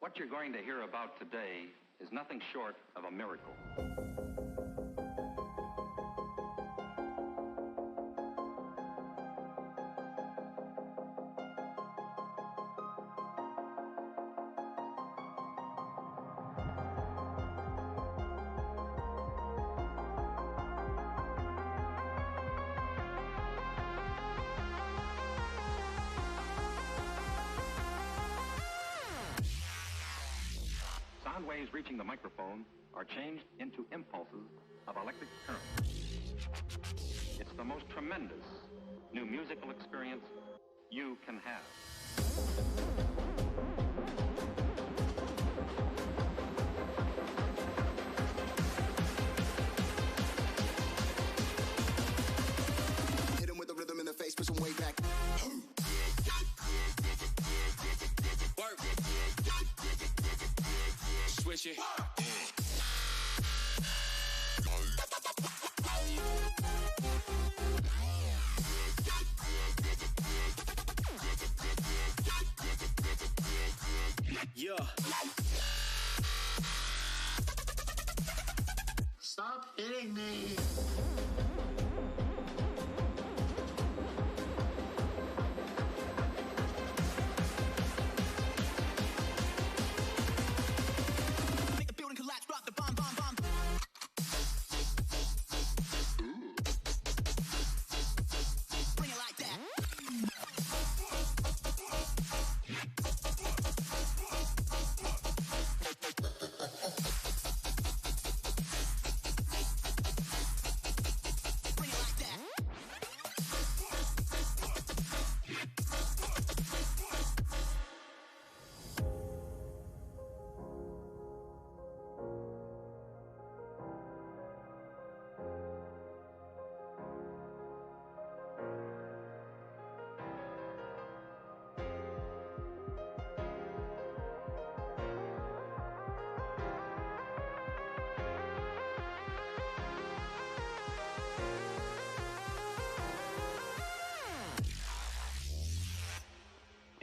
What you're going to hear about today is nothing short of a miracle. Sound waves reaching the microphone are changed into impulses of electric current. It's the most tremendous new musical experience you can have. Hit him with the rhythm in the face, push him way back. Work. Swish it. Yeah. Stop hitting me.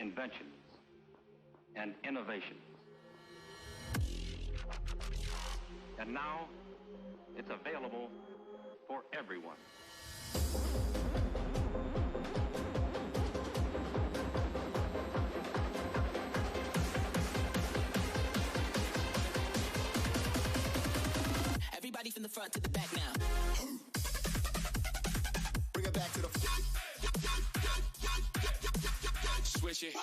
Inventions and innovations. And now it's available for everyone. Everybody from the front to the back now. Bring it back to the Swish it.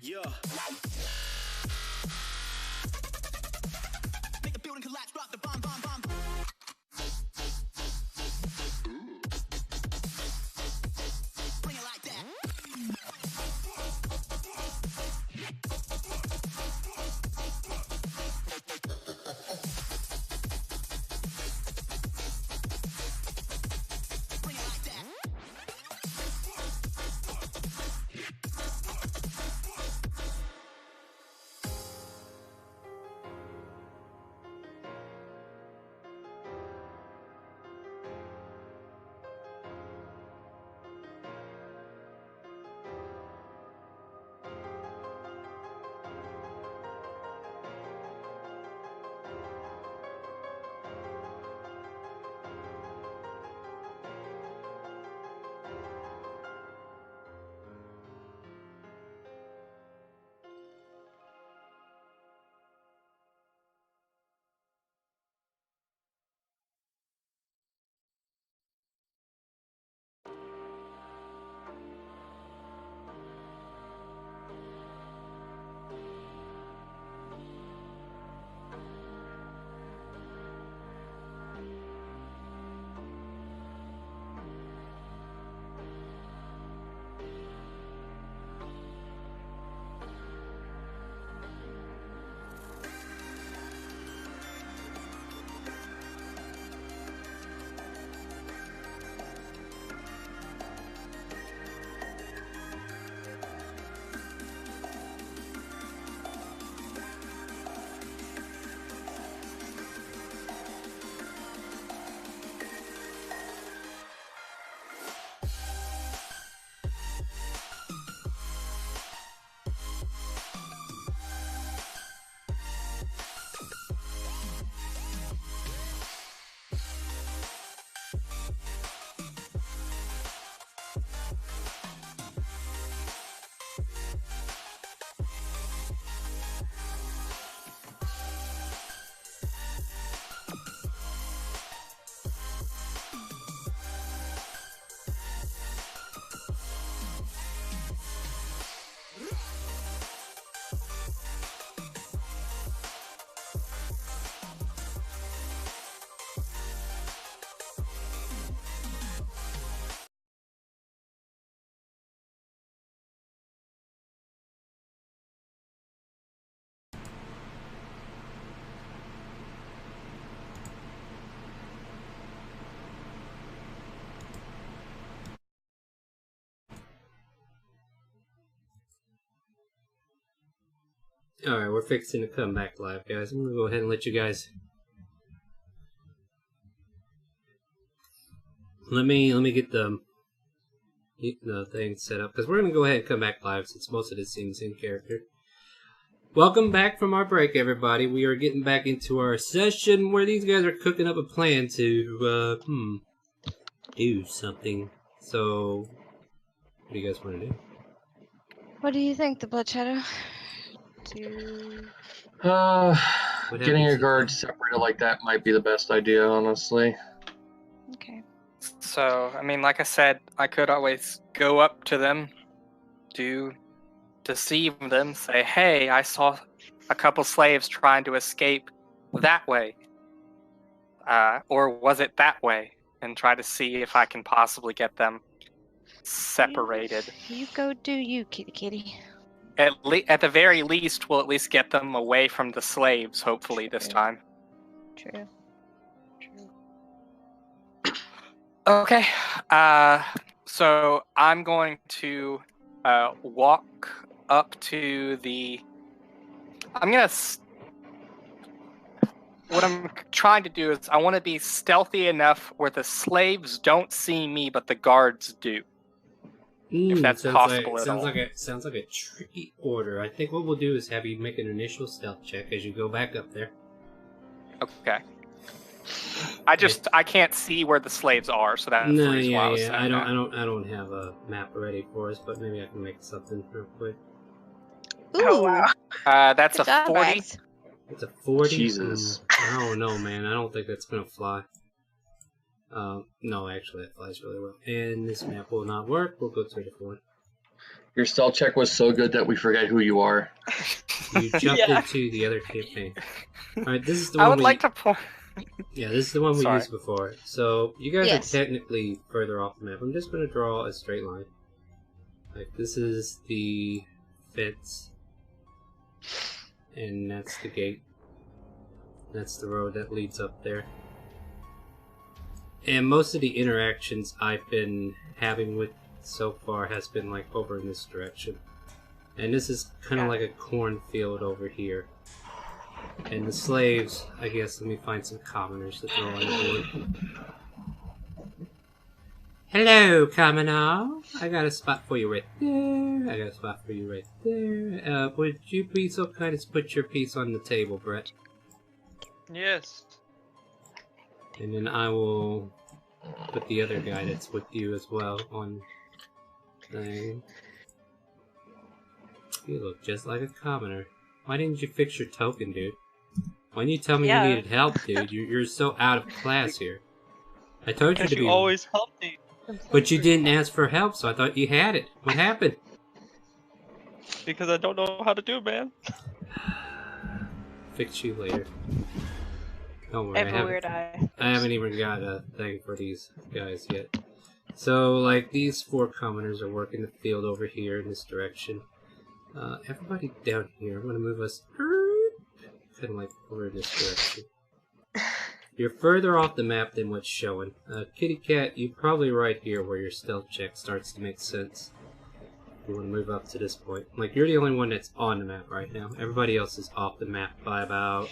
yeah. Make the building collapse, drop the bomb, bomb, bomb. Bring it like that. Alright, we're fixing to come back live, guys. I'm gonna go ahead and let you guys... Let me get the thing set up, because we're gonna go ahead and come back live since most of this seems in character. Welcome back from our break, everybody. We are getting back into our session where these guys are cooking up a plan to, do something. So, what do you guys want to do? What do you think, the Blood Shadow? Getting your guards separated like that might be the best idea, honestly. Okay. So, I mean, like I said, I could always go up to them, deceive them, say, hey, I saw a couple slaves trying to escape that way. Or was it that way? And try to see if I can possibly get them separated. You go do you, kitty. At the very least, we'll at least get them away from the slaves, hopefully, this time. True. Okay. So I'm going to walk up to the... What I'm trying to do is I want to be stealthy enough where the slaves don't see me, but the guards do. If that's possible at all. Sounds like a tricky order. I think what we'll do is have you make an initial stealth check as you go back up there. Okay. I can't see where the slaves are, so that's the reason why I was saying I don't have a map ready for us, but maybe I can make something real quick. Ooh. Oh, wow. That's Good a job, 40. Axe. It's a 40? Jesus. I don't know, man. I don't think that's gonna fly. No, actually, that flies really well. And this map will not work. We'll go to a different one. Your stealth check was so good that we forget who you are. You jumped into the other campaign. Alright, this is the one I would like to point... Yeah, this is the one we used before. So, you guys Yes. are technically further off the map. I'm just going to draw a straight line. Like, this is the fence. And that's the gate. That's the road that leads up there. And most of the interactions I've been having with so far has been like over in this direction. And this is kind of like a cornfield over here. And the slaves, I guess, let me find some commoners to throw on the board. Hello, commoner. I got a spot for you right there. I got a spot for you right there. Would you be so kind as put your piece on the table, Brett? Yes. And then I will put the other guy that's with you as well on thing. You look just like a commoner. Why didn't you fix your token, dude? Why didn't you tell me you needed help, dude? You're so out of class here. I told you to be. You always help me. But you didn't ask for help, so I thought you had it. What happened? Because I don't know how to do it, man. Fix you later. Don't worry, I have a weird eye. I haven't even got a thing for these guys yet. So, like, these 4 commoners are working the field over here in this direction. Everybody down here, I'm going to move us kind of like over in this direction. You're further off the map than what's showing. Kitty Cat, you're probably right here where your stealth check starts to make sense. You want to move up to this point. Like, you're the only one that's on the map right now. Everybody else is off the map by about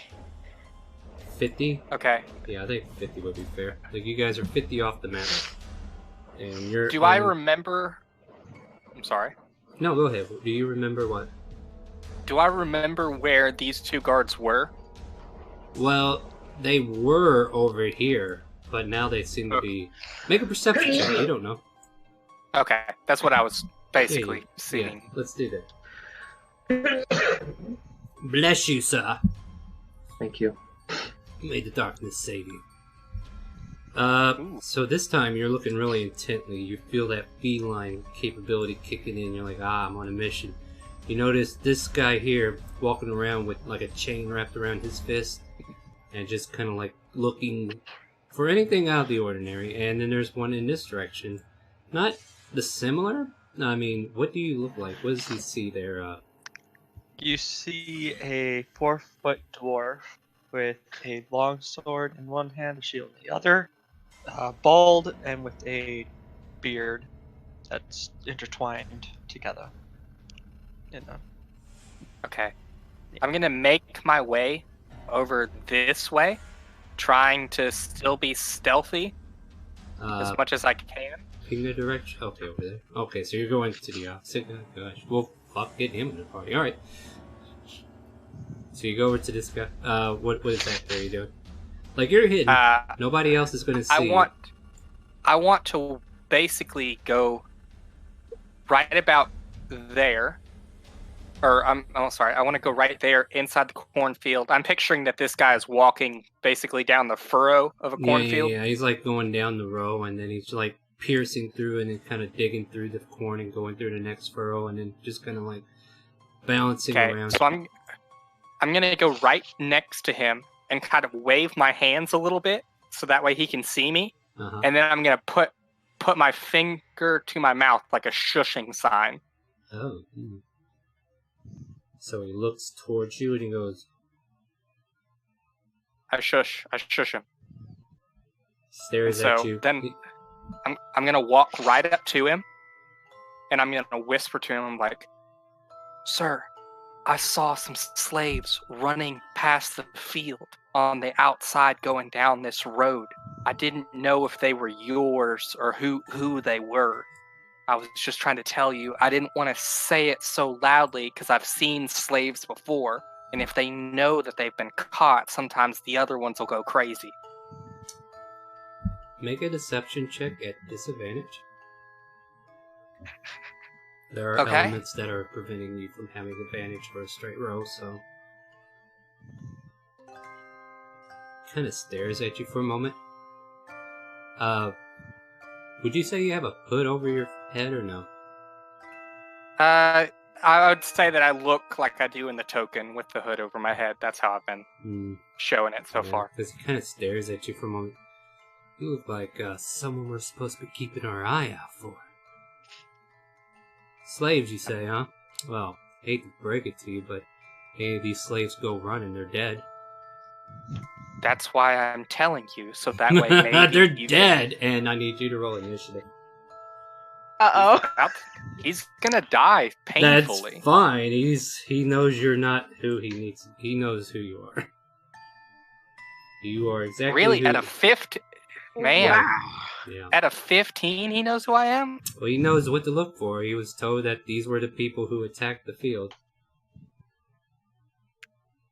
50? Okay. Yeah, I think 50 would be fair. Like, you guys are 50 off the map. And you're... Do I remember... I'm sorry. No, go ahead. Do you remember what? Do I remember where these 2 guards were? Well, they were over here, but now they seem to be... Make a perception check, you don't know. Okay, that's what I was basically seeing. Yeah, let's do that. Bless you, sir. Thank you. May the darkness save you. So this time you're looking really intently. You feel that feline capability kicking in. You're like, I'm on a mission. You notice this guy here walking around with like a chain wrapped around his fist and just kind of like looking for anything out of the ordinary. And then there's one in this direction. Not the similar? No, I mean, what do you look like? What does he see there? You see a 4-foot dwarf with a long sword in one hand, a shield in the other, bald and with a beard that's intertwined together. You know. Okay. I'm gonna make my way over this way, trying to still be stealthy as much as I can. In the direction. Okay, over there. Okay, so you're going to the opposite. Oh, gosh. Well, fuck, get him in the party. All right. So you go over to this guy. What is that there you doing? Like, you're hidden. Nobody else is going to see. I want to basically go right about there. Or I want to go right there inside the cornfield. I'm picturing that this guy is walking basically down the furrow of a cornfield. Yeah. He's like going down the row, and then he's like piercing through and then kind of digging through the corn and going through the next furrow, and then just kind of like balancing around. So I'm gonna go right next to him and kind of wave my hands a little bit so that way he can see me, and then I'm gonna put my finger to my mouth like a shushing sign. Oh. So he looks towards you and he goes. I shush him. Stares at you. Then I'm gonna walk right up to him, and I'm gonna whisper to him like, "Sir, I saw some slaves running past the field on the outside going down this road. I didn't know if they were yours or who they were. I was just trying to tell you, I didn't want to say it so loudly because I've seen slaves before, and if they know that they've been caught, sometimes the other ones will go crazy." Make a deception check at disadvantage. There are elements that are preventing you from having advantage for a straight row, so... Kind of stares at you for a moment. Would you say you have a hood over your head or no? I would say that I look like I do in the token with the hood over my head. That's how I've been showing it so far. Because he kind of stares at you for a moment. You look like someone we're supposed to be keeping our eye out for. Slaves, you say, huh? Well, hate to break it to you, but any of these slaves go running, they're dead. That's why I'm telling you, so that way maybe they're dead, and I need you to roll initiative. Uh-oh. He's gonna die painfully. That's fine. He knows you're not who he needs. He knows who you are. You are exactly really at a 50. Man, yeah. At a 15, he knows who I am? Well, he knows what to look for. He was told that these were the people who attacked the field.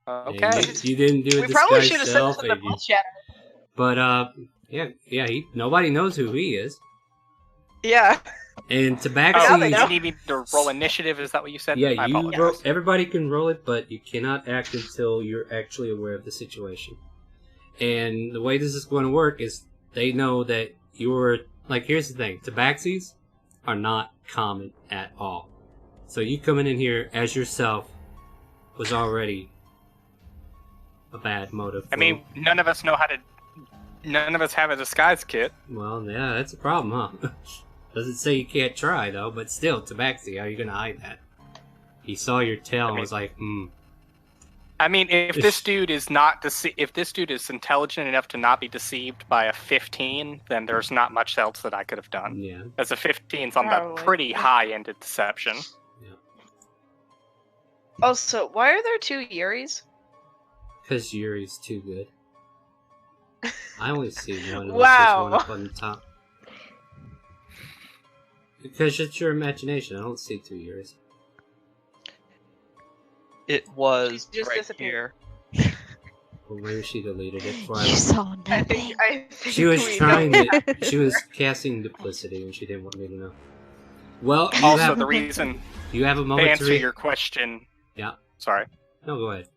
Okay. You didn't do it. We probably should have said this in the ball chat. But, yeah, nobody knows who he is. Yeah. And Tabaxi... you need me to roll initiative, is that what you said? Yeah, everybody can roll it, but you cannot act until you're actually aware of the situation. And the way this is going to work is they know that you're... Like, here's the thing. Tabaxis are not common at all. So you coming in here as yourself was already a bad motive. I mean, none of us have a disguise kit. Well, yeah, that's a problem, huh? Doesn't say you can't try, though, but still, Tabaxi, how are you going to hide that? He saw your tail and was like, I mean, if this dude is if this dude is intelligent enough to not be deceived by a 15, then there's not much else that I could have done. Yeah. As a 15's on the pretty high-ended deception. Yeah. Also, why are there 2 Yuris? Because Yuri's too good. I only see one. Wow. There's one up on the top. Because it's your imagination. I don't see 2 Yuris. It was Just right disappeared. here. Well, maybe she deleted it. You saw nothing. She was trying to. She was casting duplicity, and she didn't want me to know. Well, the reason. You have a moment to answer your question. Yeah. Sorry. No, go ahead.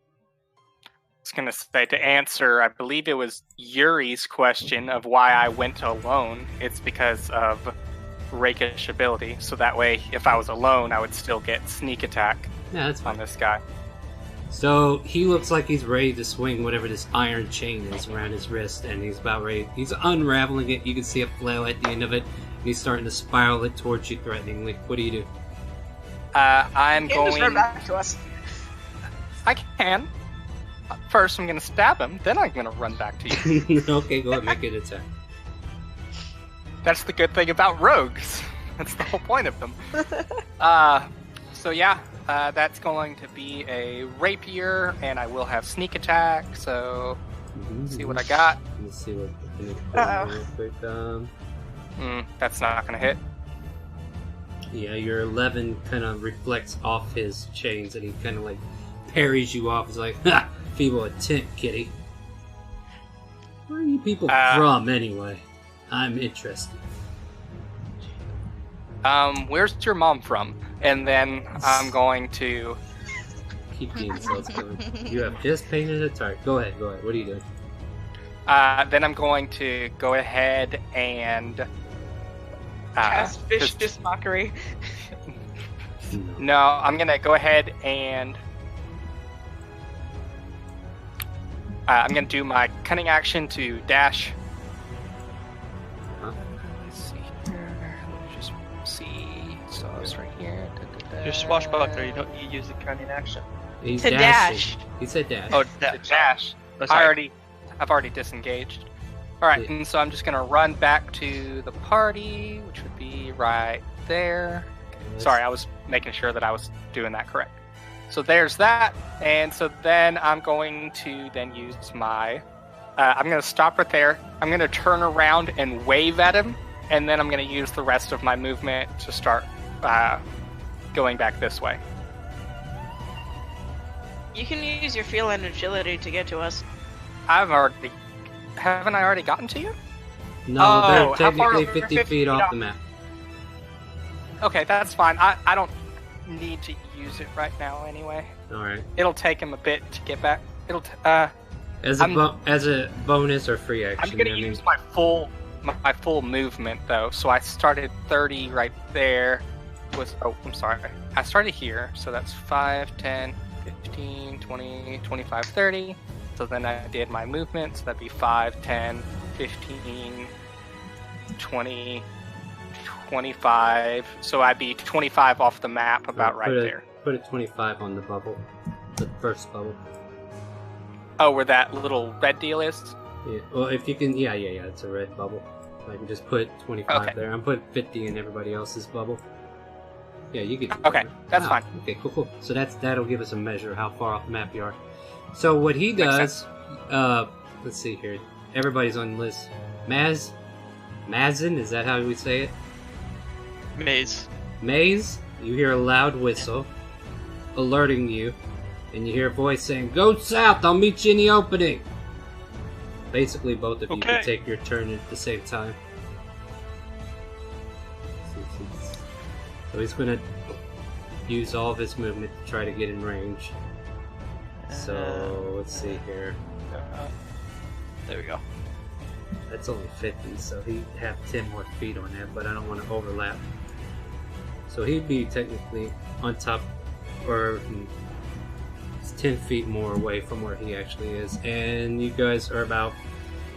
I was gonna say to answer. I believe it was Yuri's question of why I went alone. It's because of rakish ability. So that way, if I was alone, I would still get sneak attack. Yeah, that's fine. On this guy. So he looks like he's ready to swing whatever this iron chain is around his wrist, and he's about ready. He's unraveling it. You can see a flail at the end of it. And he's starting to spiral it towards you threateningly. What do you do? I'm going. Just run back to us. I can. First, I'm going to stab him. Then I'm going to run back to you. Okay, go ahead, make an attack. That's the good thing about rogues. That's the whole point of them. So yeah, That's going to be a rapier, and I will have sneak attack. So let's see what I got. Let's see what real quick. That's not gonna hit. Yeah, your 11 kind of reflects off his chains, and he kind of like parries you off. He's like, "Ha! Feeble attempt, kitty." Where are you people from, anyway? I'm interested. Where's your mom from? And then I'm going to keep the insults going. You have just painted a target. Go ahead. What are you doing? Then I'm going to go ahead and cast vicious mockery. No, I'm gonna go ahead and I'm gonna do my cunning action to dash. Let's see here. Let me just see. So it's right here. Your swashbuckler, you don't need to use the cunning action. He's to dashing. dash. He said dash. Oh, To dash. Oh, sorry. I've already disengaged. All right, and so I'm just gonna run back to the party, which would be right there. Sorry, I was making sure that I was doing that correct. So there's that, and so then I'm going to then use my. I'm going to stop right there. I'm going to turn around and wave at him, and then I'm going to use the rest of my movement to start going back this way. You can use your feel and agility to get to us. Haven't I already gotten to you? No, they're technically far? 50 feet off the map. Okay, that's fine. I don't need to use it right now anyway. All right. It'll take him a bit to get back. As a bonus or free action. I'm gonna use my full movement though. So I started 30 right there. I'm sorry. I started here, so that's 5, 10, 15, 20, 25, 30. So then I did my movement, so that'd be 5, 10, 15, 20, 25. So I'd be 25 off the map about there. Put a 25 on the bubble. The first bubble. Oh, where that little red deal is? Yeah. Well, if you can... Yeah, it's a red bubble. I can just put 25 there. I'm putting 50 in everybody else's bubble. Yeah, you can do Okay, that. that's fine. Okay, cool. So that'll give us a measure of how far off the map you are. So what he does... let's see here. Everybody's on the list. Mazin, is that how we say it? Maze, you hear a loud whistle, alerting you, and you hear a voice saying, "Go south, I'll meet you in the opening." Basically, both of you can take your turn at the same time. So he's going to use all of his movement to try to get in range. So, let's see here. There we go. That's only 50, so he'd have 10 more feet on that, but I don't want to overlap. So he'd be technically on top, or 10 feet more away from where he actually is. And you guys are about...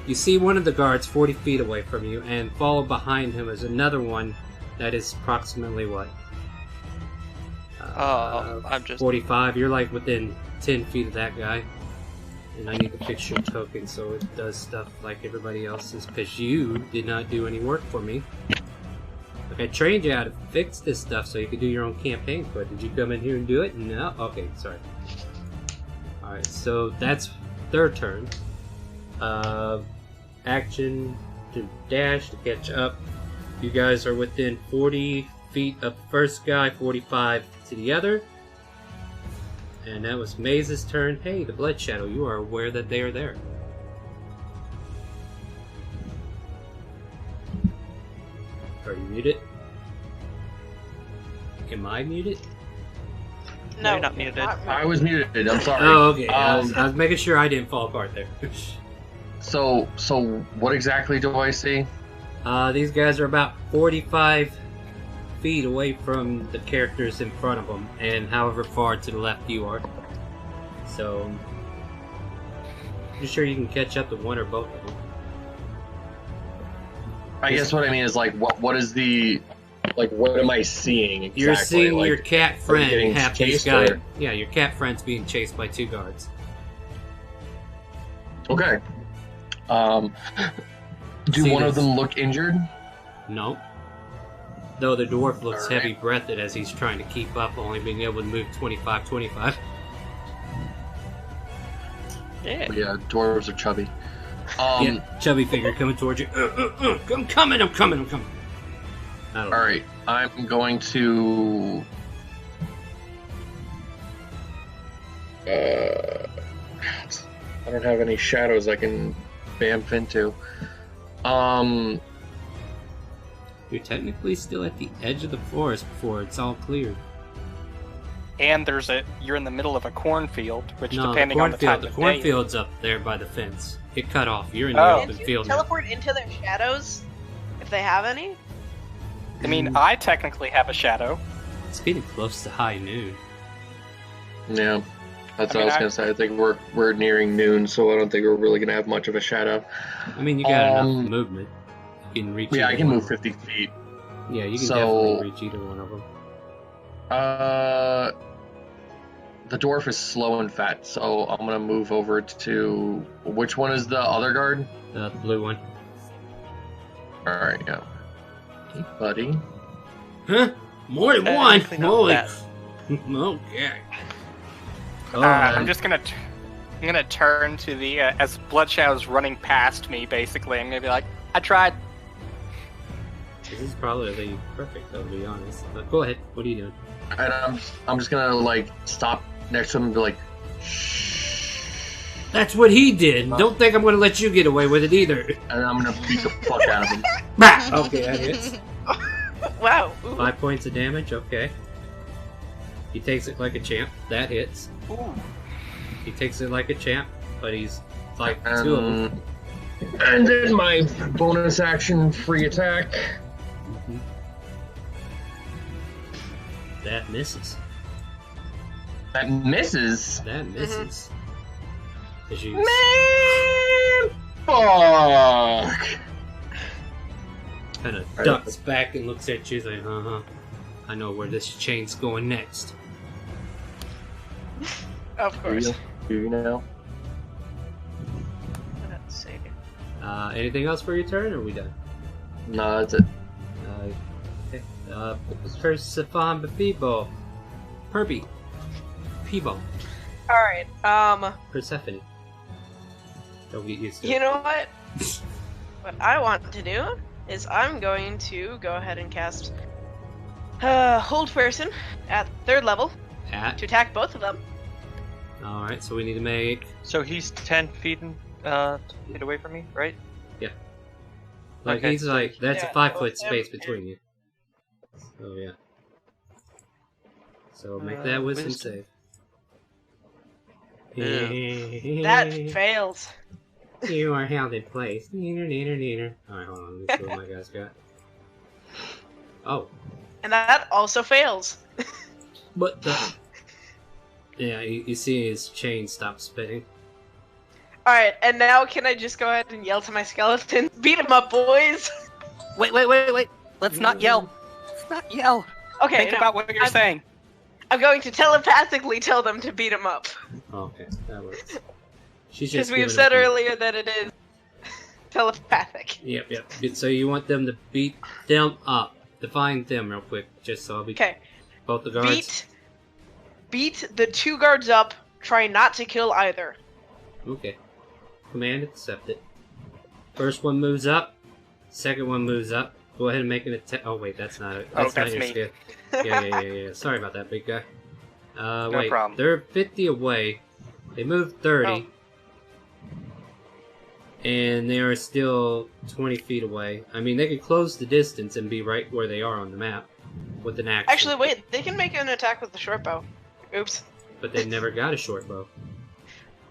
You see one of the guards 40 feet away from you, and followed behind him is another one that is approximately what? I'm just... 45. You're like within 10 feet of that guy. And I need to fix your token so it does stuff like everybody else's, because you did not do any work for me. Like, I trained you how to fix this stuff so you could do your own campaign, but did you come in here and do it? No? Okay, sorry. Alright, so that's their turn. Action to dash to catch up. You guys are within 40 feet of the first guy, 45 to the other. And that was Maze's turn. Hey, the Blood Shadow, you are aware that they are there. Are you muted? Am I muted? No, you're not muted. I was muted. I'm sorry. Oh, okay. I was making sure I didn't fall apart there. So what exactly do I see? These guys are about 45 feet away from the characters in front of them, and however far to the left you are. So, you sure you can catch up to one or both of them? I guess what I mean is, like, what is the... Like, what am I seeing exactly? You're seeing like, your cat friend have this guy... or... Yeah, your cat friend's being chased by 2 guards. Okay. Do one of them look injured? No. Though the dwarf looks heavy-breathed as he's trying to keep up, only being able to move 25. Yeah. Yeah, dwarves are chubby. Yeah, chubby figure coming towards you. I'm coming. Alright, I'm going to... I don't have any shadows I can bamf into. You're technically still at the edge of the forest before it's all cleared. And you're in the middle of a cornfield, which No, depending on the time of day... cornfield's up there by the fence. It cut off. You're in the Oh. open Can't you field now. teleport into their shadows? If they have any? I mean, I technically have a shadow. It's getting close to high noon. Yeah, that's what I was going to say. I think we're nearing noon, so I don't think we're really going to have much of a shadow. I mean, you got enough movement. You can reach. Yeah, I either can one move of them. 50 feet. Yeah, you can definitely reach either one of them. The dwarf is slow and fat, so I'm gonna move over to... Which one is the other guard? The blue one. Alright, yeah. Hey, buddy. Huh? More than one? Technically not Holy... that. Okay. Oh, I'm just gonna... I'm gonna turn to the... as Bloodshadow's running past me, basically, I'm gonna be like, I tried. This is probably perfect, though, to be honest. But go ahead. What are you doing? And I'm just gonna, like, stop next to him and be like, shh. That's what he did. Don't think I'm going to let you get away with it either. And I'm gonna beat the fuck out of him. Bah! Okay, that hits. Wow. Ooh. 5 points of damage, okay. He takes it like a champ. That hits. Ooh. He takes it like a champ, but he's like 2 of them. And then my bonus action free attack. That misses. That misses? That misses. As you Man! Fuck! kind of ducks back and looks at you. He's like, I know where this chain's going next. Of course. Do you know? Let's see. Anything else for your turn, or are we done? No, that's it. Okay. Persephone Befibo. Perby. Peebo. Alright, Persephone. Don't get used to you it. know what? What I want to do is I'm going to go ahead and cast Hold Person at 3rd level to attack both of them. Alright, so we need to make... So he's 10 feet away from me, right? Yeah. Like, Okay, he's so like... That's yeah, a 5 both foot space him between you. So, yeah. So, make that wisdom wisdom. save. That fails. You are held in place. Alright, hold on. Let me see what my guys got. Oh. And that also fails. What the... Yeah, you see his chain stop spinning. Alright, and now can I just go ahead and yell to my skeleton? Beat him up, boys! Wait. Let's not yell. Let's not yell. Okay, Think no, about what you're saying. I'm going to telepathically tell them to beat him up. Okay, that works. She's Because just we've giving said up a- earlier that it is telepathic. Yep. So you want them to beat them up. Define them real quick, just so I'll be... Okay, Both the guards? beat the 2 guards up, try not to kill either. Okay. Command accepted. First one moves up. Second one moves up. Go ahead and make an attack. Oh wait, that's not it. That's not your me. skill. Yeah. Sorry about that, big guy. Wait, problem. they're 50 away. They moved 30. And they are still 20 feet away. I mean, they could close the distance and be right where they are on the map with an action. Actually, wait, they can make an attack with the short bow. Oops. But they never got a short bow.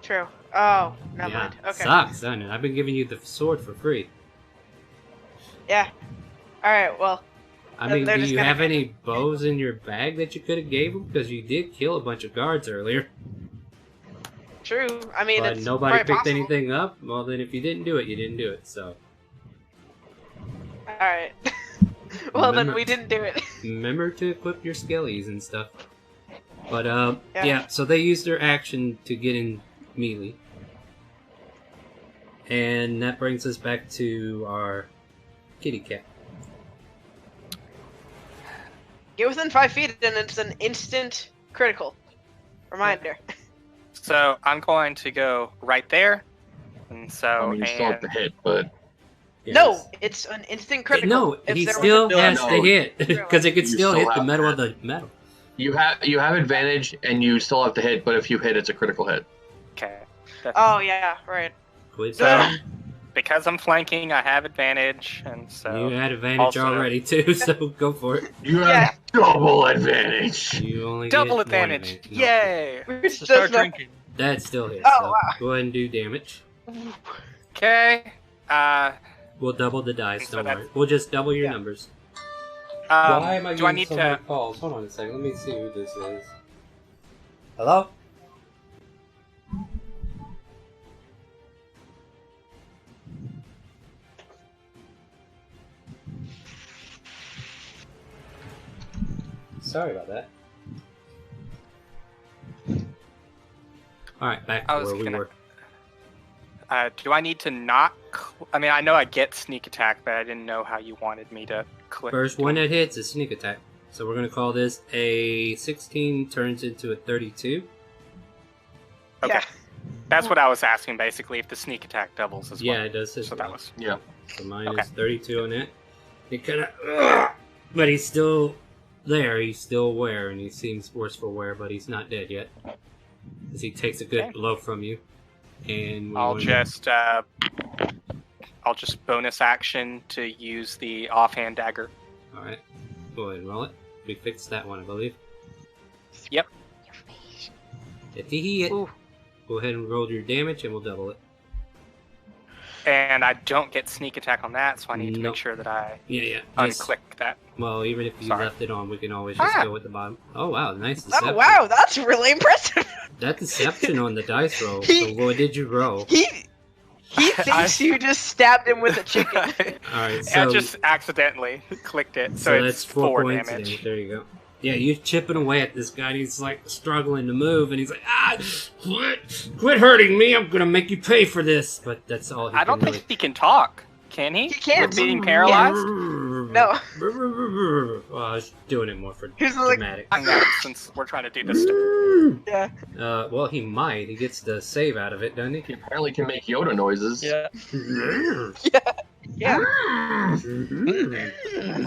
True. Oh, never mind. Okay. Sucks, doesn't it? I've been giving you the sword for free. Yeah. Alright, well. I mean, They're do just you gonna- have any bows in your bag that you could have gave them? Because you did kill a bunch of guards earlier. True. I mean, But it's nobody quite picked possible. anything up? Well, then if you didn't do it, you didn't do it, so... Alright. Well, then Remember- we didn't do it. Remember to equip your skellies and stuff. But, Yeah. yeah, so they used their action to get in melee. And that brings us back to our kitty cat. Get within 5 feet and it's an instant critical. Reminder. So I'm going to go right there. And so I mean, you still have to hit, but No, it's an instant critical. No, If he there was still a- has to hit because it could You still still hit the have metal to of the metal. you have advantage, and you still have to hit. But if you hit, it's a critical hit. okay. Oh yeah, right. Quit So saying. because I'm flanking, I have advantage, and so You had advantage also- already too, so go for it. You have double advantage. You only double get one advantage. No, Yay! Which So does start not- drinking. that still hits. Oh, so wow. go ahead and do damage. Okay. We'll double the dice. So Don't that's- worry. We'll just double your Yeah. numbers. Why am I do I getting need so to? many calls? Hold on a second. Let me see who this is. Hello? Sorry about that. Alright, back to I where was we gonna- were. Do I need to not? I mean, I know I get sneak attack, but I didn't know how you wanted me to click. First one that hits is sneak attack. So we're going to call this a 16 turns into a 32. Okay. Yeah. That's what I was asking, basically, if the sneak attack doubles as well. Yeah, it does. So that was. Yeah. So mine Okay. is 32 on that. It kind of, but he's still there. He's still aware, and he seems worse for wear, but he's not dead yet. As he takes a good Okay. blow from you, and I'll just bonus action to use the offhand dagger. All right, go ahead and roll it. We fixed that one, I believe. Yep. If he hit, Ooh. go ahead and roll your damage, and we'll double it. And I don't get sneak attack on that, so I need to Nope. make sure that I Yeah. Just, unclick that. well, even if you Sorry. left it on, we can always just go with the bottom. Oh wow, nice deception. Oh wow, that's really impressive. That deception on the dice roll. He- So what did you roll? He thinks you just stabbed him with a chicken. All right, I so just accidentally clicked it, so, so it's that's 4 points. damage. There you go. Yeah, you're chipping away at this guy, and he's like struggling to move, and he's like, quit hurting me! I'm gonna make you pay for this. But that's all he I don't can think he can talk. Can he? He can't. With being paralyzed? No. Well, I was doing it more for He's like- dramatic. I know, since we're trying to do this. Yeah. Well, he might. He gets the save out of it, doesn't he? He apparently can make Yoda noises. Yeah. Yeah.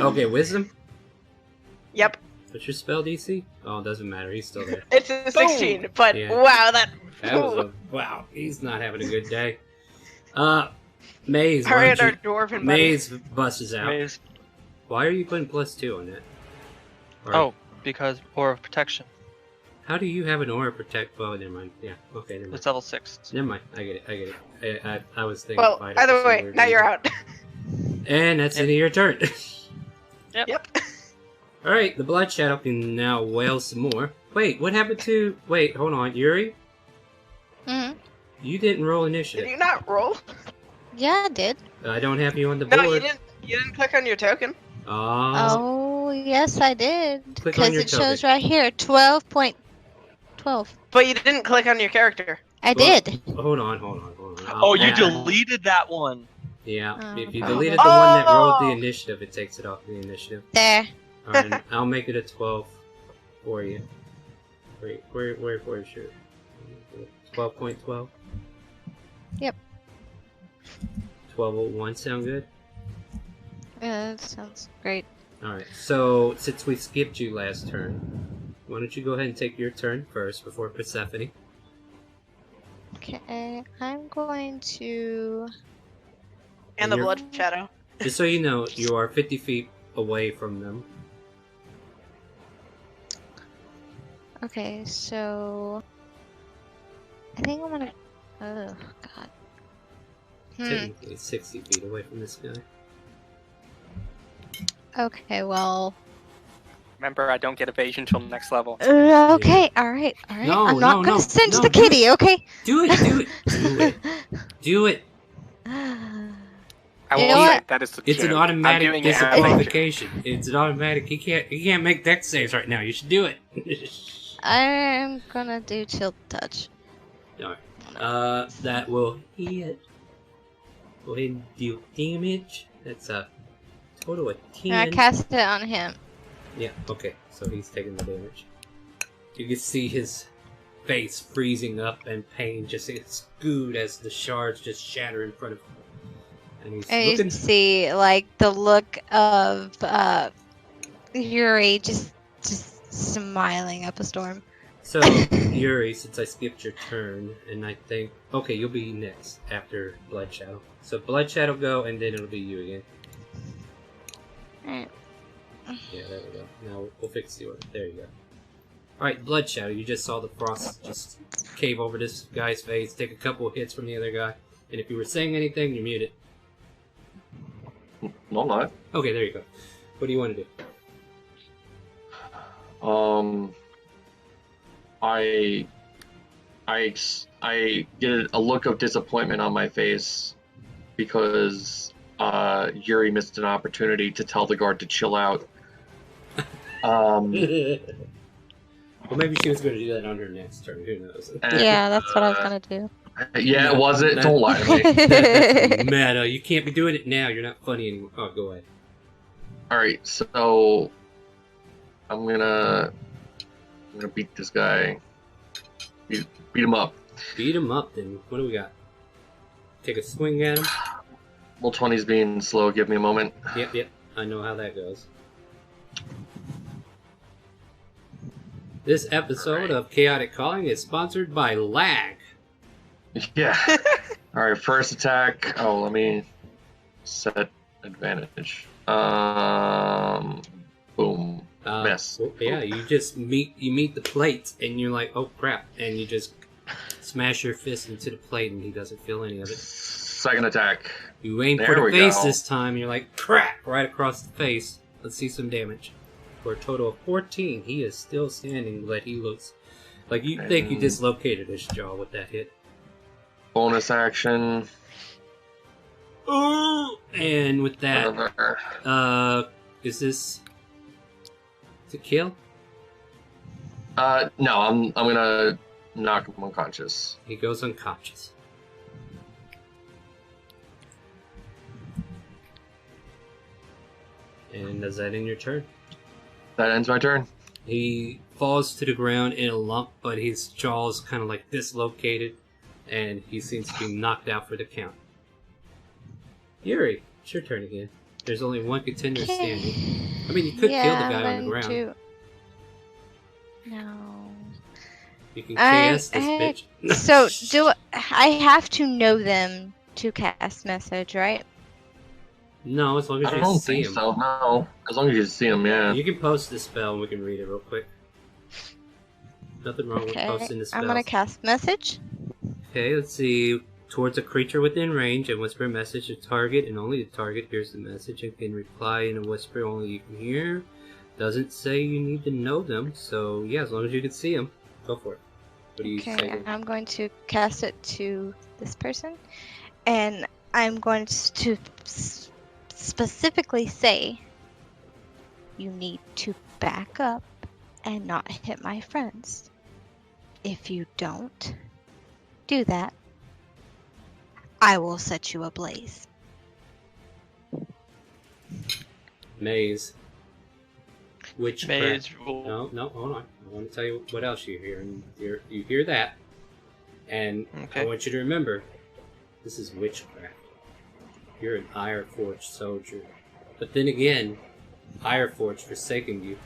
Okay, wisdom. Yep. What's your spell DC? Oh, it doesn't matter. He's still there. It's a 16, but Yeah. wow, that. That was a wow. He's not having a good day. Maze. Hurry why at don't our you- dwarven buddy. Maze busts out. Maze. Why are you putting +2 on that? Or- Oh, because Aura of Protection. How do you have an aura protect? Oh, never mind. Yeah. Okay. Never mind. It's level 6. Never mind. I get it. I was thinking. Well, Fighter either for some way, weird now you're reason. out. And that's the end of your turn. Yep. All right. The Blood Shadow can now wail some more. Wait. What happened to? Wait. Hold on. Yuri. Hmm. You didn't roll Did initiative. you not roll? Yeah, I did. I don't have you on the board. No, you didn't. You didn't click on your token. Oh, yes, I did. Click on Because your it shows token. right here, 12.12. But you didn't click on your character. I Well, did. Hold on. Oh, you Yeah. deleted that one. Yeah, Oh, if you okay. deleted the one that rolled the Oh! initiative, it takes it off the initiative. There. Alright, I'll make it a 12 for you. Wait, where's your 12.12? Yep. 1201 sound good? Yeah, that sounds great. Alright, so since we skipped you last turn, why don't you go ahead and take your turn first before Persephone? Okay, I'm going to... And the you're- blood shadow. Just so you know, you are 50 feet away from them. Okay, so... I think I'm gonna... Oh, God. Technically 60 feet away from this guy. Okay, well... Remember, I don't get evasion till next level. Okay, alright. No, I'm not no, gonna no, cinch no, the do it. kitty, okay? Do it! Do it! I You will know say what? that is the It's an joke. automatic I'm doing it as a joke. disqualification. It's an automatic. He can't make dex saves right now. You should do it. I'm gonna do chill touch. Alright. That will hit. Go ahead and deal damage. That's a total of 10. And I cast it on him. Yeah, okay. so he's taking the damage. You can see his face freezing up and pain just exude as the shards just shatter in front of him. And he's And looking. you see, like, the look of Yuri just smiling up a storm. So, Yuri, since I skipped your turn, and I think... Okay, you'll be next after Blood Shadow. So Blood Shadow go, and then it'll be you again. Alright. Yeah, there we go. Now we'll fix the order. There you go. Alright, Blood Shadow, you just saw the frost just cave over this guy's face, take a couple of hits from the other guy, and if you were saying anything, you're muted. No, I'm not. Okay, there you go. What do you want to do? I get a look of disappointment on my face because Yuri missed an opportunity to tell the guard to chill out. Well, maybe she was going to do that on her next turn. Who knows? Yeah, that's what I was gonna do. Yeah, was it? Don't lie to me. That's meta. You can't be doing it now. You're not funny anymore. Oh, go ahead. Alright, so I'm gonna beat this guy. Beat him up. Beat him up, then. What do we got? Take a swing at him. Well, 20's being slow. Give me a moment. Yep. I know how that goes. This episode of Chaotic Calling is sponsored by Lag. Yeah. Alright, first attack. Oh, let me set advantage. Boom. Miss. Well, yeah, you just meet the plate, and you're like, oh crap, and you just smash your fist into the plate, and he doesn't feel any of it. Second attack. You aim There for the we face go. this time, and you're like, crack, right across the face. Let's see some damage. For a total of 14, he is still standing, but he looks like you think you dislocated his jaw with that hit. Bonus action. Ooh! And with that, Another. is this to kill? No, I'm gonna knock him unconscious. He goes unconscious. And does that end your turn? That ends my turn. He falls to the ground in a lump, but his jaw is kind of like dislocated, and he seems to be knocked out for the count. Yuri, it's your turn again. There's only one contender standing. I mean, you could kill the guy on the ground. No. You can KS this bitch. So, I have to know them to cast message, right? No, as long as I you don't see think him. so. No, as long as you see him, yeah. You can post the spell and we can read it real quick. Nothing wrong with Okay, posting the spell. I'm gonna cast message. Okay, let's see. Towards a creature within range and whisper a message to target, and only the target hears the message and can reply in a whisper only you can hear. Doesn't say you need to know them, so yeah, as long as you can see them, go for it. What do you say? Okay, I'm going to cast it to this person, and I'm going to specifically say, you need to back up and not hit my friends. If you don't do that, I will set you ablaze. Maze. Witchcraft. Maze. No, hold on. I want to tell you what else you hear. And you hear that, and I want you to remember, this is witchcraft. You're an Ironforged soldier. But then again, Ironforged forsaken you.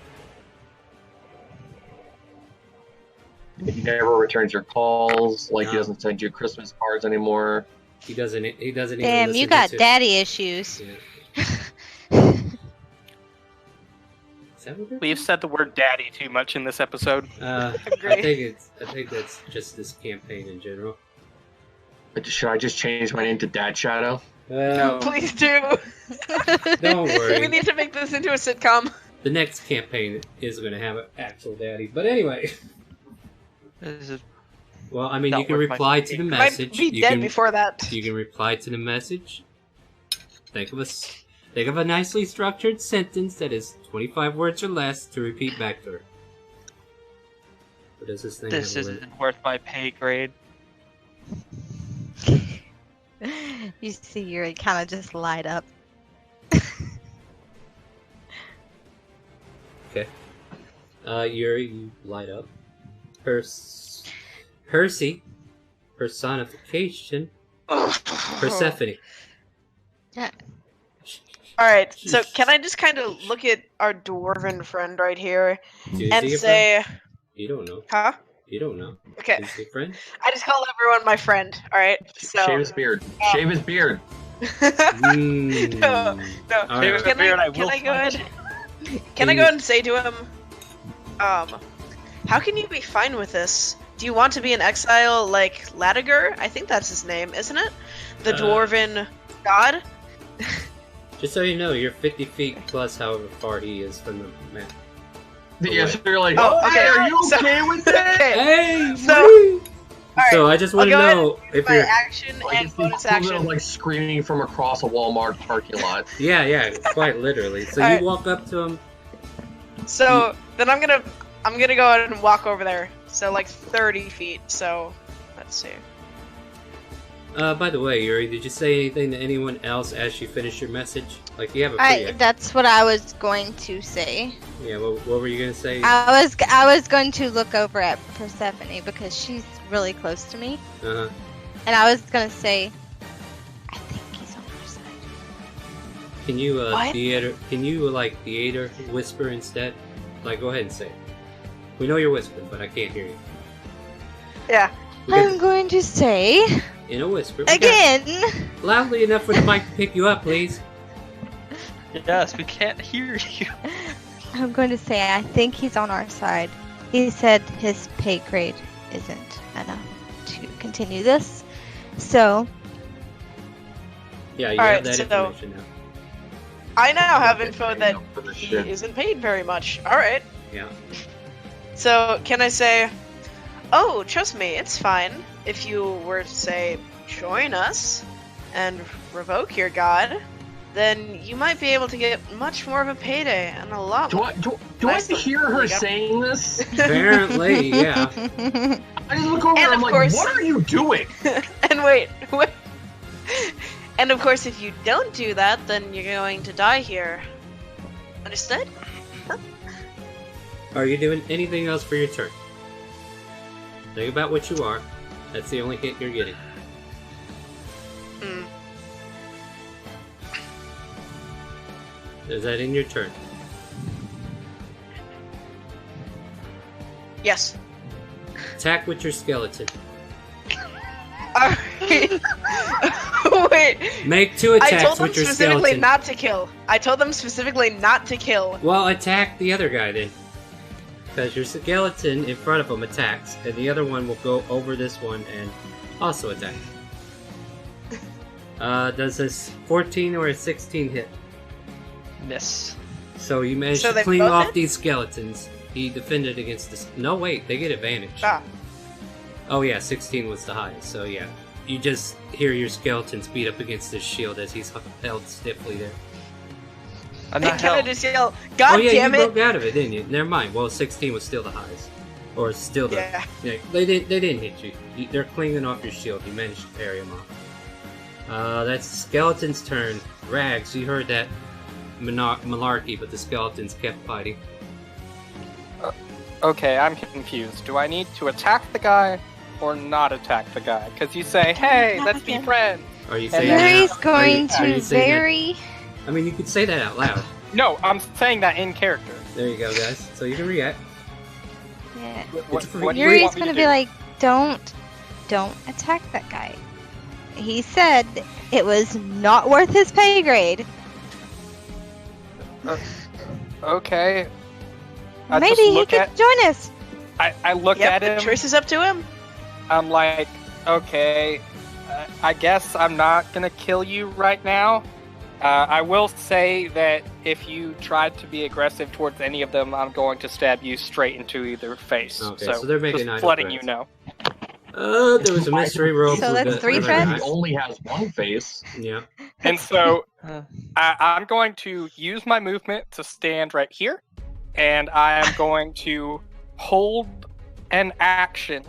He never returns your calls. Like, he No. doesn't send you Christmas cards anymore. He doesn't even Damn, listen you got to daddy issues. Yeah. Is that what We've said the word daddy too much in this episode. I Agree. think that's just this campaign in general. But should I just change my name to Dad Shadow? Well, Please do. don't worry. We need to make this into a sitcom. The next campaign is going to have an actual daddy. But anyway, This is well, I mean, Not you can worth my reply to the thinking. Might message. be You dead can, before that. you can reply to the message. Think of a nicely structured sentence that is 25 words or less to repeat back to her. But does this thing this have a limit? isn't worth my pay grade. You see, you're kind of just light up. Okay. You light up. Percy. Personification. Persephone. Yeah. Alright, so can I just kind of look at our dwarven friend right here Is and he a say... friend? You don't know. Huh? You don't know. Okay. Is he a friend? I just call everyone my friend, alright? So... Shave his beard. Shave his beard. No. All right. Can I go ahead? Can I go ahead and say to him, how can you be fine with this? Do you want to be in exile like Latiger? I think that's his name, isn't it? The dwarven god? Just so you know, you're 50 feet plus however far he is from the map. Yeah, so you're like, Oh, oh, okay. hey, are you okay with that? Okay. Hey! So, woo! alright, So I just want to I'll go ahead know if my you're... action Like, and it's the bonus equivalent action. of, like, screaming from across a Walmart parking lot. Yeah, quite literally. So Alright. you walk up to him. So then I'm gonna go ahead and walk over there. So like 30 feet. So let's see. By the way, Yuri, did you say anything to anyone else as you finish your message? Like, you have a free... That's what I was going to say. Yeah, what were you going to say? I was going to look over at Persephone because she's really close to me. Uh-huh. And I was going to say, I think he's on our side. Can you, What? theater whisper instead? Like, go ahead and say it. We know you're whispering, but I can't hear you. Yeah. I'm going to say... In a whisper. Again! Loudly enough for the mic to pick you up, please. Yes, we can't hear you. I'm going to say I think he's on our side. He said his pay grade isn't enough to continue this. So... Yeah, you Alright, have that so- information now. I now have info Paying that up for this he shit. isn't paid very much. Alright. Yeah. So can I say, oh, trust me, it's fine. If you were to say, join us and revoke your god, then you might be able to get much more of a payday and a lot Do more. I hear her You got- saying this? Apparently, yeah. I just look over And and I'm of like, course- what are you doing? And wait. And of course, if you don't do that, then you're going to die here. Understood? Are you doing anything else for your turn? Think about what you are. That's the only hint you're getting. Hmm. Is that in your turn? Yes. Attack with your skeleton. Alright. Wait. Make 2 I attacks told them with your specifically skeleton. not to kill. I told them specifically not to kill. Well, attack the other guy then. Because your skeleton in front of him attacks, and the other one will go over this one and also attack. Does this 14 or a 16 hit? Miss. So you managed So to they clean both off hit? these skeletons. He defended against this. No, wait, they get advantage. Ah. Oh yeah, 16 was the highest, so yeah. You just hear your skeletons beat up against his shield as he's held stiffly there. I'm They not kind of helped. just yell, God oh yeah, damn you it! broke out of it, didn't you? Never mind. Well, 16 was still the highest. Or still the... Yeah. They didn't hit you. They're clinging off your shield. You managed to parry them off. That's the skeleton's turn. Rags, you heard that malarkey, but the skeletons kept fighting. Okay, I'm confused. Do I need to attack the guy or not attack the guy? Because you say, hey, let's be friends. Are you And saying then- Yuri's that? going are you to saying that- very... I mean, you could say that out loud. No, I'm saying that in character. There you go, guys. So you can react. Yeah. What It's do you want Yuri's me going to do? be like, don't attack that guy. He said it was not worth his pay grade. Okay. I Maybe just he look could at, join us. I look Yep, at the him. choice is up to him. I'm like, okay, I guess I'm not gonna kill you right now. I will say that if you try to be aggressive towards any of them, I'm going to stab you straight into either face. Okay, so they're making just idle letting you threats. know. There was a mystery roll. So for that's the- 3 for the threats? guy. He only has one face. Yeah. And so Uh, I'm going to use my movement to stand right here, and I am going to hold an action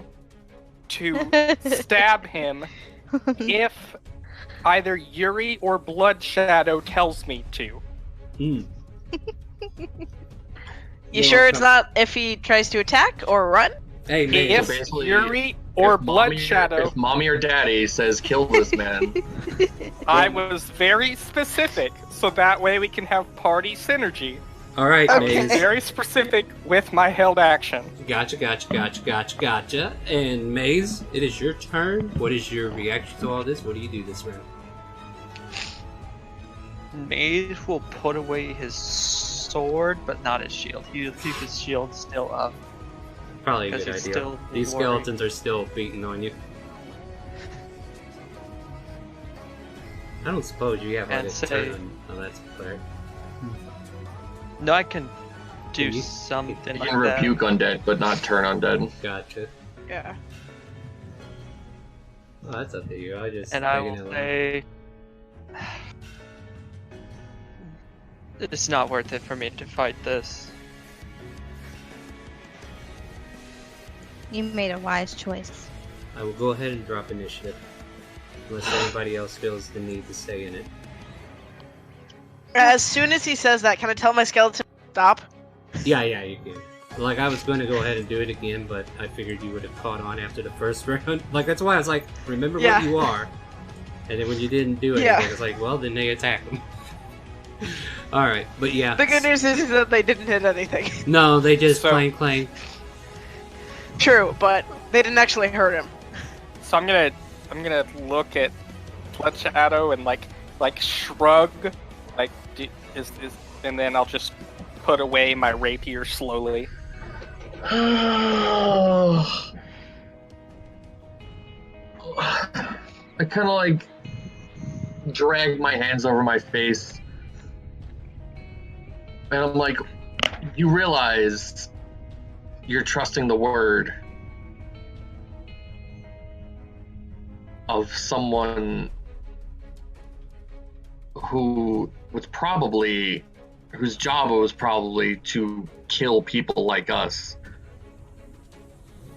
to stab him if either Yuri or Blood Shadow tells me to. Hmm. You sure it's not if he tries to attack or run? Hey, man. If basically, Yuri or If Blood mommy- Shadow, If mommy or daddy says kill this man, I was very specific, so that way we can have party synergy. All right, Okay. Maze. Very specific with my held action. Gotcha. And Maze, it is your turn. What is your reaction to all this? What do you do this round? Mage will put away his sword, but not his shield. He'll keep his shield still up. Probably a Because good he's idea. still These worried. skeletons are still beating on you. I don't suppose you have like And a say- turn. Oh, that's fair. No, I can do Can you- something you like can that. rebuke undead, but not turn undead. Gotcha. Yeah. Oh, that's up to you. I just And I thinking will it loud. say, it's not worth it for me to fight this. You made a wise choice. I will go ahead and drop initiative. Unless anybody else feels the need to stay in it. As soon as he says that, can I tell my skeleton to stop? Yeah, you can. Like, I was going to go ahead and do it again, but I figured you would have caught on after the first round. Like, that's why I was like, remember Yeah. what you are. And then when you didn't do it, Yeah. I was like, well, then they attack them. Alright, but yeah. The good news is that they didn't hit anything. No, they just So- clang. True, but they didn't actually hurt him. So I'm gonna look at Blood Shadow and like shrug, like and then I'll just put away my rapier slowly. I kind of like drag my hands over my face, and I'm like, you realize you're trusting the word of someone whose job was probably to kill people like us.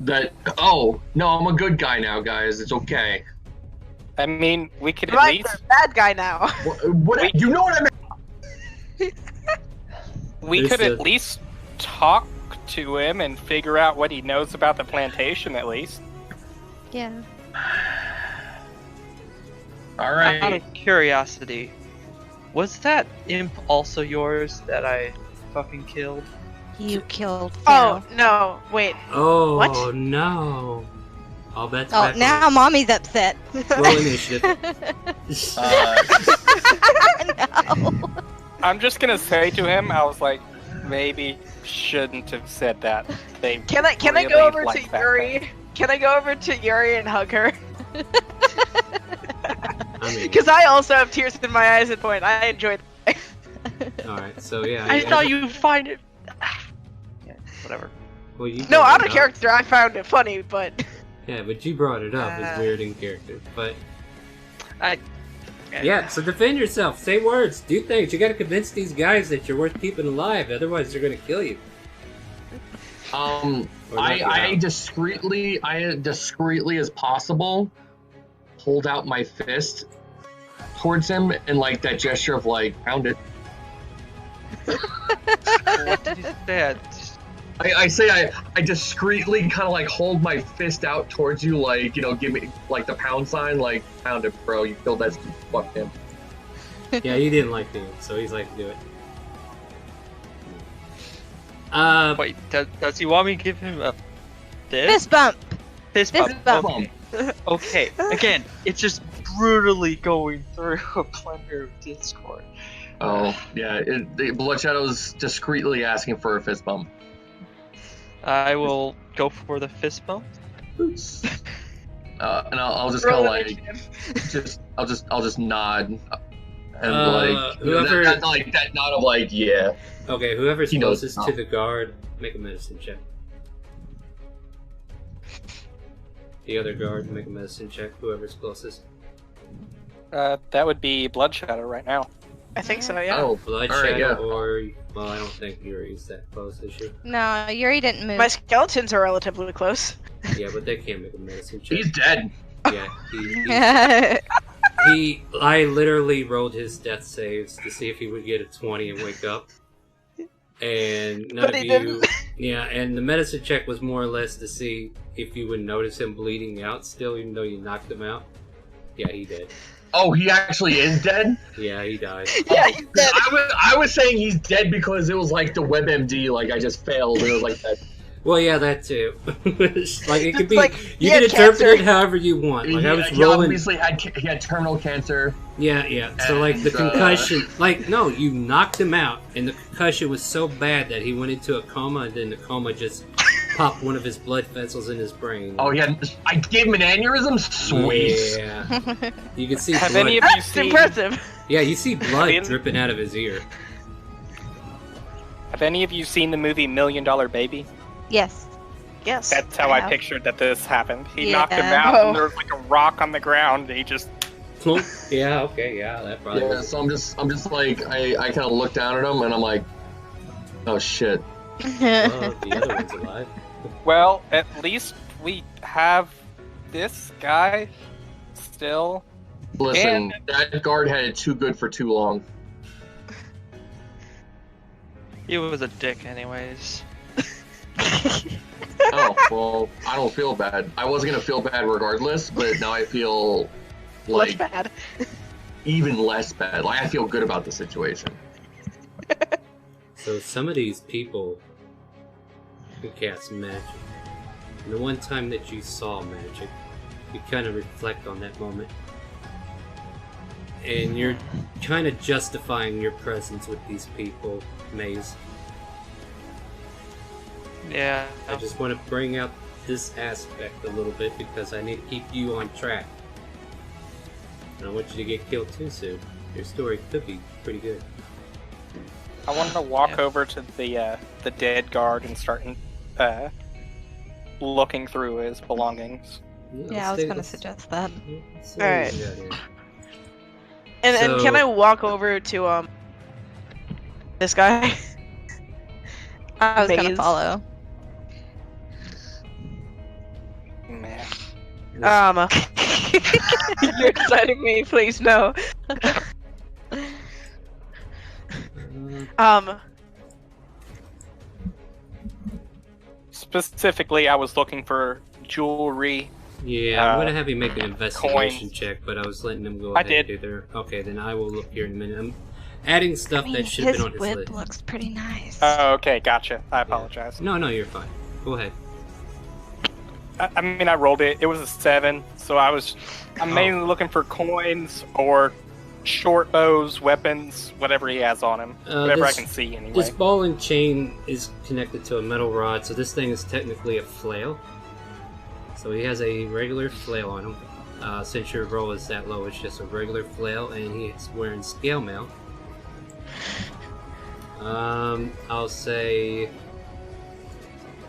That, oh, no, I'm a good guy now, guys. It's okay. I mean, we could at Right, least the bad guy now. What you know what I mean? we There's could at a- least talk to him and figure out what he knows about the plantation at least. Yeah. All Out right. of curiosity, was that imp also yours that I fucking killed? You killed Phil. Oh, no, wait. Oh, What? no. All bets Oh, back now on. mommy's upset. Roll initiative. No. I'm just gonna say to him, I was like, maybe shouldn't have said that. They Can I really go over like to that Yuri? thing. Can I go over to Yuri and hug her? I mean, Because I also have tears in my eyes at point. I enjoyed it. alright, so yeah. I thought you'd find it. Yeah, whatever. Well, you No, brought out it of up. character, I found it funny, but Yeah, but you brought it up. It's weird in character. But yeah, so defend yourself. Say words. Do things. You gotta convince these guys that you're worth keeping alive. Otherwise, they're gonna kill you. Or knock you I out. discreetly as possible, hold out my fist towards him in like that gesture of like, pound it. What did you say? I say I discreetly kind of like hold my fist out towards you, like, you know, give me like the pound sign, like, pound it, bro. You killed that stupid fuck him. Yeah, he didn't like me, so he's like, do it. Wait, does he want me to give him a Fist bump. Fist Fist bump? bump. Okay, again, it's just brutally going through a blender of Discord. Oh yeah, the Blood Shadow's discreetly asking for a fist bump. I will go for the fist bump. And I'll just kind roll of like initiative. I'll just nod and like whoever- that like that nod of like, yeah. Okay, whoever's He knows closest now. to the guard, make a medicine check. The other guard, make a medicine check. Whoever's closest. That would be Blood Shadow right now. I think so, yeah. Oh, Blood all right, Shadow yeah. or... Well, I don't think Yuri's that close, is she? No, Yuri didn't move. My skeletons are relatively close. Yeah, but they can't make a medicine check. He's dead. Yeah, I literally rolled his death saves to see if he would get a 20 and wake up. And none But of he you. didn't. Yeah, and the medicine check was more or less to see if you would notice him bleeding out still, even though you knocked him out. Yeah, he did. Oh, he actually is dead? Yeah, he died. Yeah, he's dead. I was saying he's dead because it was like the WebMD, like I just failed. It was like that. Well, yeah, that too. Like it could be, Like, you he had can interpret cancer. it however you want. Like I was He rolling. obviously he had terminal cancer. Yeah. So like the And, concussion, like no, you knocked him out, and the concussion was so bad that he went into a coma, and then the coma just popped one of his blood vessels in his brain. Oh yeah, I gave him an aneurysm. Sweet. Yeah. You can see Have blood. any of you That's seen? impressive. Yeah, you see blood Have you- dripping out of his ear. Have any of you seen the movie $1 Million Baby? Yes. Yes. That's how I have. pictured that this happened. He Yeah. knocked him out, Oh. and there was like a rock on the ground. And he just Plunk. Yeah. Okay. Yeah. That probably. Yeah, was so I'm just like I kind of look down at him and I'm like, oh shit. Well, the other one's alive. well, at least we have this guy still. Listen, that guard had it too good for too long. He was a dick, anyways. Oh, well, I don't feel bad. I wasn't gonna feel bad regardless, but now I feel Less like bad. even less bad. Like I feel good about the situation. So some of these people can cast magic. And the one time that you saw magic, you kind of reflect on that moment. And you're kind of justifying your presence with these people, Maze. Yeah. I just want to bring out this aspect a little bit because I need to keep you on track. And I want you to get killed too soon. Your story could be pretty good. I want to walk Yeah. over to the dead guard and start looking through his belongings. Yeah, I was gonna suggest that. Alright. And can I walk over to this guy? I was gonna Maze? Man. follow. You're deciding me, please no. Specifically, I was looking for jewelry. Yeah, I'm gonna have you make an investigation coins. check, but I was letting them go I ahead did. do their. Okay, then I will look here in a minute. I'm adding stuff I mean, that should have his been on his whip list. looks pretty nice. Oh, okay, gotcha. I apologize. No, you're fine. Go ahead. I mean, I rolled it. It was a 7, so I'm mainly looking for coins or short bows, weapons, whatever he has on him. Whatever I can see, anyway. This ball and chain is connected to a metal rod, so this thing is technically a flail. So he has a regular flail on him. Since your roll is that low, it's just a regular flail, and he's wearing scale mail. I'll say.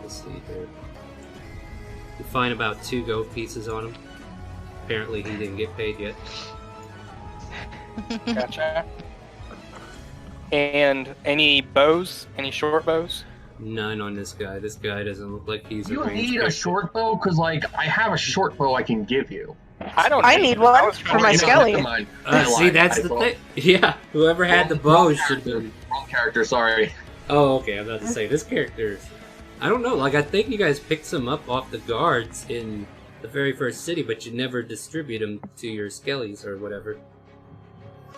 Let's see here. You find about 2 gold pieces on him. Apparently, he didn't get paid yet. Gotcha. And any bows? Any short bows? None on this guy. This guy doesn't look like he's a You ranged need a character. short bow? Because, like, I have a short bow I can give you. I need one for my skelly. Never mind. See, that's the thing. Yeah, whoever had the bow should have been. Wrong character, sorry. Oh, okay. I'm about to say this character. I don't know. Like, I think you guys picked some up off the guards in the very first city, but you never distribute them to your skellies or whatever.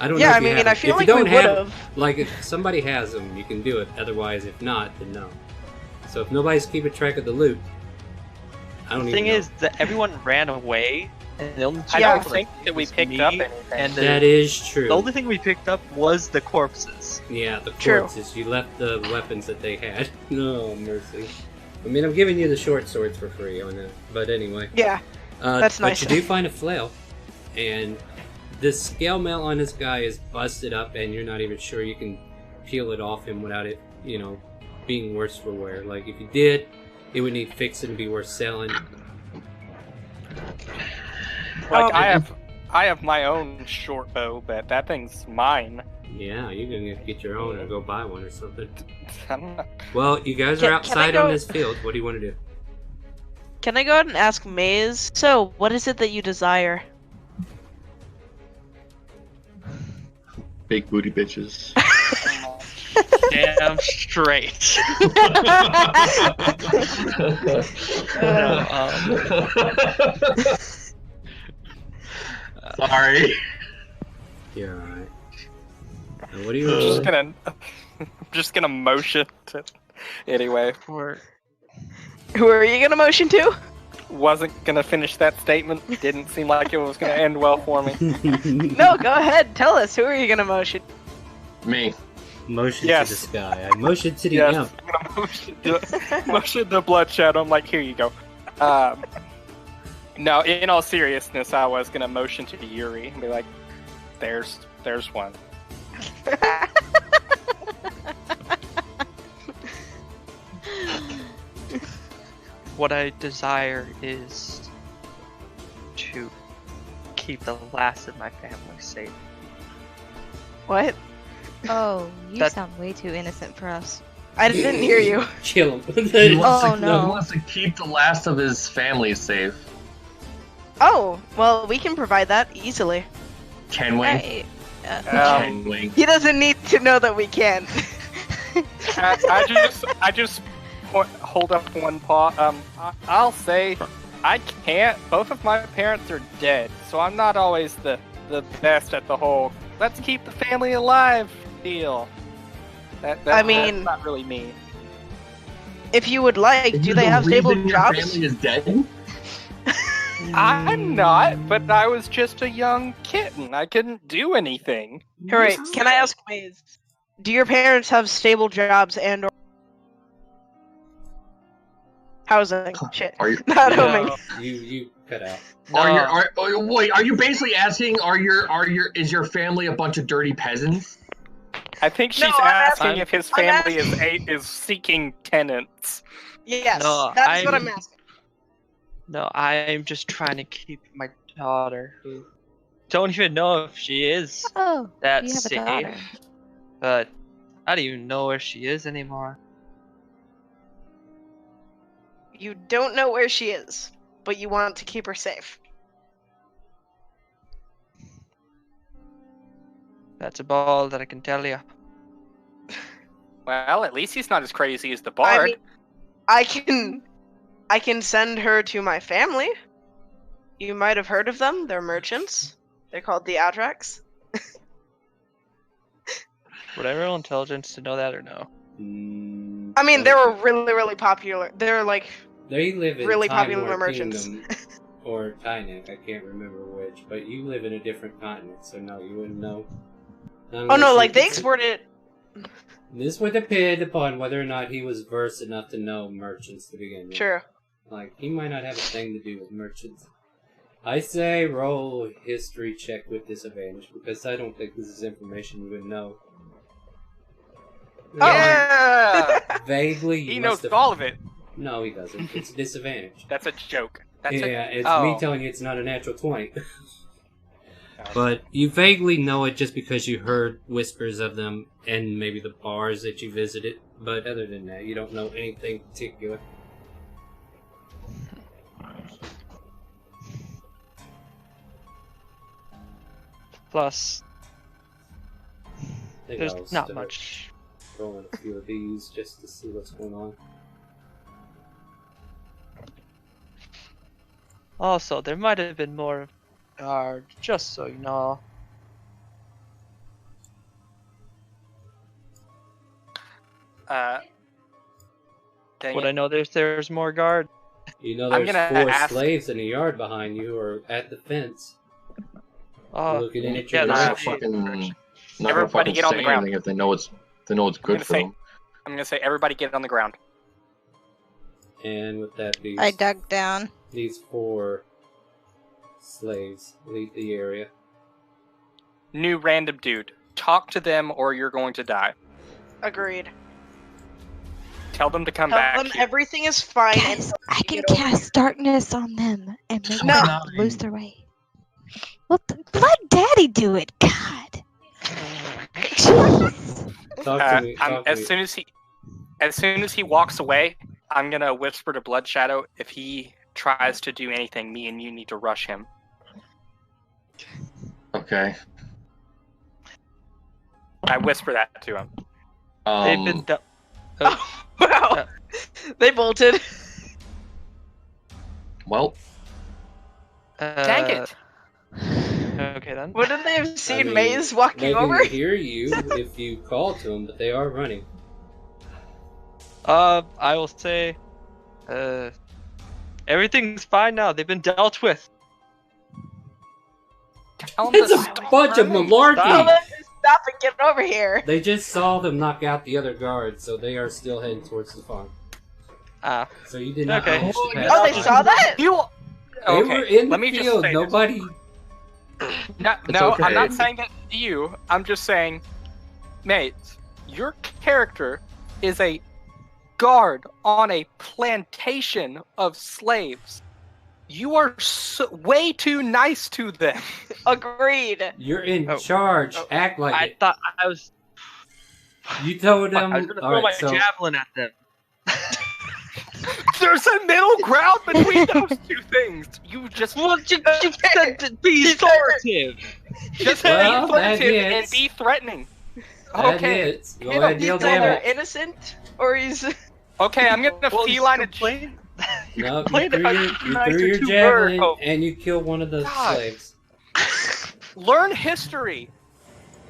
I don't know. Yeah, if I you mean, have I them. feel If like you we don't have, would've. like, if somebody has them, you can do it. Otherwise, if not, then no. So if nobody's keeping track of the loot, I don't The even thing know. is that everyone ran away, and the only I two don't people think that we was picked me up anything. And That is true. the only thing we picked up was the corpses. Yeah, the True. corpses. You left the weapons that they had. No mercy. I mean, I'm giving you the short swords for free on that. But anyway. Yeah, that's But nice. you do find a flail. And the scale mail on this guy is busted up, and you're not even sure you can peel it off him without it, being worse for wear. Like, if you did, it would need fixing to be worth selling. Like I have my own short bow, but that thing's mine. Yeah, you can get your own or go buy one or something. I don't know. Well, you guys Can are I outside go- on this field. What do you want to do? Can I go ahead and ask Maze? So, what is it that you desire? Big booty bitches. Damn straight. No, Sorry. You're alright. What do you I'm just gonna motion to. Anyway, for Who are you gonna motion to? wasn't gonna finish that statement. Didn't seem like it was gonna end well for me. No, go ahead. Tell us. Who are you gonna motion? Me. Motion Yes. to the sky. I motion to the Yes, imp. I'm gonna motion to Blood Shadow. I'm like, here you go. No, in all seriousness, I was gonna motion to Yuri and be like, there's one. what I desire is to keep the last of my family safe. What? Oh, you That- sound way too innocent for us. I didn't hear you. Kill him. He wants, Oh, to, no. he wants to keep the last of his family safe. Oh, well, we can provide that easily. Can we? Right. Can we? He doesn't need to know that we can. I just hold up one paw. I'll say I can't. Both of my parents are dead, so I'm not always the best at the whole let's keep the family alive deal. That's not really me. If you would like, Is do the they have stable reason your jobs? family is dead? I'm not, but I was just a young kitten. I couldn't do anything. Alright, can I ask, do your parents have stable jobs and or housing? Shit. Are you? Not No. homing. You cut out. Wait, are you basically asking? Is your family a bunch of dirty peasants? I think she's No, I'm asking asking- if his I'm family is seeking tenants. Yes, No, that's what I'm asking. No, I'm just trying to keep my daughter, who don't even know if she is Oh, that you have a safe. daughter. But I don't even know where she is anymore. You don't know where she is, but you want to keep her safe. That's about all that I can tell you. Well, at least he's not as crazy as the I bard. mean, I can send her to my family. You might have heard of them. They're merchants. They're called the Outrax. Would I roll intelligence to know that or no? I mean, they were really, really popular. They're like They live in really Time popular War merchants. Kingdom, or Tynek, I can't remember which, but you live in a different continent, so no, you wouldn't know. Oh no, like they exported. This would depend upon whether or not he was versed enough to know merchants to begin with. Sure. Like, he might not have a thing to do with merchants. I say roll a history check with disadvantage, because I don't think this is information you would know. Yeah! Vaguely, you He must knows have... all of it. No, he doesn't. It's a disadvantage. That's a joke. That's Yeah, it's oh. me telling you it's not a natural 20. But you vaguely know it just because you heard whispers of them and maybe the bars that you visited. But other than that, you don't know anything particular. Plus, I think there's I'll not start much. rolling a few of these just to see what's going on. Also, there might have been more guard, just so you know. Dang Would it. I know there's more guard? You know I'm there's gonna 4 ask- slaves in the yard behind you who are at the fence. Looking in at yeah, your Not that's direction. gonna fucking, not gonna Everybody fucking get on the say ground. anything if they know it's good gonna for say- them. I'm gonna say everybody get on the ground. And with that, I dug down. these 4 slaves leave the area. New random dude. Talk to them or you're going to die. Agreed. Tell them to come Tell back. them here. everything is fine. Guys, I can get over cast darkness on them and make No. them lose their way. What the? Let Daddy do it. God. Jeez. Talk to me. Talk to as me. soon as he walks away, I'm gonna whisper to Blood Shadow. If he tries to do anything, me and you need to rush him. Okay. I whisper that to him. They've been. Wow. They bolted. Well, Dang it! Okay then. Wouldn't they have seen mean, Maze walking They over? can hear you if you call to them, but they are running. I will say, everything's fine now. They've been dealt with. Tell 'em It's to a stop bunch of running. Tell malarkey! them to stop and get over here. They just saw them knock out the other guards, so they are still heading towards the farm. Ah, So you did not Okay. manage to pass Oh, they by. saw that? You. They Okay. were in let the me just field. say this. Nobody. No, It's I'm not okay. saying that to you. I'm just saying, mate, your character is a guard on a plantation of slaves. You are way too nice to them. Agreed. You're in Oh. charge. Oh. Act like I it. thought I was. You told Fuck, them. I was gonna all throw right, my so javelin at them. There's a middle ground between those two things. You just Well, you said to be authoritative. just Well, be that furtive and hits. be threatening. that Okay. hits. Go You ahead, know, deal He's either damage. innocent or he's. Okay, I'm gonna Well, feline a complain. No, you complained threw about your, how you nice threw the your two javelin were. Oh. and you killed one of the God. slaves. learn history.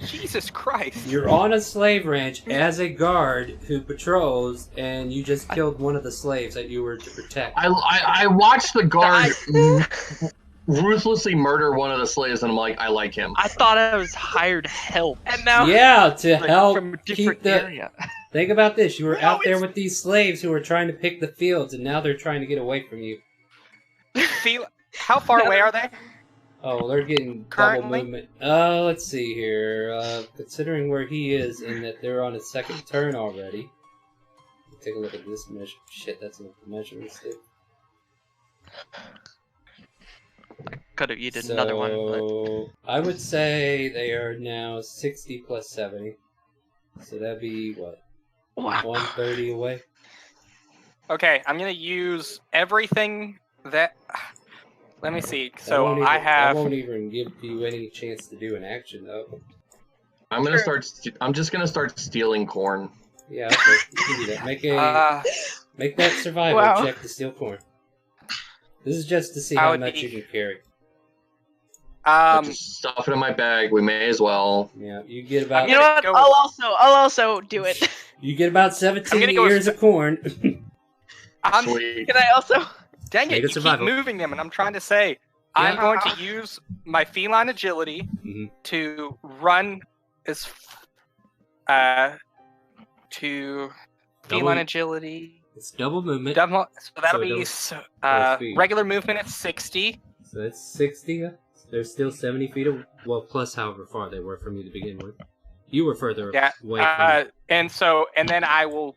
Jesus Christ. You're on a slave ranch as a guard who patrols, and you just killed one of the slaves that you were to protect. I watched the guard ruthlessly murder one of the slaves, and I'm like, I like him. I thought I was hired help. And now. Yeah, to Like, help from a keep different the. area. Think about this: you were No, out there it's- with these slaves who were trying to pick the fields, and now they're trying to get away from you. How far away are they? Oh, they're getting Currently? double movement. Let's see here. Considering where he is, and that they're on his second turn already. Take a look at this measure. Shit, that's a measuring stick. Could have eaten another one, but So I would say they are now 60 plus 70. So that'd be what? Wow. 130 away. Okay, I'm gonna use everything that. Let me see. That So won't I even- have. That won't even give you any chance to do an action, though. I'm gonna start. I'm just gonna start stealing corn. Yeah, okay. You can do that. Make that survival Wow. check to steal corn. This is just to see I how would much be- you can carry. Just stuff it in my bag. We may as well. Yeah, you get about You know what? Go- I'll also do it. you get about I'm 17 gonna go ears of corn. I'm, Sweet. Can I also? dang Make it! a You keep survival. moving them, and I'm trying to say I'm going to use my feline agility Mhm. to run as to feline Double- agility. It's double movement. So that'll So be double speed. regular movement at 60. So that's 60. They're still 70 feet away. Well, plus however far they were from you to begin with. You were further Yeah. away from And then I will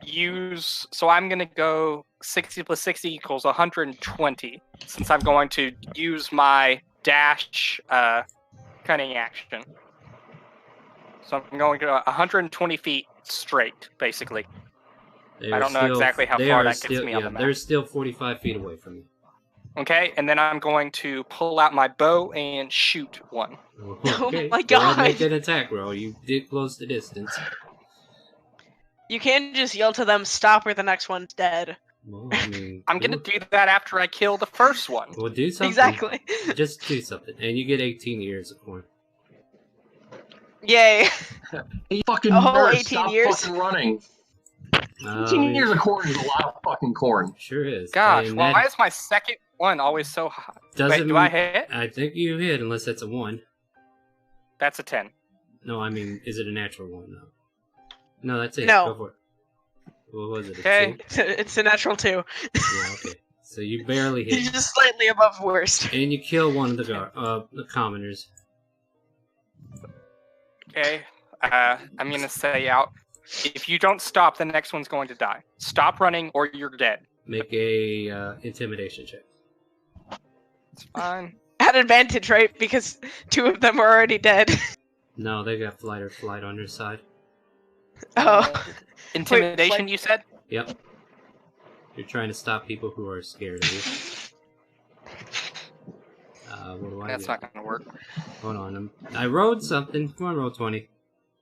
use. So I'm gonna go 60 plus 60 equals 120. Since I'm going to use my dash cunning action. So I'm going to 120 feet straight, basically. you. I don't know exactly how they far are that gets still, me on the map. They're still 45 feet away from you. Okay, and then I'm going to pull out my bow and shoot one. Okay. my Go ahead and God. make an attack roll. You did close the distance. You can't just yell to them, "Stop!" or the next one's dead. Well, I mean, I'm gonna do that after I kill the first one. Well, do something. Exactly. Just do something, and you get 18 ears of corn. Yay! Hey, fucking A whole nerd, 18 stop years? fucking running. I 18 mean, years of corn is a lot of fucking corn. Sure is. Gosh, And why that is my second one always so high? doesn't, Wait, do I hit? I think you hit, unless that's a 1. That's a 10. No, I mean, is it a natural 1? No. No, that's it. No. Go for it. What was it? a Okay. 2? It's a natural 2. Yeah, okay. So you barely You're hit. just slightly above worst. And you kill one of the commoners. Okay. I'm gonna say out. If you don't stop, the next one's going to die. Stop running, or you're dead. Make a intimidation check. It's fine. At advantage, right? Because 2 of them are already dead. No, they got flight or flight on their side. Oh. Intimidation, Wait, you said? Yep. You're trying to stop people who are scared of you. What do I That's do? not gonna work. Hold on. I rolled something. Come on, roll 20.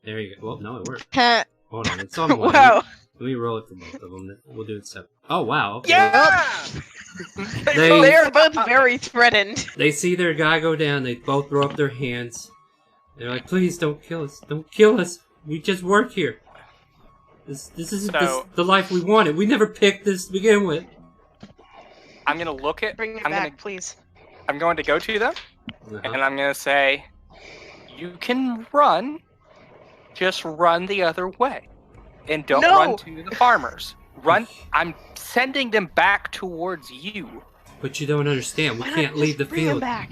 There you go. Well, no, it worked. Wow. Hold on, it's on one. Let me roll it for both of them. We'll do it separate. Oh, wow. Okay. Yeah! They are both very threatened. They see their guy go down. They both throw up their hands. They're like, please don't kill us. Don't kill us. We just work here. This isn't the life we wanted. We never picked this to begin with. I'm going to look at... Bring it back, please. I'm going to go to them, and I'm going to say, you can run. Just run the other way. And don't run to the farmers. Run. I'm sending them back towards you. But you don't understand. We can't leave the field. Back?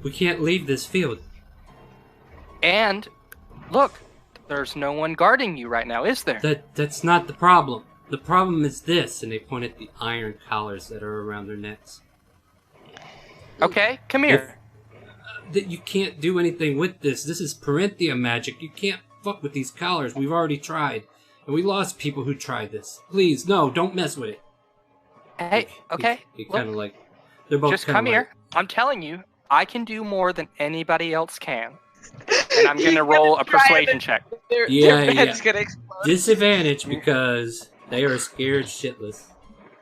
We can't leave this field. And look, there's no one guarding you right now, is there? That's not the problem. The problem is this, and they point at the iron collars that are around their necks. Okay, come here. That you can't do anything with this. This is Parenthia magic. You can't fuck with these collars. We've already tried. And we lost people who tried this. Please, no, don't mess with it. Hey, okay. He kind of like... They're both just come here. I'm telling you, I can do more than anybody else can. And I'm going to roll a persuasion check. Their head's gonna explode. Disadvantage because they are scared shitless.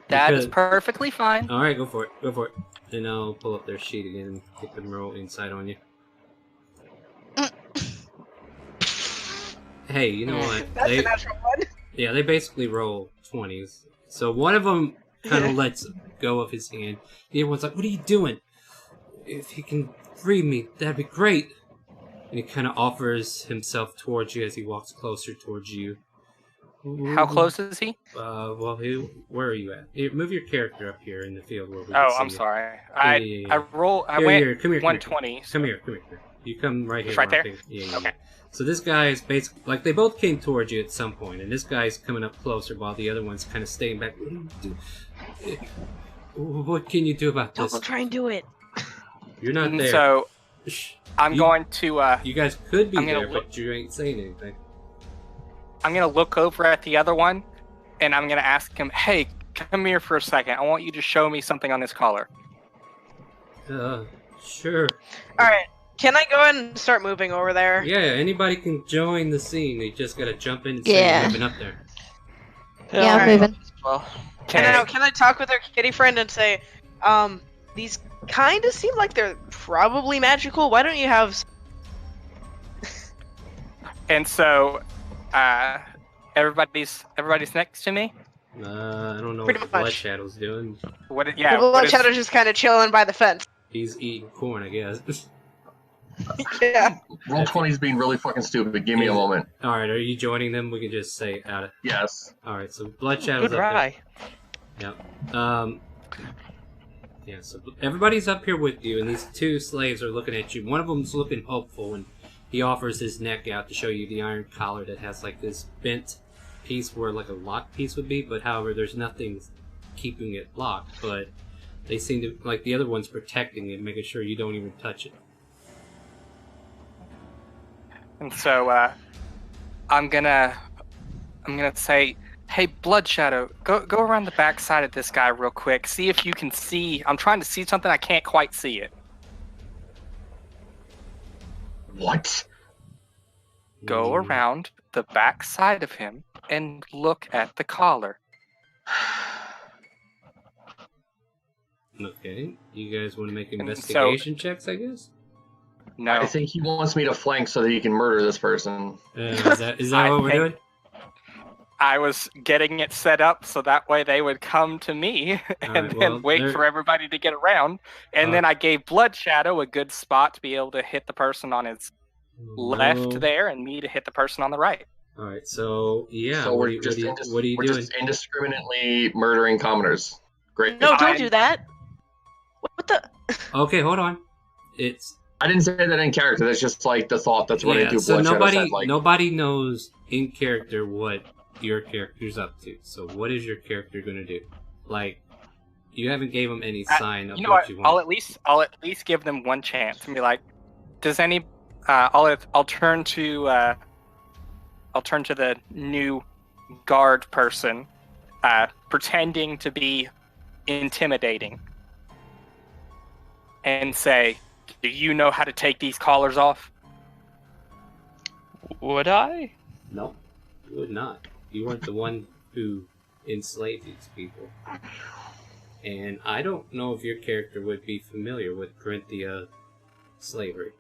That is perfectly fine. Alright, go for it. Go for it. Then I'll pull up their sheet again and get them roll inside on you. Hey, you know what? That's a natural one. Yeah, they basically roll 20s. So one of them kind of lets go of his hand. The other one's like, what are you doing? If he can free me, that'd be great. And he kind of offers himself towards you as he walks closer towar's you. How close is he? Well, where are you at? Here, move your character up here in the field where we can see I'm you. sorry. Yeah. I went Come here, 120. Come here. You come right here. Right there? Yeah. Okay. So this guy is basically, like, they both came towards you at some point, and this guy's coming up closer while the other one's kind of staying back. What do you do? What can you do about this? Don't try and do it. You're not there. So, I'm going to... you guys could be there, but you ain't saying anything. I'm going to look over at the other one, and I'm going to ask him, hey, come here for a second. I want you to show me something on this collar. Sure. Alright, can I go ahead and start moving over there? Yeah, anybody can join the scene. They just gotta jump in and say you're moving up there. Yeah, I'm moving. Well, can I talk with our kitty friend and say, these kind of seem like they're probably magical. Why don't you have... And so, everybody's next to me? I don't know Pretty what much. Blood Shadow's doing. The Blood Shadow's just kind of chilling by the fence. He's eating corn, I guess. Yeah. Roll 20's being really fucking stupid. Give me a moment. Alright, are you joining them? We can just say out of... Yes. Alright, so Blood Shadow's Good up rye. there. Yep. Yeah, so everybody's up here with you, and these two slaves are looking at you. One of them's looking hopeful, and he offers his neck out to show you the iron collar that has like this bent piece where like a lock piece would be, but however, there's nothing keeping it locked, but they seem to, like the other one's protecting it, making sure you don't even touch it. And so, I'm gonna say, hey, Blood Shadow, go around the back side of this guy real quick. See if you can see. I'm trying to see something. I can't quite see it. What? Go around the back side of him and look at the collar. Okay, you guys want to make investigation checks, I guess? No. I think he wants me to flank so that he can murder this person. Is that what we're doing? I was getting it set up so that way they would come to me and then wait for everybody to get around. And then I gave Blood Shadow a good spot to be able to hit the person on his left there and me to hit the person on the right. Alright, so, yeah, So what we're are you just doing? just indiscriminately murdering commoners. Great. No, don't do that. What the? Okay, hold on. I didn't say that in character. That's just like the thought that's running through so Blood Shadow's head. Like, nobody knows in character what your character's up to. So what is your character going to do? Like, you haven't gave them any sign of what you want. I'll at least give them one chance and be like, does any? I'll turn to the new guard person, pretending to be intimidating, and say, do you know how to take these collars off? Would I? No, you would not. You weren't the one who enslaved these people. And I don't know if your character would be familiar with Corinthia slavery.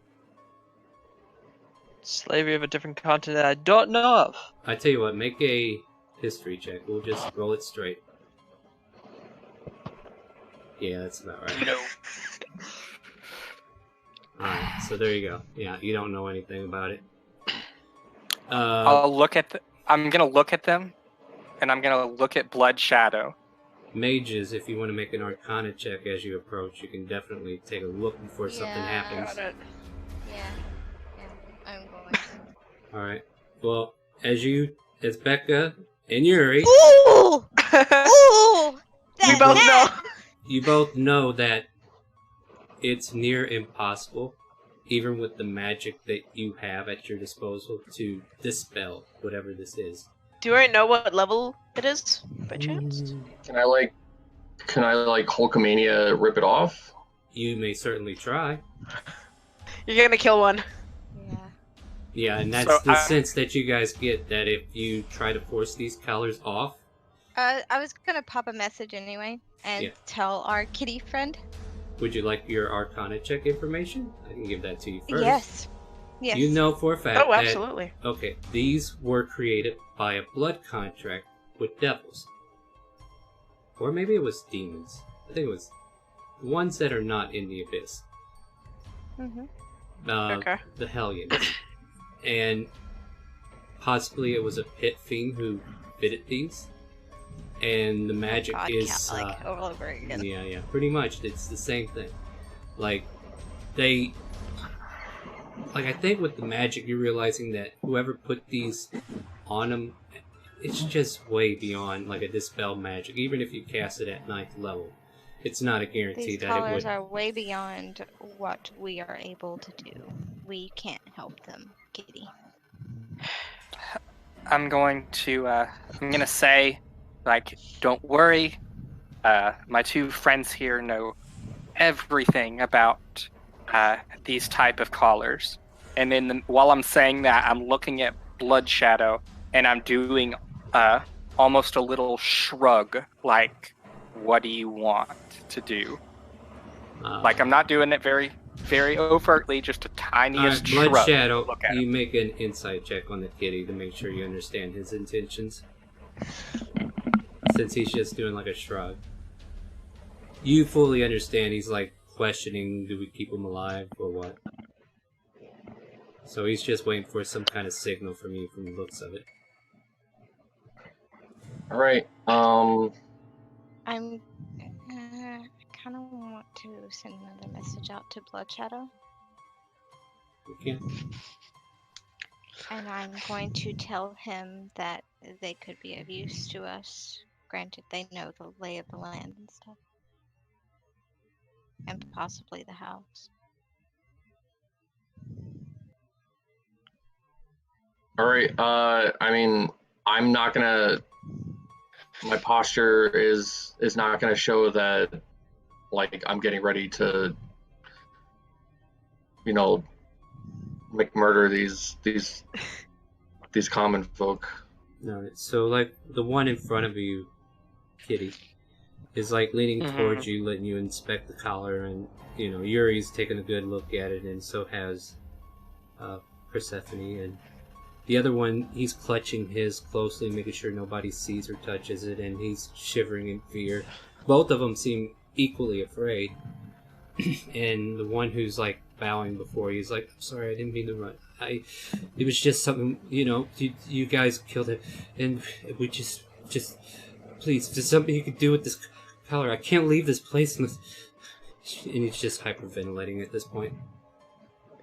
Slavery of a different continent I don't know of. I tell you what, make a history check. We'll just roll it straight. Yeah, that's about right. No. Alright, so there you go. Yeah, you don't know anything about it. I'll look at. I'm gonna look at them, and I'm gonna look at Blood Shadow. Mages, if you want to make an Arcana check as you approach, you can definitely take a look before something happens. Yeah, I'm going to. Alright. Well, as Becca and Yuri, Ooh! Ooh! We both know. you both know that it's near impossible, even with the magic that you have at your disposal, to dispel whatever this is. Do I know what level it is, by chance? Can I like Hulkamania rip it off? You may certainly try. You're gonna kill one. Yeah. Yeah, and that's So the sense that you guys get, that if you try to force these collars off, I was gonna pop a message anyway and Yeah. tell our kitty friend. would you like your Arcana check information? I can give that to you first. Yes. Yes. You know for a fact Oh, absolutely. that, okay, these were created by a blood contract with devils. Or maybe it was demons. I think it was ones that are not in the abyss. Mm-hmm. Okay. The Hellions. And possibly it was a pit fiend who fitted these. And the magic God, is... like all over again. Yeah, pretty much. It's the same thing. Like, I think with the magic, you're realizing that whoever put these on them, it's just way beyond, like, a dispel magic. Even if you cast it at 9th level, it's not a guarantee These that it colors would... are way beyond what we are able to do. We can't help them, kitty. I'm gonna say, like, don't worry. My two friends here know everything about these type of collars. And while I'm saying that, I'm looking at Blood Shadow, and I'm doing almost a little shrug, like, what do you want to do? Like, I'm not doing it very, very overtly, just a tiniest shrug. Blood Shadow, Look at you him. make an insight check on the kitty to make sure you understand his intentions. Since he's just doing, like, a shrug. You fully understand he's, like, questioning, do we keep him alive or what? So he's just waiting for some kind of signal from you from the looks of it. Alright, I kind of want to send another message out to Blood Shadow. You can't. And I'm going to tell him that they could be of use to us. Granted, they know the lay of the land and stuff. And possibly the house. alright, I mean, I'm not gonna... My posture is not gonna show that, like, I'm getting ready to, you know, murder these common folk. No, so, like, the one in front of you, Kitty, is, like, leaning towards you, letting you inspect the collar, and, you know, Yuri's taking a good look at it, and so has Persephone, and the other one, he's clutching his closely, making sure nobody sees or touches it, and he's shivering in fear. Both of them seem equally afraid, and the one who's, like, bowing before you is like, I'm sorry, I didn't mean to run. It was just something, you know, you guys killed it, and we just, please, there's something you could do with this collar. I can't leave this place unless... And he's just hyperventilating at this point.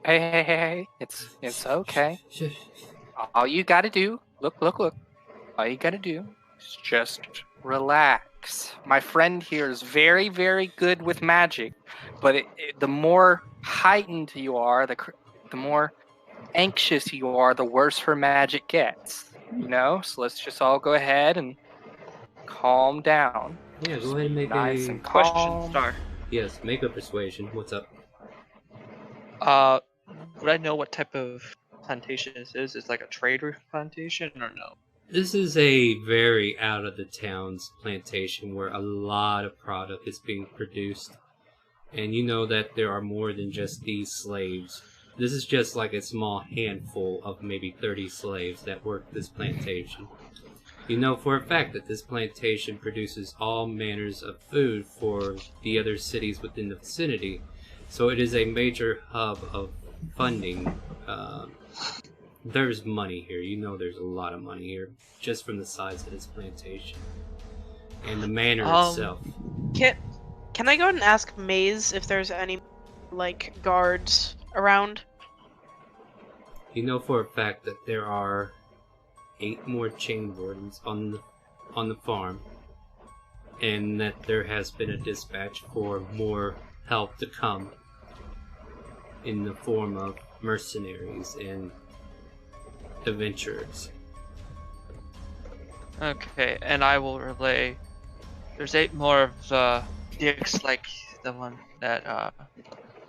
Hey, it's okay. All you gotta do, look. All you gotta do is just relax. My friend here is very, very good with magic, but the more heightened you are, the more anxious you are, the worse her magic gets. You know? So let's just all go ahead and calm down. Yeah, go ahead and make Nice a... and Question calm. star. Yes, make a persuasion. What's up? Would I know what type of plantation this is? It's like a trader plantation or no? This is a very out of the towns plantation where a lot of product is being produced. And you know that there are more than just these slaves. This is just like a small handful of maybe 30 slaves that work this plantation. You know for a fact that this plantation produces all manners of food for the other cities within the vicinity. So it is a major hub of funding. There's money here. You know there's a lot of money here just from the size of this plantation. And the manor itself. Can I go ahead and ask Maze if there's any, like, guards around? You know for a fact that there are 8 more chain wardens on the farm, and that there has been a dispatch for more help to come in the form of mercenaries and adventurers. Okay, and I will relay. There's 8 more of the dicks, like the one that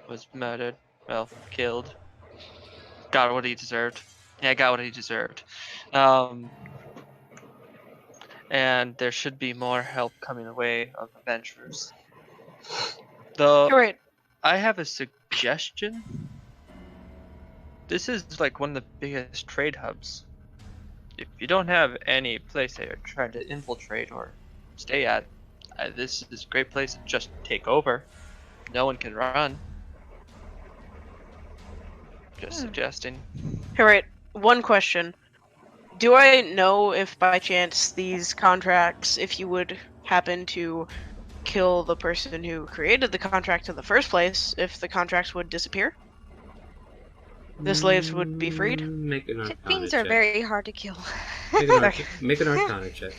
was murdered. Well, killed. Got what he deserved. Yeah, got what he deserved. And there should be more help coming away of adventurers. Though, Right. I have a suggestion. This is like one of the biggest trade hubs. If you don't have any place that you're trying to infiltrate or stay at, this is a great place to just take over. No one can run. Just suggesting. Alright, one question. Do I know if by chance these contracts, if you would happen to kill the person who created the contract in the first place, if the contracts would disappear? The slaves would be freed? Make an arcana Things are check. very hard to kill. Make an arcana check.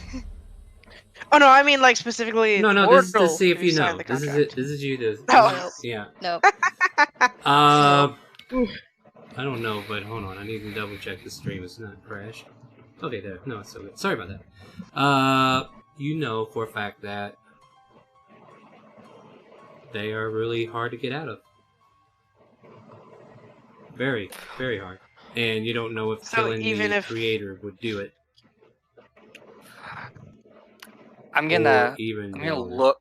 Oh no, I mean like specifically. No, this is to see if who you signed know. the This is contract. it. This is you to. Oh. Yeah. Nope. I don't know, but hold on. I need to double check the stream. It's not crashed. Okay, there. No, it's so good. Sorry about that. You know for a fact that they are really hard to get out of. Very, very hard. And you don't know if So killing even the if- creator would do it. I'm gonna Or even I'm the gonna owner. look.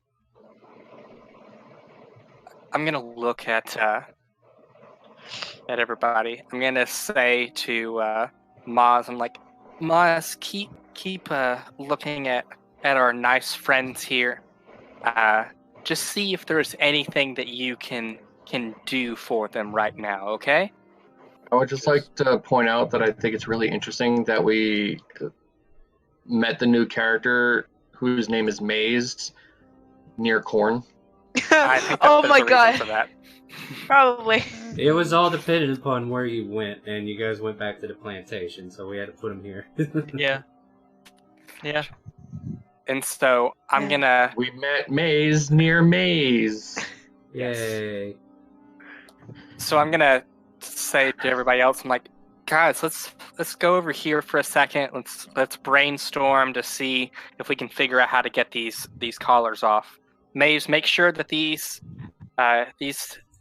I'm gonna look at everybody. I'm gonna say to Maz, I'm like, Maz, keep looking at our nice friends here. Just see if there's anything that you can do for them right now. Okay? I would just like to point out that I think it's really interesting that we met the new character whose name is Maze near Corn. I think Oh there's my a reason god. for that. Probably. It was all dependent upon where you went, and you guys went back to the plantation, so we had to put him here. Yeah. Yeah. And so I'm gonna. We met Maze near Maze. Yay. So I'm gonna say to everybody else, I'm like, guys, let's go over here for a second. Let's brainstorm to see if we can figure out how to get these collars off. Maze, make sure that these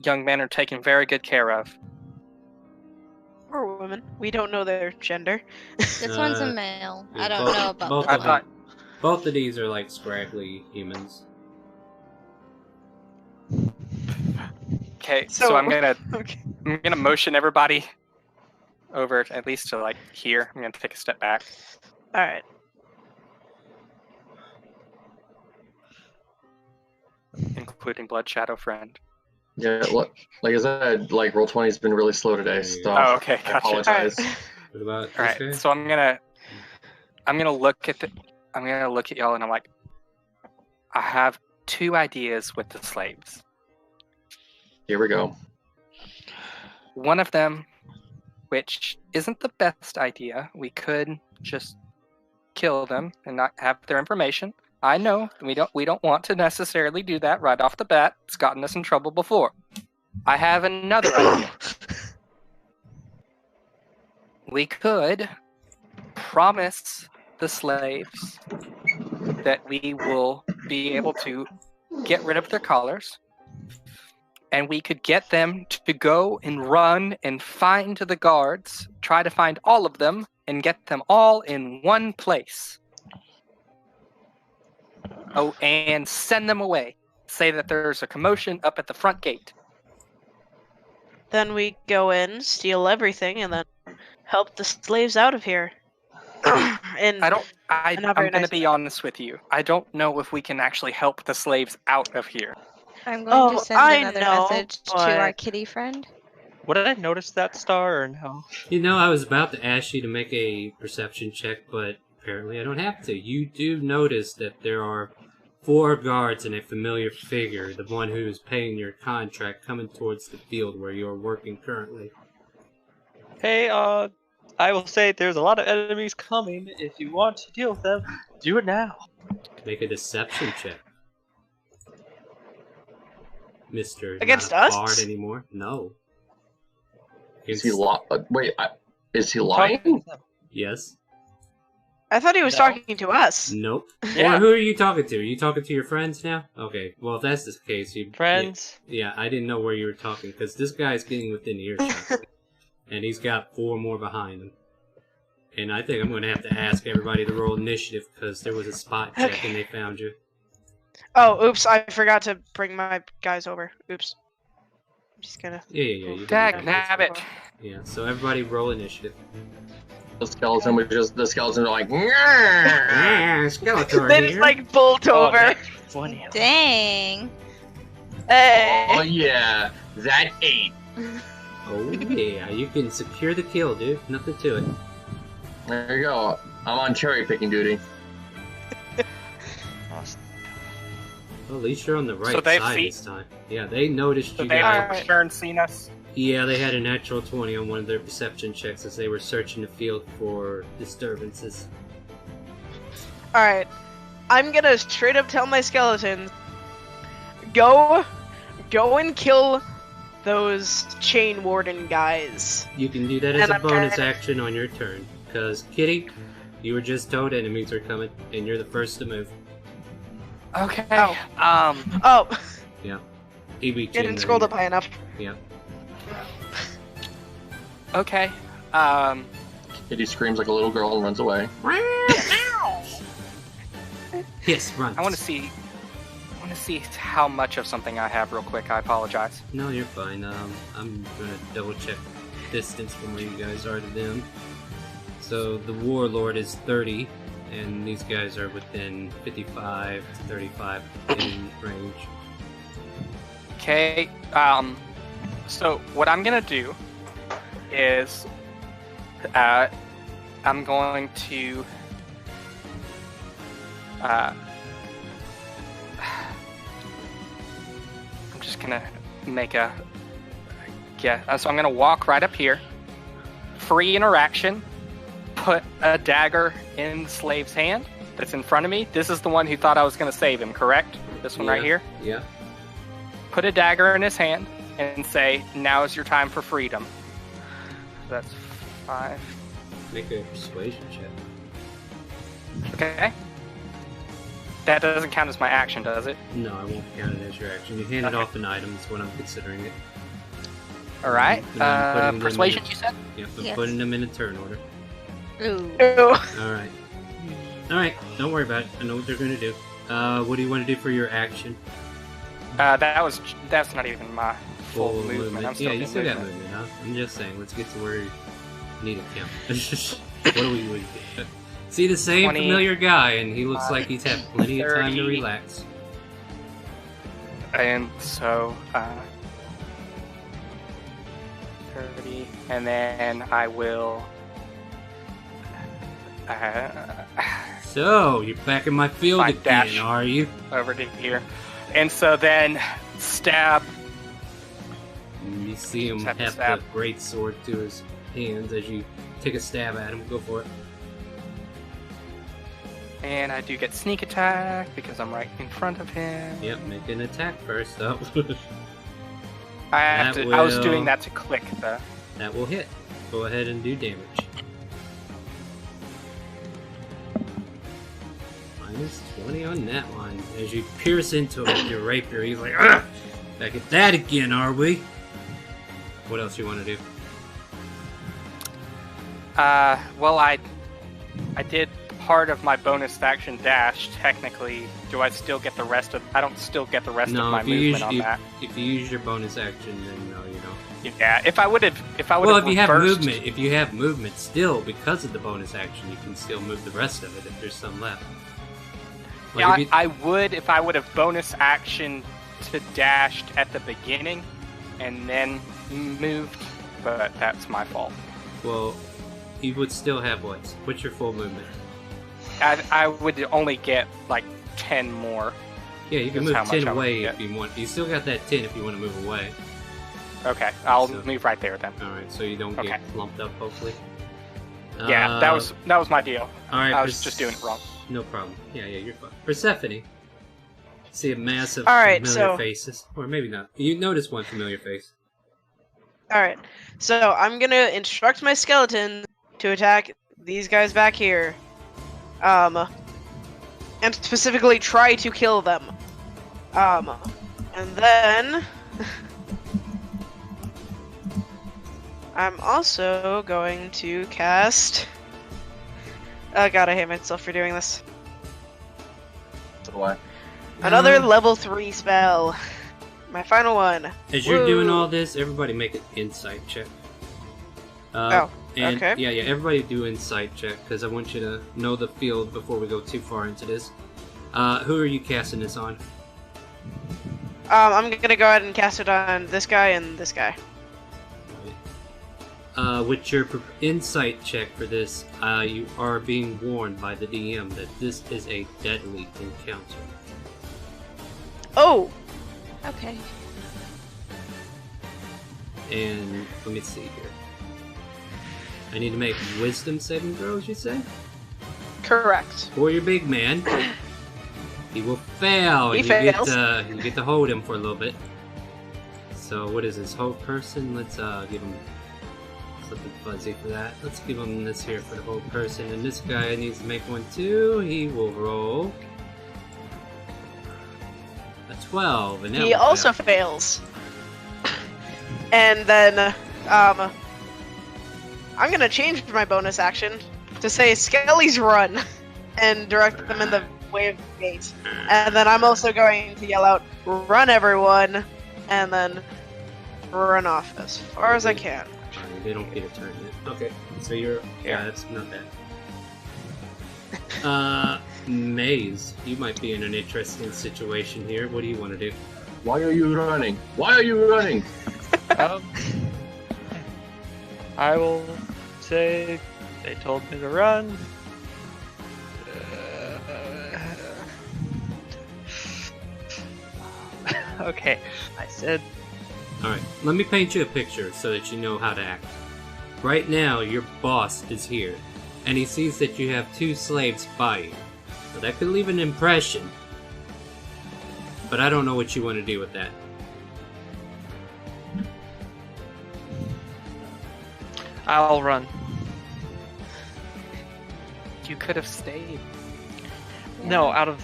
young men are taken very good care of. Or women. We don't know their gender. This one's a Uh, male. yeah, I don't both- know about both the I of women. thought Both of these are like scraggly humans. okay, so So- I'm gonna Okay. I'm gonna motion everybody over at least to like here. I'm gonna take a step back. Alright. Including Blood Shadow Friend. Yeah, like I said, like Roll20 has been really slow today, so Oh, okay, I gotcha. apologize. Alright. What about this Alright, guy? so I'm gonna look at y'all and I'm like, I have 2 ideas with the slaves. Here we go. One of them, which isn't the best idea, we could just kill them and not have their information. I know we don't want to necessarily do that right off the bat. It's gotten us in trouble before. I have another idea. We could promise the slaves that we will be able to get rid of their collars, and we could get them to go and run and find the guards try to find all of them and get them all in one place. Oh, and send them away. Say that there's a commotion up at the front gate. Then we go in, steal everything, and then help the slaves out of here. And I'm not very going to nice. be honest with you. I don't know if we can actually help the slaves out of here. I'm going to send I another know, message to but- our kitty friend. What did I notice that star or no? You know, I was about to ask you to make a perception check, but apparently I don't have to. You do notice that there are 4 guards and a familiar figure, the one who is paying your contract, coming towards the field where you're working currently. Hey, I will say there's a lot of enemies coming. If you want to deal with them, do it now. Make a deception check. Mr. Against not a us? Bard anymore? No. Is he is he Talking lying? with them. Yes. I thought he was No. talking to us. Nope. Yeah. Or who are you talking to? Are you talking to your friends now? Okay. Well, if that's the case, you Friends. Yeah, I didn't know where you were talking because this guy's getting within earshot, and he's got 4 more behind him. And I think I'm going to have to ask everybody to roll initiative because there was a spot check and they found you. Oh, oops! I forgot to bring my guys over. Oops. I'm just gonna. Yeah. You can do Dag that. nabbit. Yeah. So everybody roll initiative. The skeleton are like, "Nyah!" Ah, Skeletor They just like bolt over. that's funny. Dang. Hey. Oh yeah, that 8. Oh yeah, you can secure the kill, dude. Nothing to it. There you go. I'm on cherry picking duty. Awesome. Well, at least you're on the right So they've side seen- this time. Yeah, they noticed So you they've guys. for sure and seen us. Yeah, they had a natural 20 on one of their perception checks as they were searching the field for disturbances. Alright. I'm gonna straight up tell my skeletons, go and kill those chain warden guys. You can do that as And a I'm bonus gonna- action on your turn. Because, Kitty, you were just told enemies are coming, and you're the first to move. Okay. Oh. Um. Yeah. He beat you. Didn't in scroll the- up high enough. Yeah. Okay. Kitty screams like a little girl and runs away. Yes, run. I want to see how much of something I have real quick. I apologize. No, you're fine. I'm gonna double check distance from where you guys are to them. So the warlord is 30, and these guys are within 55 to 35 in range. Okay. So what I'm gonna do is, I'm going to, I'm just gonna make a guess. So I'm gonna walk right up here. Free interaction. Put a dagger in the slave's hand that's in front of me. This is the one who thought I was gonna save him, correct? This one right here. Yeah. Put a dagger in his hand and say, "Now is your time for freedom." That's 5. Make a persuasion check. Okay. That doesn't count as my action, does it? No, I won't count it as your action. You handed Okay. off an item is what I'm considering it. All right. And I'm putting them Persuasion, in- you said? Yep, I'm Yes. putting them in a turn order. Ooh. Ew. Alright. Alright, don't worry about it. I know what they're gonna do. What do you want to do for your action? That's not even my full movement. I'm still Yeah, you in still got movement. movement, huh? I'm just saying, let's get to where you need to count. What do we see the same 20, familiar guy, and he looks like he's had plenty of time to 30. relax. And so, 30, and then I will. So, you're back in my field My again, dash. are you? Over to here, and so then stab. You see him Tap, have stab. the great sword to his hands as you take a stab at him. Go for it. And I do get sneak attack because I'm right in front of him. Yep, make an attack first up. I have That to. I was will- doing that to click the. That will hit. Go ahead and do damage. Minus 20 on that one. As you pierce into him with your rapier, he's like, "Ugh! Back at that again, are we?" What else you want to do? Well, I did part of my bonus action dash. Technically, do I still get the rest of? I don't still get the rest of my movement on that. If you use your bonus action, then no, you don't. Yeah, if I would have, well, if you have movement, still because of the bonus action, you can still move the rest of it if there's some left. Like yeah, I would if I would have bonus action to dashed at the beginning, and then moved, but that's my fault. Well, you would still have what? What's your full movement? I would only get like 10 more. Yeah, you can move 10 away if you want. You still got that 10 if you want to move away. Okay, I'll move right there then. Alright, so you don't get lumped up, hopefully. Yeah, that was my deal. Alright, I was just doing it wrong. No problem. Yeah, you're fine. Persephone. See a mass of familiar faces. Or maybe not. You notice one familiar face. Alright, so I'm gonna instruct my skeleton to attack these guys back here. And specifically try to kill them. And then... I'm also going to cast... Oh god, I hate myself for doing this. What? Another level 3 spell. My final one. As you're doing all this, everybody make an insight check. Okay. Yeah, everybody do insight check, because I want you to know the field before we go too far into this. Who are you casting this on? I'm gonna go ahead and cast it on this guy and this guy. With your insight check for this, you are being warned by the DM that this is a deadly encounter. Oh! Okay. And let me see here. I need to make wisdom saving throws, you say? Correct. For your big man. He will fail. He and fails. You get to hold him for a little bit. So what is this whole person? Let's give him something fuzzy for that. Let's give him this here for the whole person. And this guy needs to make one too. He will roll a 12. And he also fails. And then, I'm gonna change my bonus action to say Skellies run and direct them in the way of the gate. And then I'm also going to yell out, run everyone, and then run off as far as I can. They don't get a turn yet. Okay, so you're... Yeah, that's not bad. Maze, you might be in an interesting situation here. What do you want to do? Why are you running? Why are you running? I will say they told me to run. Okay, I said... Alright, let me paint you a picture so that you know how to act. Right now, your boss is here, and he sees that you have 2 slaves by you. So that could leave an impression. But I don't know what you want to do with that. I'll run. You could have stayed. No, out of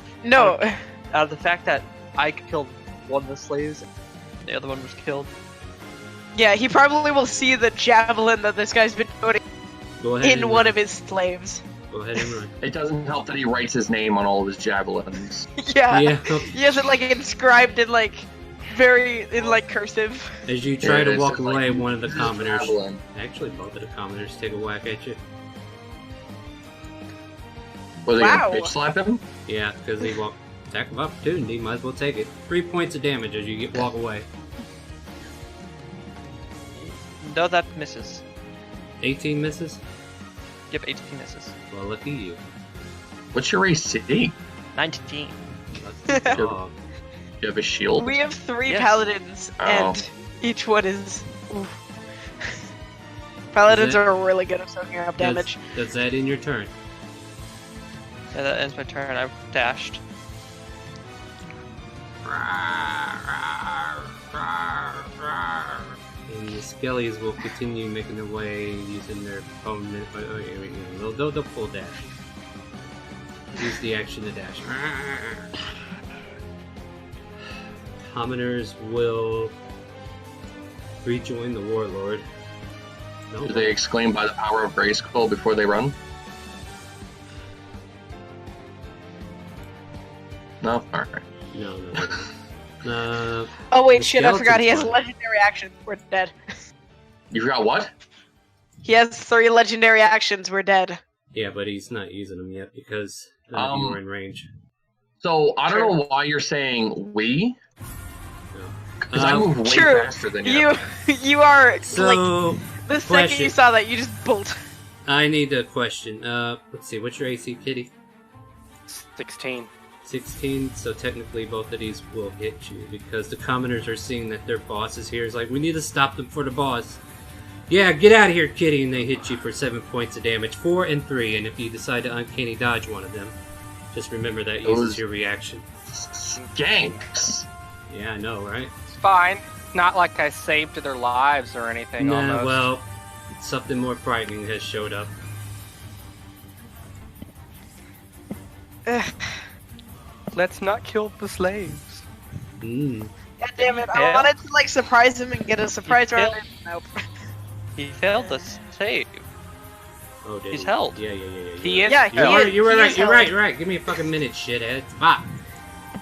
the fact that I killed one of the slaves, the other one was killed. Yeah, he probably will see the javelin that this guy's been putting in one of his slaves. Go ahead and run. It doesn't help that he writes his name on all of his javelins. Yeah. He has it like inscribed in like cursive. As you try to walk away, one of the commoners, actually both of the commoners, take a whack at you. Was he gonna bitch slap him? Yeah, because he walked. Attack of opportunity, might as well take it. 3 points of damage as you walk away. No, that misses. 18 misses? Yep, 18 misses. Well, lucky you. What's your AC? 19. You have a shield? We have 3 paladins, and each one is... Oof. Paladins are really good at soaking up damage. Does that end your turn? Yeah, that ends my turn. I've dashed. And the Skellies will continue making their way using their own... They'll full dash. Use the action to dash. Commoners will rejoin the Warlord. No, Do they exclaim by the power of Grayskull before they run? No? Alright. no, no. Oh wait, The shit! I forgot he has skeleton's fine. legendary actions. We're dead. You forgot what? He has 3 legendary actions. We're dead. Yeah, but he's not using them yet because none of you are in range. So, I don't Sure. know why you're saying we. No. Because I move way True. faster than you. You are So, like the second question. you saw that, you just bolt. I need a question. Let's see. What's your AC, Kitty? 16. 16. So technically, both of these will hit you because the commoners are seeing that their boss is here. It's like we need to stop them for the boss. Yeah, get out of here, Kitty, and they hit you for 7 points of damage, 4 and 3. And if you decide to uncanny dodge one of them, just remember that uses Those- your reaction. Ganks. Yeah, I know, right? It's fine. Not like I saved their lives or anything. Nah, almost. well, something more frightening has showed up. Ugh. Let's not kill the slaves. Mm. God damn it! I Yeah. wanted to like surprise him and get a surprise round. Nope. He failed the save. Oh, did He's he? held. Yeah. He is. Yeah, he You're, is- you're he right. is You're held. right. You're right. Give me a fucking minute, shithead. Fuck.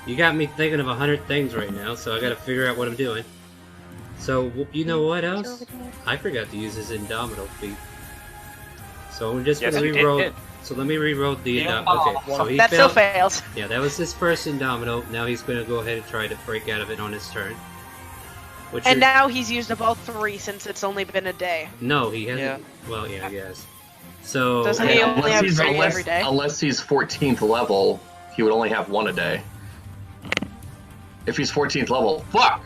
You got me thinking of 100 things right now, so I got to figure out what I'm doing. So you know what else? I forgot to use his Indomitable feat. So I'm just Yes, gonna you re-roll. did. So let me re-roll the. Yeah. Okay. So he That still failed. fails. Yeah, that was his first Indomitable. Now he's gonna go ahead and try to break out of it on his turn. What's And your- now he's used up all 3 since it's only been a day. No, he hasn't. Yeah. Well, yeah, he has. So Doesn't he only have 3 unless, every day? unless he's 14th level, he would only have 1 a day. If he's 14th level, fuck!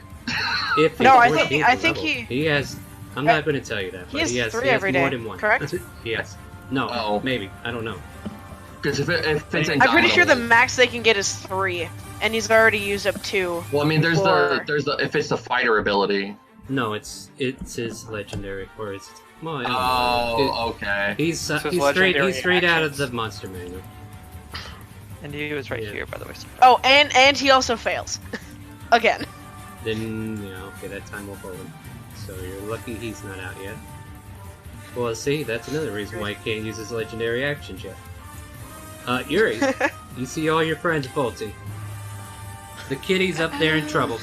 if No, I he's think- 14th I think level, he- has. I'm not going to tell you that, but he has 3 he has every more day, than 1. correct? Yes. No. Oh. Maybe. I don't know. Because if it's I'm pretty sure the Indomitable- max they can get is 3, and he's already used up 2. Well, I mean, there's Or- the if it's the fighter ability. No, it's his legendary, or it's well, I don't know. Oh, okay. He's So his he's legendary straight out of actions. the monster manual. And he was right Yeah. here, by the way. Oh, and he also fails. Again. Then okay, that time will hold him. So you're lucky he's not out yet. Well, see, that's another reason why he can't use his legendary actions yet. Yuri, you see all your friends bolting. The kitty's up there in trouble.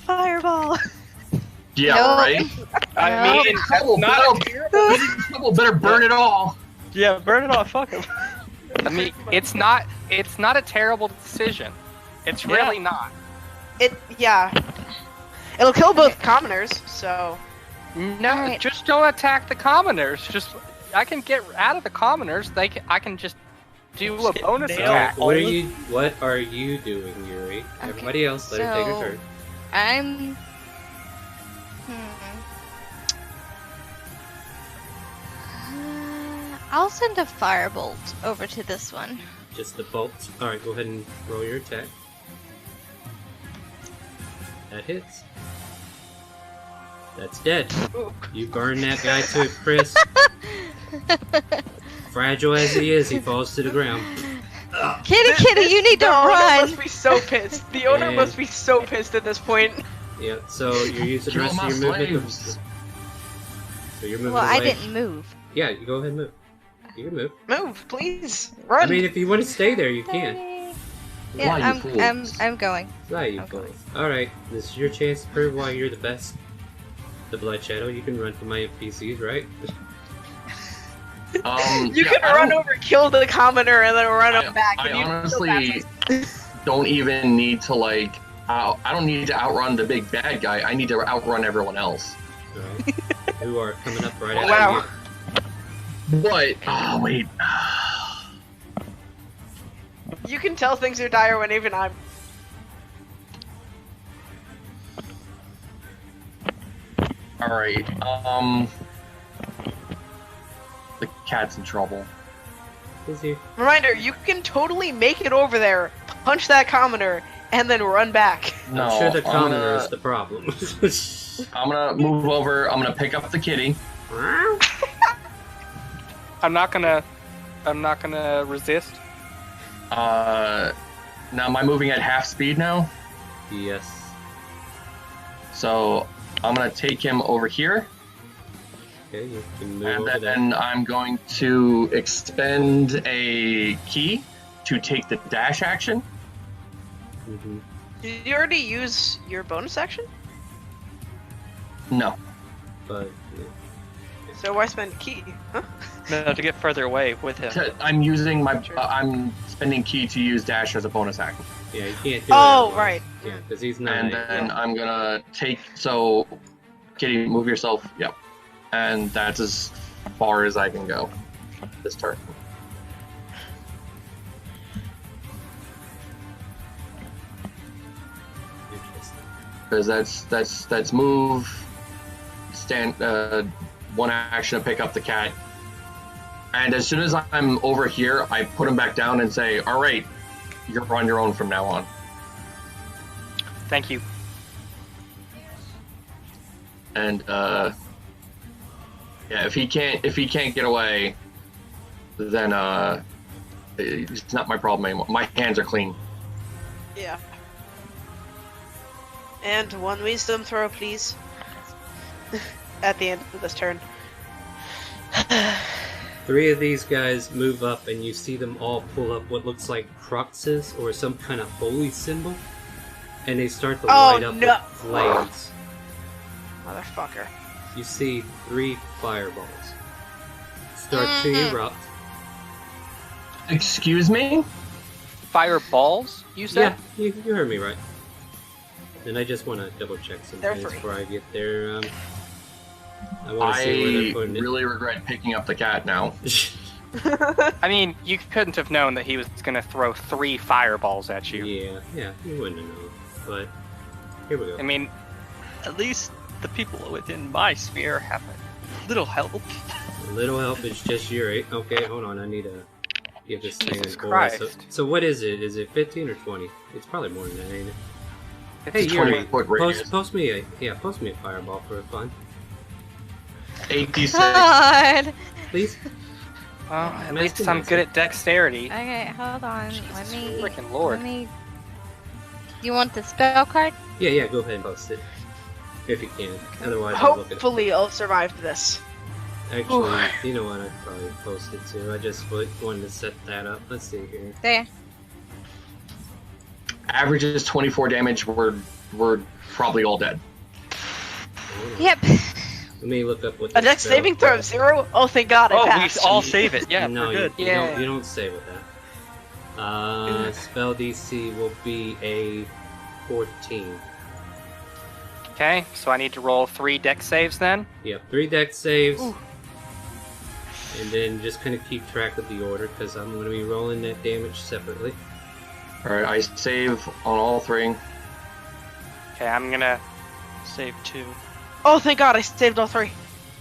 Fireball. Yeah, Nope. right. I mean, Trouble better burn it all. Yeah, burn it off. Fuck him. I mean, it's not a terrible decision. It's really not. Yeah. It'll kill both commoners, so. No, Alright. just don't attack the commoners. Just I can get out of the commoners. I can just do a Get bonus nailed. attack. What are you doing, Yuri? Everybody else, let her take her so- turn. I'm. I'll send a firebolt over to this one. Just the bolts. Alright, go ahead and roll your attack. That hits. That's dead. You burn that guy to a crisp. Fragile as he is, he falls to the ground. Kitty, you need to The owner run. must be so pissed. The owner And- must be so pissed at this point. Yeah, so you're using the Kill rest my of your movement. slaves. So you're moving Well, I away. didn't move. Yeah, you go ahead and move. You can move. Move, please. Run. I mean, if you want to stay there, you can. Yeah, Why, you fools? I'm going. Right, you Okay. fools. Alright, this is your chance to prove why you're the best. The Blood Shadow, you can run from my NPCs, right? you yeah, can I run don't- over, kill the commoner, and then run up back. I and you can still honestly pass don't even need to like. I don't need to outrun the big bad guy. I need to outrun everyone else. Alright. Who are coming up right after Wow. you. But oh wait, it. You can tell things are dire when even I'm. all right. The cat's in trouble. Is he? Reminder, you can totally make it over there, punch that commoner, and then run back. No, I'm sure the I'm commoner gonna- is the problem. I'm gonna move over. I'm gonna pick up the kitty. I'm not gonna resist. Now am I moving at half speed now? Yes. So I'm gonna take him over here, Okay, you can move and over then there. I'm going to expend a key to take the dash action. Mm-hmm. Did you already use your bonus action? No. But yeah. So why spend key? Huh? No, to get further away with him. I'm using my. I'm spending key to use dash as a bonus action, Yeah, you can't do it. Oh, otherwise. right. Yeah, because he's not. and then I'm gonna take. So, Kitty, move yourself. Yep. And that's as far as I can go this turn. Interesting. Because that's move, stand, one action to pick up the cat, and as soon as I'm over here, I put him back down and say, "All right, you're on your own from now on." Thank you. And yeah, if he can't get away, then it's not my problem anymore. My hands are clean. Yeah. And one wisdom throw, please. At the end of this turn. 3 of these guys move up, and you see them all pull up what looks like cruxes or some kind of holy symbol, and they start to light up with flames. Motherfucker. You see 3 fireballs start to erupt. Excuse me? Fireballs, you said? Yeah, you heard me right. And I just want to double check some They're things free. before I get there. I want to see where they're I putting it. really regret picking up the cat now. I mean, you couldn't have known that he was going to throw 3 fireballs at you. Yeah, you wouldn't have known. But here we go. I mean, At least the people within my sphere have a little help. A little help is just your 8. Okay, hold on. I need to give this thing Jesus a go. Christ. So what is it? Is it 15 or 20? It's probably more than that, ain't it? it's Hey, 20 Yuri, foot radius. post me a fireball for fun, 86. God. please. well, at Nice least to I'm know, good sir. at dexterity. Okay, hold on. Let me. Frickin' Lord. Let me. You want the spell card? Yeah, go ahead and post it if you can. Otherwise, I'll look at it. Hopefully I'll survive this. Actually, you know what? I'd probably post it too. I just wanted to set that up. Let's see here. There. Averages 24 damage. We're probably all dead. Hold on. Yep. Let me look up what A the dex spell saving throw of 0? Oh, thank God, I Oh, we passed. all save it. Yeah, no, we're good. You, Yeah. you don't save with that. Spell DC will be a 14. Okay, so I need to roll 3 dex saves then? Yep, 3 dex saves. Ooh. And then just kind of keep track of the order because I'm going to be rolling that damage separately. All right, I save on all 3. Okay, I'm gonna... Save 2. Oh, thank God, I saved all 3.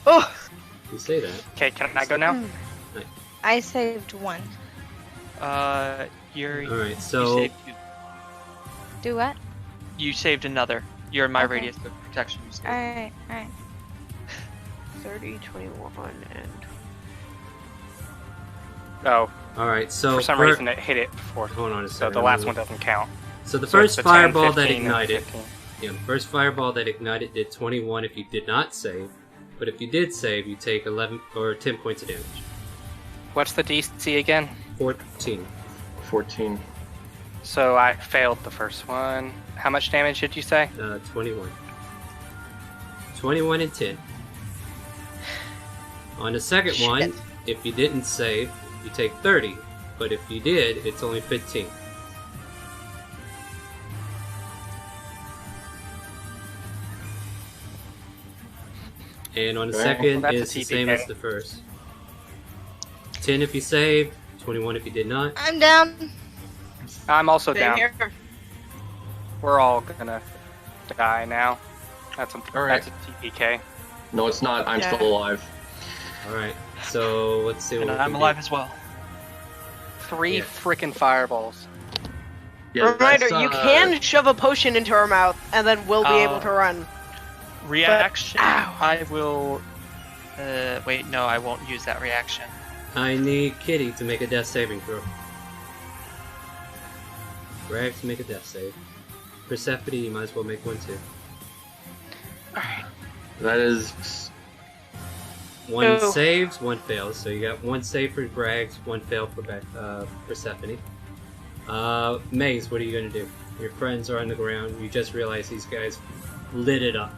Oh! You say that. Okay, can I go now? I saved 1. Yuri, Alright, you so saved 2. Do what? You saved another. You're in my Okay. radius of protection. You saved. Alright. 30, 21, and... Oh, alright, so for some reason it hit it before. hold on a So second. the last one doesn't count. So the So it's first the 10, fireball that 15, and ignited, 15. yeah, the first fireball that ignited did 21 if you did not save, but if you did save, you take 11 or 10 points of damage. What's the DC again? 14. 14. So I failed the first one. How much damage did you say? 21. 21 and 10. On the second Shit. one, if you didn't save, you take 30, but if you did, it's only 15. And on the Okay. second, Well, that's a it's the same TPK. as the first. 10 if you saved, 21 if you did not. I'm down. I'm also Same down. here. We're all gonna die now. That's a, All right. that's a TPK. No, it's not. I'm Yeah. still alive. Alright, so let's see what And we I'm can alive do. as well. 3 Yeah. frickin' fireballs. Yeah, Reminder, that's, you can shove a potion into her mouth, and then we'll be able to run. Reaction. Ow. I will. Wait, no, I won't use that reaction. I need Kitty to make a death saving throw. Rags, make a death save. Persephone, you might as well make one too. That is One Oh. saves, one fails. So you got one save for Grags, one fail for Persephone. Maze, what are you going to do? Your friends are on the ground. You just realized these guys lit it up.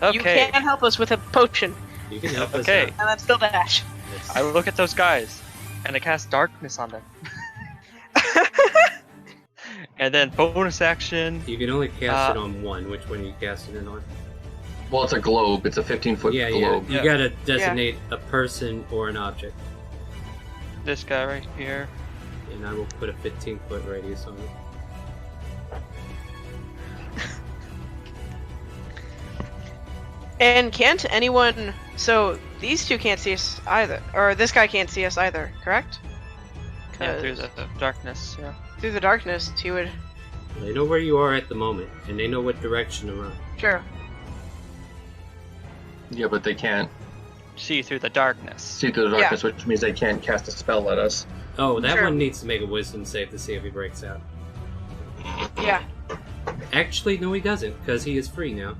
Okay. You can't help us with a potion, You can help us Okay. out. and I'm still dash. It's- I look at those guys, and I cast darkness on them. And then bonus action. You can only cast it on one. Which one are you casting it on? well, it's a globe. It's a 15-foot Yeah. globe. You Yeah. gotta designate a person or an object. This guy right here. And I will put a 15-foot radius on it. And can't anyone? So these two can't see us either, or this guy can't see us either, correct? Yeah, through 'Cause the darkness. Yeah. through the darkness, he would. They know where you are at the moment, and they know what direction to run. Sure. Yeah, but they can't See through the darkness. see through the Yeah. darkness, which means they can't cast a spell at us. Oh, that Sure. one needs to make a wisdom save to see if he breaks out. Yeah. Actually, no, he doesn't, because he is free now.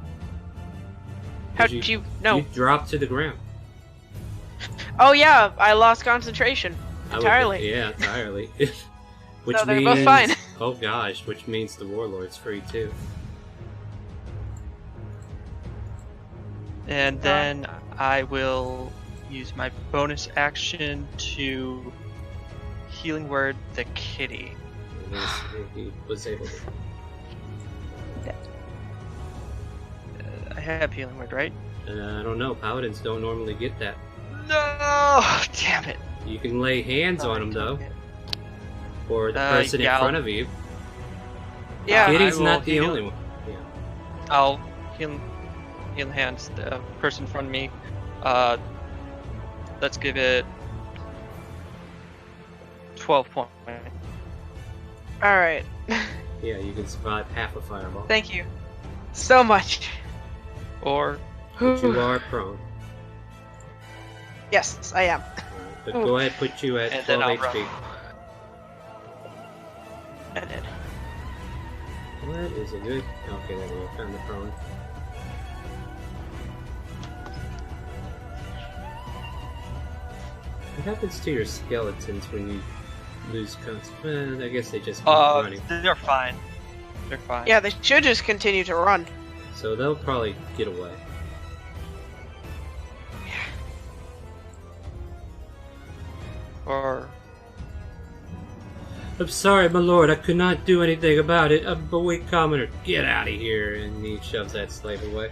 How 'Cause did you? No. You drop to the ground. Oh yeah, I lost concentration I would- entirely. yeah, entirely. Which So they're means, both fine. Oh gosh, which means the warlord's free too. And then I will use my bonus action to healing word the kitty. And he was able to. I have healing word, right? I don't know. Paladins don't normally get that. No! Damn it. You can lay hands on him though, or the Uh, person yeah, in front of you. Yeah. Kitty's I will not the heal- only one. Yeah. I'll heal hands the person in front of me. Let's give it 12 points. All right. Yeah, you can survive half a fireball. Thank you so much. Or But you are prone. Yes, I am. But go ahead, put you at And then 12 I'll HP. I did. What is it good? Okay, there we go. Found the prone. What happens to your skeletons when you lose I guess they just keep running. they're fine. They're fine. Yeah, they should just continue to run. So they'll probably get away. Or I'm sorry, my lord, I could not do anything about it. I'm a weak commoner. Get out of here! And he shoves that slave away.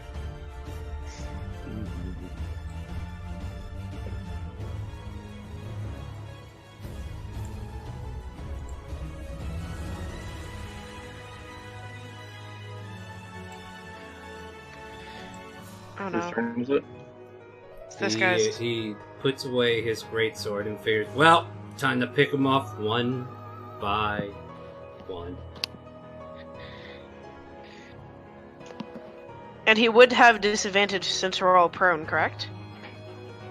Oh Whose no. turn is it? It's this guy's. He puts away his greatsword and figures, well, time to pick them off one by one. And he would have disadvantage since we're all prone, correct?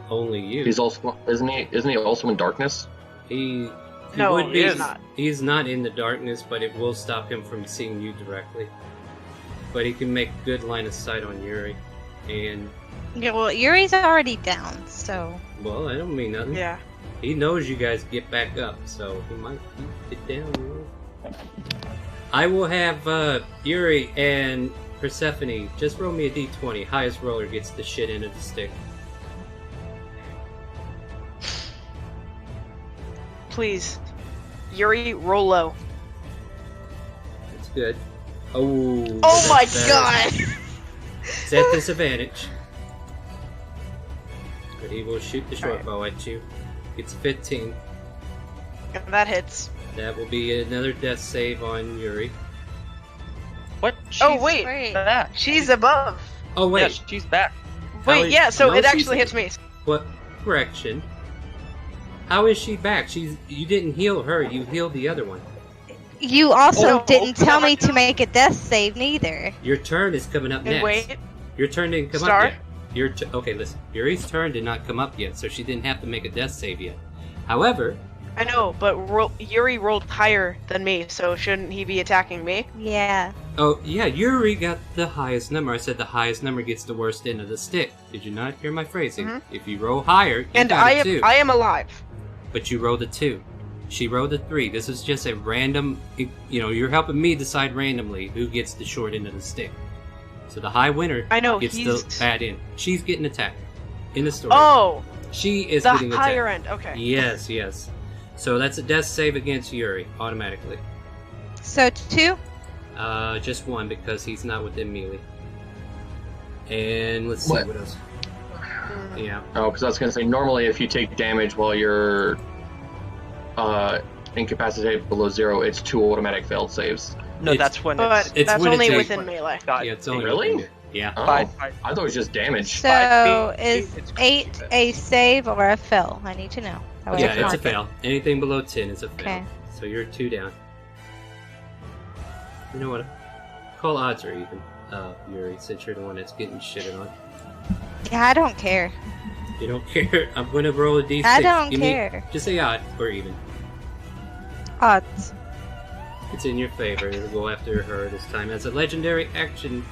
Only you. He's also isn't he also in darkness? He No, would be. he's not. He's not in the darkness, but it will stop him from seeing you directly. But he can make good line of sight on Yuri. And, Yeah, well, Yuri's already down, so well, I don't mean nothing. Yeah. He knows you guys get back up, so he might get down. You know? I will have Yuri and Persephone just roll me a d20. Highest roller gets the shit end of the stick. Please. Yuri, roll low. That's good. Oh. Oh my that's god! It's at disadvantage. But he will shoot the short Alright. bow at you. It's 15. And that hits. That will be another death save on Yuri. what? Oh, She's wait. Wait. back. She's above. Oh wait, Yeah, she's back. Wait, is- yeah, so no, it she's- actually hits me. what correction? How is she back? You didn't heal her, you healed the other one. you also Oh, didn't oh, tell oh my me to make a death save neither. Your turn is coming up And next. wait. Your turn didn't come Star? up yet. Okay, listen. Yuri's turn did not come up yet, so she didn't have to make a death save yet. However, I know, but Yuri rolled higher than me, so shouldn't he be attacking me? Yeah. Oh, yeah, Yuri got the highest number. I said the highest number gets the worst end of the stick. Did you not hear my phrasing? Mhm. If you roll higher, you And got I a am 2. I am alive. But you rolled a 2. She rolled a 3. This is just a random... you're helping me decide randomly who gets the short end of the stick. So the high winner I know, gets he's- the bad end. She's getting attacked. In the story. Oh! She is The getting attacked. higher end, okay. Yes, yes. So that's a death save against Yuri, automatically. So 2? Just 1 because he's not within melee. And let's see what else. Yeah. Oh, because I was going to say, normally if you take damage while you're incapacitated below 0, it's 2 automatic failed saves. No, that's when But it's that's when only it's within melee. Yeah, it's only Really? within- Yeah. Oh, Five. I thought it was just damage. So feet, is it's 8 a save or a fail? I need to know. That way I Yeah, can it's a mark it. fail. Anything below 10 is a fail. Okay. So you're 2 down. You know what? Call odds or even, Yuri, since you're the one that's getting shitted on. Yeah, I don't care. You don't care? I'm gonna roll a d6. I don't Give me- care. just say odd or even. Odds. It's in your favor. It'll go after her this time. As a legendary action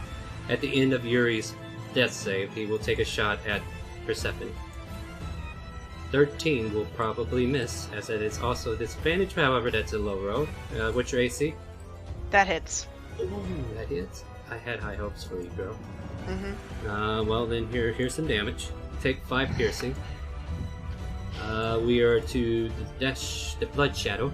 at the end of Yuri's death save, he will take a shot at Persephone. 13 will probably miss, as it is also a disadvantage. However, that's a low roll. What's your AC? That hits. Ooh, that hits. I had high hopes for you, girl. Mm-hmm. Well, then here's some damage. Take 5 piercing. We are to the blood shadow.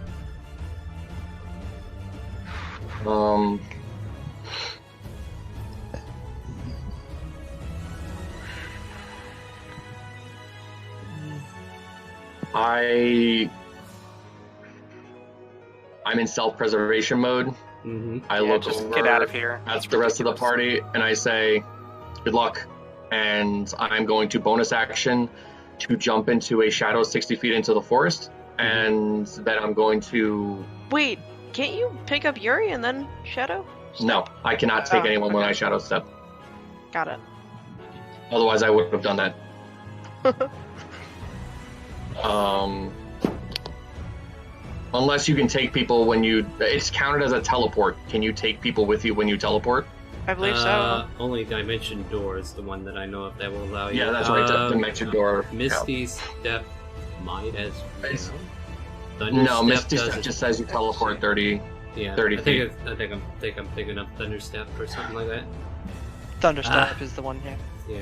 I'm in self-preservation mode. Mm-hmm. I Yeah, look just over get out of here. at That's the rest of the ridiculous. party and I say, good luck. And I'm going to bonus action to jump into a shadow 60 feet into the forest. And then I'm going to... Wait, can't you pick up Yuri and then Shadow? No, I cannot take Oh, anyone when okay. I shadow step. Got it. Otherwise I would have done that. Unless you can take people when you... It's counted as a teleport. Can you take people with you when you teleport? I believe so. Only Dimension Door is the one that I know of that will allow you. Yeah, that's right. Dimension Door. Misty Step might as well. It's- Thunder No, Step Misty does Step it. just says you teleport 30. Yeah, 30 I feet. think I'm picking up Thunder Step or something like that. Thunderstep is the one here. Yeah.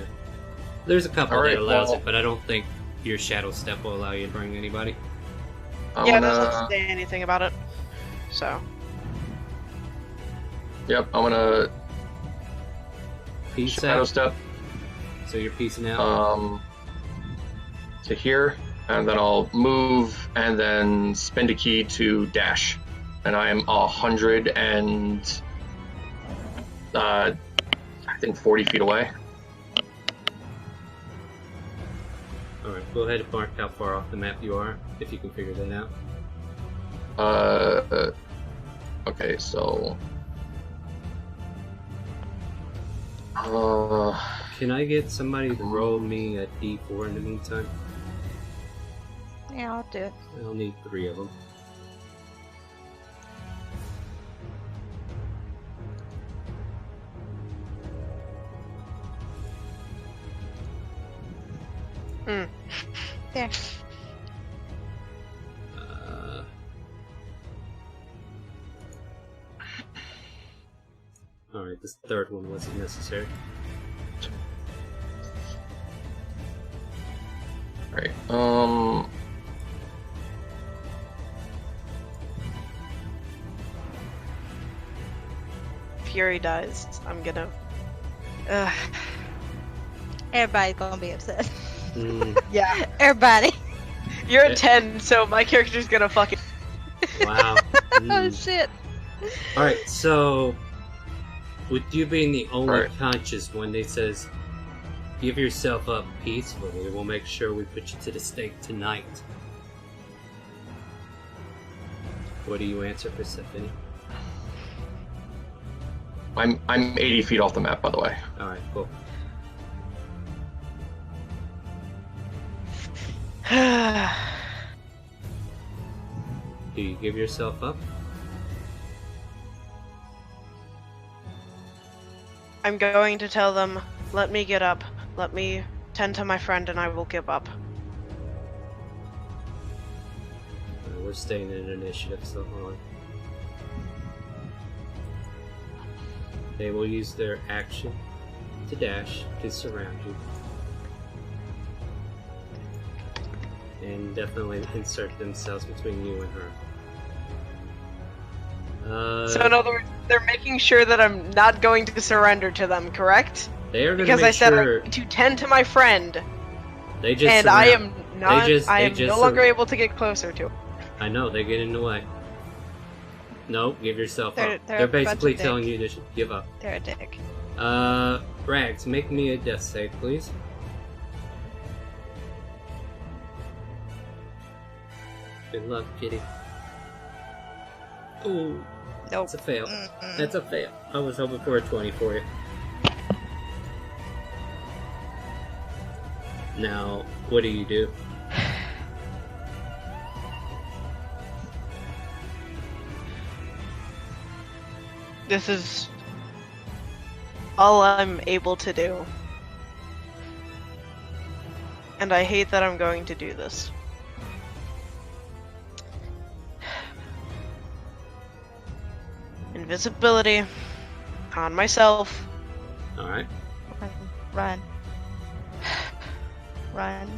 There's a couple Alright, that allows well- it, but I don't think your Shadow Step will allow you to bring anybody. I'm Yeah, it gonna- doesn't say anything about it. So. Yep, I'm gonna Peace shadow out. step So you're piecing out. to here, and then I'll move and then spend a key to dash. And I am 100 and I think 40 feet away. Alright, go ahead and mark how far off the map you are, if you can figure that out. Okay, so Can I get somebody to roll me a d4 in the meantime? Yeah, I'll do it. I'll need 3 of them. There. Alright, this third one wasn't necessary. Alright, Fury dies. I'm gonna. Everybody's gonna be upset. Yeah. Everybody. You're a 10, so my character's gonna fucking. Wow. Oh shit. Alright, so with you being the only Right. conscious one, they says, give yourself up peacefully. We'll make sure we put you to the stake tonight. What do you answer, Persephone? I'm 80 feet off the map, by the way. Alright, cool. Do you give yourself up? I'm going to tell them, let me get up. Let me tend to my friend and I will give up. We're staying in initiative, so hold on. They will use their action to dash to surround you. And definitely insert themselves between you and her. So in other words, they're making sure that I'm not going to surrender to them, correct? They are going because to make I said sure I'm going to tend to my friend, they just and I am not. I am no longer surround. able to get closer to. I know, they get in the way. No, give yourself They're- up. they're They're a bunch basically of telling dicks. you to give up. They're a dick. Rags, make me a death save, please. Good luck, kitty. Ooh, Nope. that's a fail. Mm-mm. That's a fail. I was hoping for a 20 for you. Now, what do you do? This is all I'm able to do. And I hate that I'm going to do this. Invisibility on myself. Alright. Run. Run.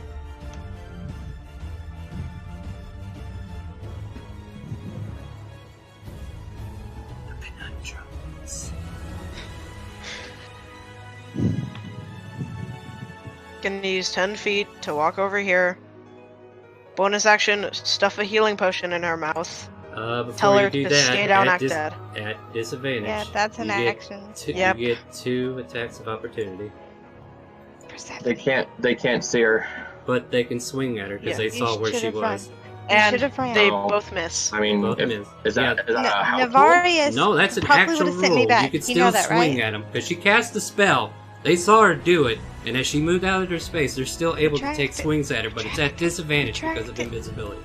Gonna use 10 feet to walk over here. Bonus action, stuff a healing potion in her mouth. Before Tell you her do to that, stay down, at act dead. At disadvantage. Yeah, that's an you get action. Yep. You get 2 attacks of opportunity. They can't see her. But they can swing at her because Yeah. they saw where she should've run. was. And should've ran. they Oh. both miss. I mean, Both if- miss. is that Yeah. a house rule? Navarius No, that's an probably actual would've sent me rule. back. You could You still know that, swing right? at them because she cast the spell. They saw her do it, and as she moved out of their space, they're still able to take swings at her, but it's at disadvantage because of invisibility.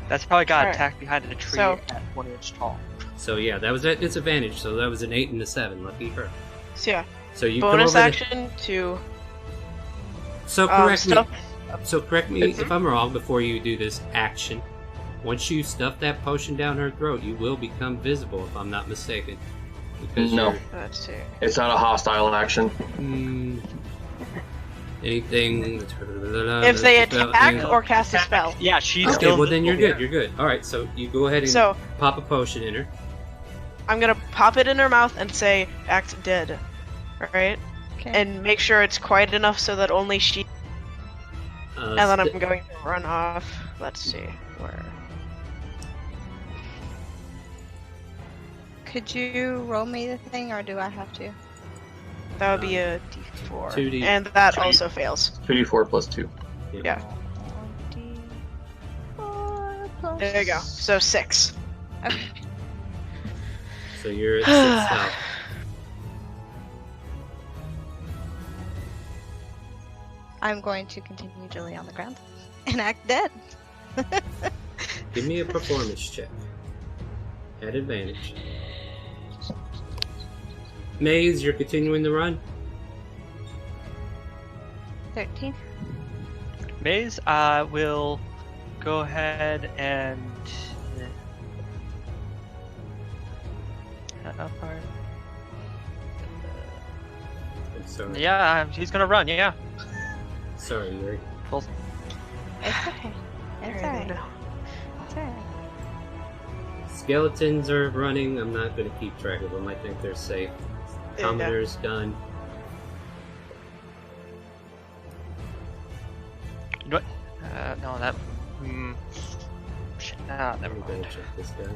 That's probably got Alright. attacked behind a tree So- at 1 inch tall. So yeah, that was at disadvantage. So that was an 8 and a 7. Lucky her. So yeah, So you bonus come over action to So correct me. stuff. So correct me if I'm wrong. Before you do this action, once you stuff that potion down her throat, you will become visible. If I'm not mistaken. Because No. you're- Let's see. It's not a hostile action. Anything. If they attack or cast a spell. Yeah, she's Okay, still. well then you're invisible. good. You're good. All right, so you go ahead and So pop a potion in her. I'm gonna pop it in her mouth and say, "Act dead," right? Okay. And make sure it's quiet enough so that only she. And then I'm going to run off. Let's see where. Could you roll me the thing, or do I have to? That would be a D4, 2D. and that also fails. 2d4 plus 2. Yeah. There you go. So 6. Okay. So you're at 6 health. I'm going to continue to lay on the ground and act dead. Give me a performance check. At advantage. Maze, you're continuing the run. 13. Maze, will go ahead and. How far? I'm sorry. Yeah, he's gonna run. Yeah. Sorry, Yuri. It's okay. It's alright. It's alright. Skeletons are running. I'm not going to keep track of them. I think they're safe. Commoner's done. What? No, that. Shit, never I'm going mind. to check this guy.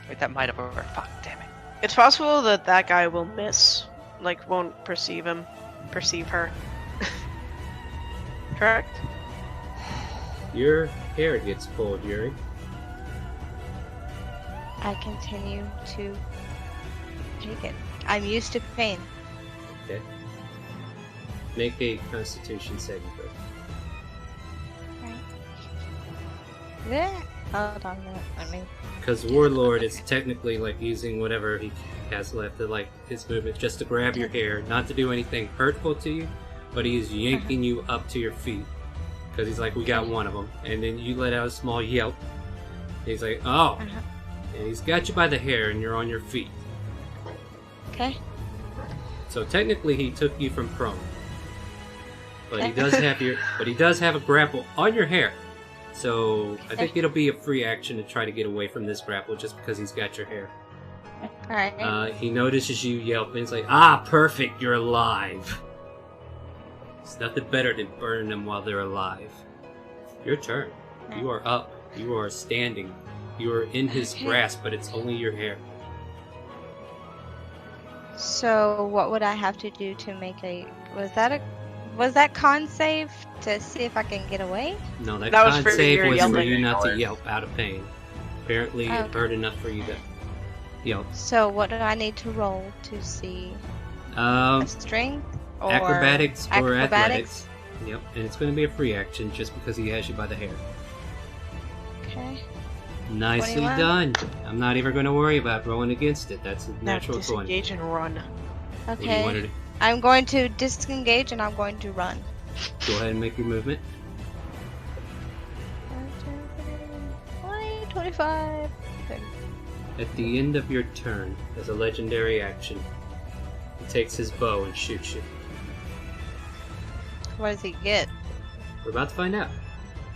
Wait, that might have worked. Fuck, damn it. It's possible that that guy will miss, like won't perceive her. Correct? Your hair gets pulled, Yuri. I continue to take it. I'm used to pain. Okay. Make a Constitution saving throw. Right. Yeah. Hold on a minute. Let me. Because Warlord is technically like using whatever he has left of like his movement just to grab your hair, not to do anything hurtful to you, but he's yanking you up to your feet. Because he's like, we got one of them. And then you let out a small yelp. And he's like, oh. And he's got you by the hair and you're on your feet. Okay. So technically he took you from prone. But he does have a grapple on your hair. So I think it'll be a free action to try to get away from this grapple just because he's got your hair. Alright. He notices you yelp and he's like, ah, perfect, you're alive. It's nothing better than burning them while they're alive. Your turn. You are up. You are standing. You are in his grasp, but it's only your hair. So what would I have to do to make a... Was that con save to see if I can get away? No, that was con for save your was for yelping. you not to yelp out of pain. Apparently it Okay. hurt enough for you to yelp. So what do I need to roll to see? A strength? Or Acrobatics or athletics. Yep, and it's going to be a free action just because he has you by the hair. Okay. Nicely 21? done. I'm not even going to worry about rolling against it. That's a Now natural 20. disengage and run. What do you want Okay. to do? I'm going to disengage and I'm going to run. Go ahead and make your movement. 20, 25. 30. At the end of your turn, as a legendary action, he takes his bow and shoots you. What does he get? We're about to find out.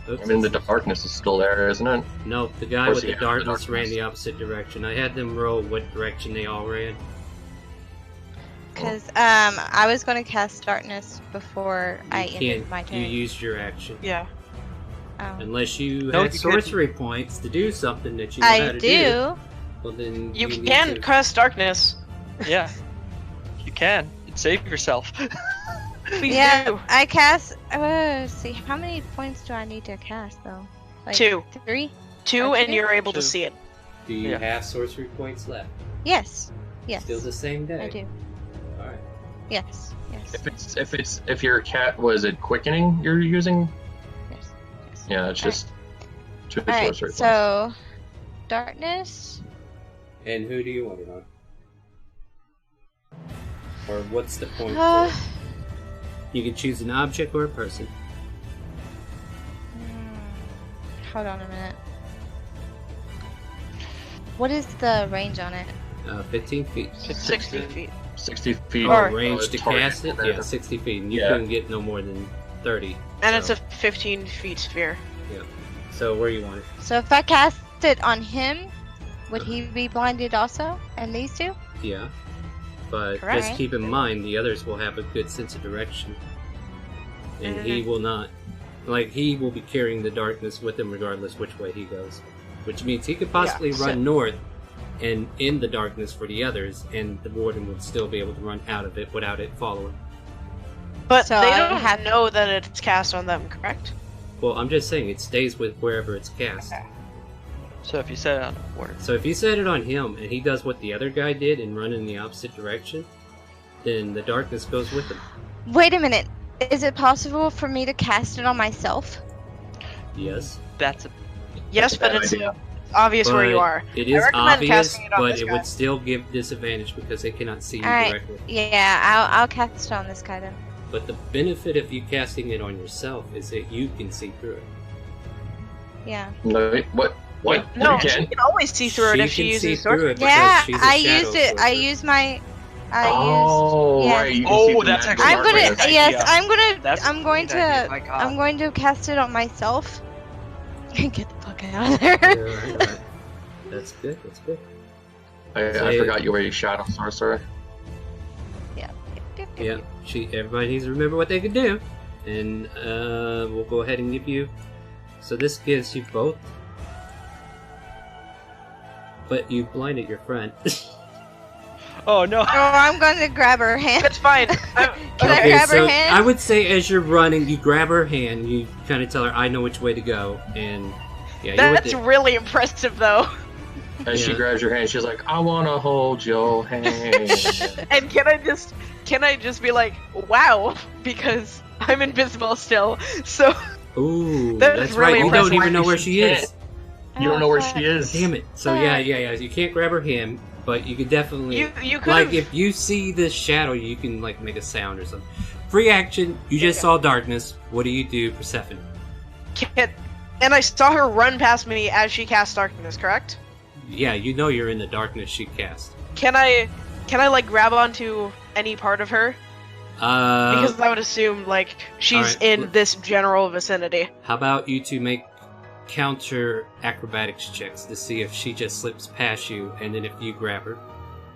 Oops, I mean, the darkness is still there, isn't it? No, the guy Or with does he the have the darkness ran darkness? the opposite direction. I had them roll what direction they all ran. Because I was going to cast darkness before I You ended can't. my turn. You used your action. Yeah. Unless you No, had you sorcery points to do something that you know how I to do. Well, then You need can to- cast darkness. Yeah. You can. Save yourself. Please Yeah, do. I cast. See, how many points do I need to cast though? Like 2. 3? 2, and Okay. you're able to 2. see it. Do you Yeah. have sorcery points left? Yes. Yes. Still the same day. I do. All right. Yes. Yes. If your cat was it quickening you're using? Yes. Yes. Yeah, it's just two All right. sorcery points. So, darkness. And who do you want it on? Or what's the point? Uh, for it? You can choose an object or a person. Hold on a minute. What is the range on it? 15 feet. 60 feet. 60 feet. Oh, range to target. cast it? Yeah, 60 feet. And you Yeah. couldn't get no more than 30. And so, it's a 15 feet sphere. Yeah. So where you want it? So if I cast it on him, would he be blinded also? And these two? Yeah. But just Alright. keep in mind, the others will have a good sense of direction. And he will not. Like, he will be carrying the darkness with him regardless which way he goes. Which means he could possibly Yeah, so- run north and in the darkness for the others, and the warden would still be able to run out of it without it following. But So they I don't have- know that it's cast on them, correct? Well, I'm just saying, it stays with wherever it's cast. So if you set it on a board, So if you set it on him, and he does what the other guy did and run in the opposite direction, then the darkness goes with him. Wait a minute. Is it possible for me to cast it on myself? Yes. that's a Yes, but Bad it's idea. obvious where you But are. It I is recommend obvious, casting it on but this it guy. would still give disadvantage because they cannot see you Alright. directly. Yeah, I'll cast it on this guy then. But the benefit of you casting it on yourself is that you can see through it. Yeah. No, wait, what? No, You she can? can always see through it if she can uses see sword. through it Yeah, because she's a I shadow used it. I sorcerer. used my. Oh, yeah. right. You can Oh, see through that's magical I'm gonna. darkness. Great Yes, idea. I'm gonna. That's a I'm going great idea, my to. God. I'm going to cast it on myself. And get the fuck out of there. Yeah, right. That's good. That's good. I forgot you were a shadow sorcerer. Yeah. Yeah. Everybody needs to remember what they can do, and we'll go ahead and give you. So this gives you both, but you blinded your friend. Oh no! Oh, I'm going to grab her hand. That's fine. Can I Okay, grab so her hand? I would say as you're running, you grab her hand, you kind of tell her, "I know which way to go," and yeah, you're with That's it. really impressive, though. As she Yeah. grabs your hand, she's like, "I want to hold your hand." And can I just be like, wow, because I'm invisible still. So Ooh, That that's is right. really You don't impressive. even know where she is. You don't know where she is. Damn it. So yeah. You can't grab her hand, but you could definitely You could like if you see this shadow, you can like make a sound or something. Free action. You just saw darkness. What do you do, Persephone? And I saw her run past me as she cast darkness, correct? Yeah, you know you're in the darkness she cast. Can I like grab onto any part of her? Because I would assume like she's right, in this general vicinity. How about you two make counter acrobatics checks to see if she just slips past you, and then if you grab her.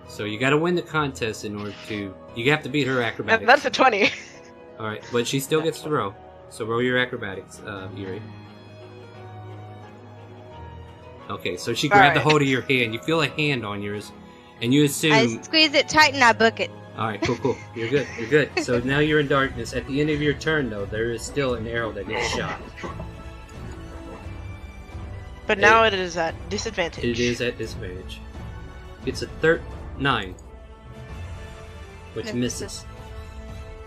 So you got to win the contest in order to. You have to beat her acrobatics. And that's a 20. All right, but she still gets to roll. So roll your acrobatics, Yuri. Okay, so she grabbed a hold of your hand. You feel a hand on yours, and you assume. I squeeze it tight and I book it. All right, cool. You're good. You're good. So now you're in darkness. At the end of your turn, though, there is still an arrow that gets shot. But now it is at disadvantage. It is at disadvantage. It's a 9, which misses.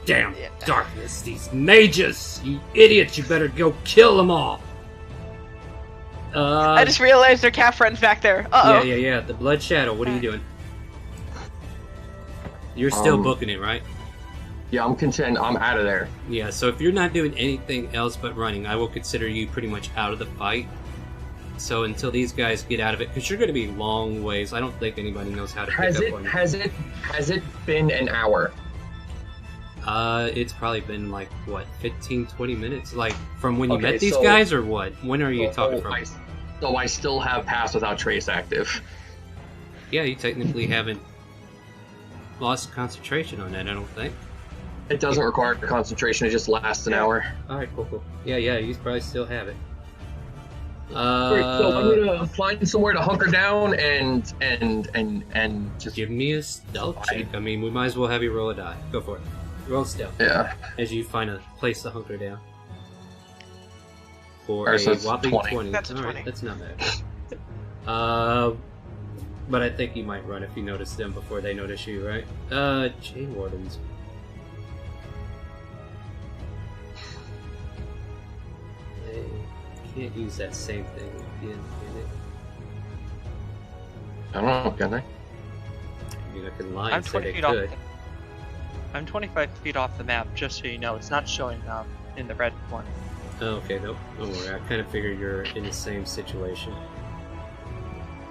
Damn darkness! These mages! You idiots! You better go kill them all. I just realized their cat friend's back there. Uh-oh. Yeah. The blood shadow. What are you doing? You're still booking it, right? Yeah, I'm content. I'm out of there. Yeah. So if you're not doing anything else but running, I will consider you pretty much out of the fight. So until these guys get out of it, because you're going to be long ways. I don't think anybody knows how to pick up on you. Has it been an hour? It's probably been like, what, 15, 20 minutes? Like, from when you Okay, met these so- guys, or what? When are you talking from? So I still have Pass Without Trace active. Yeah, you technically haven't lost concentration on that, I don't think. It doesn't require concentration, it just lasts an hour. Alright, cool. Yeah, you probably still have it. Great, so I'm gonna find somewhere to hunker down and just give me a stealth check. I mean, we might as well have you roll a die. Go for it. Roll stealth. Yeah. As you find a place to hunker down. For Alright, so a it's whopping 20. That's a 20. Alright, that's not bad. But I think you might run if you notice them before they notice you, right? Chain Wardens. They can't use that same thing again, can they? I don't know, can I? I mean, I can lie I'm and say 20 they feet off. could. I'm 25 feet off the map, just so you know. It's not showing up in the red one. Oh, okay, don't worry. I kind of figured you're in the same situation.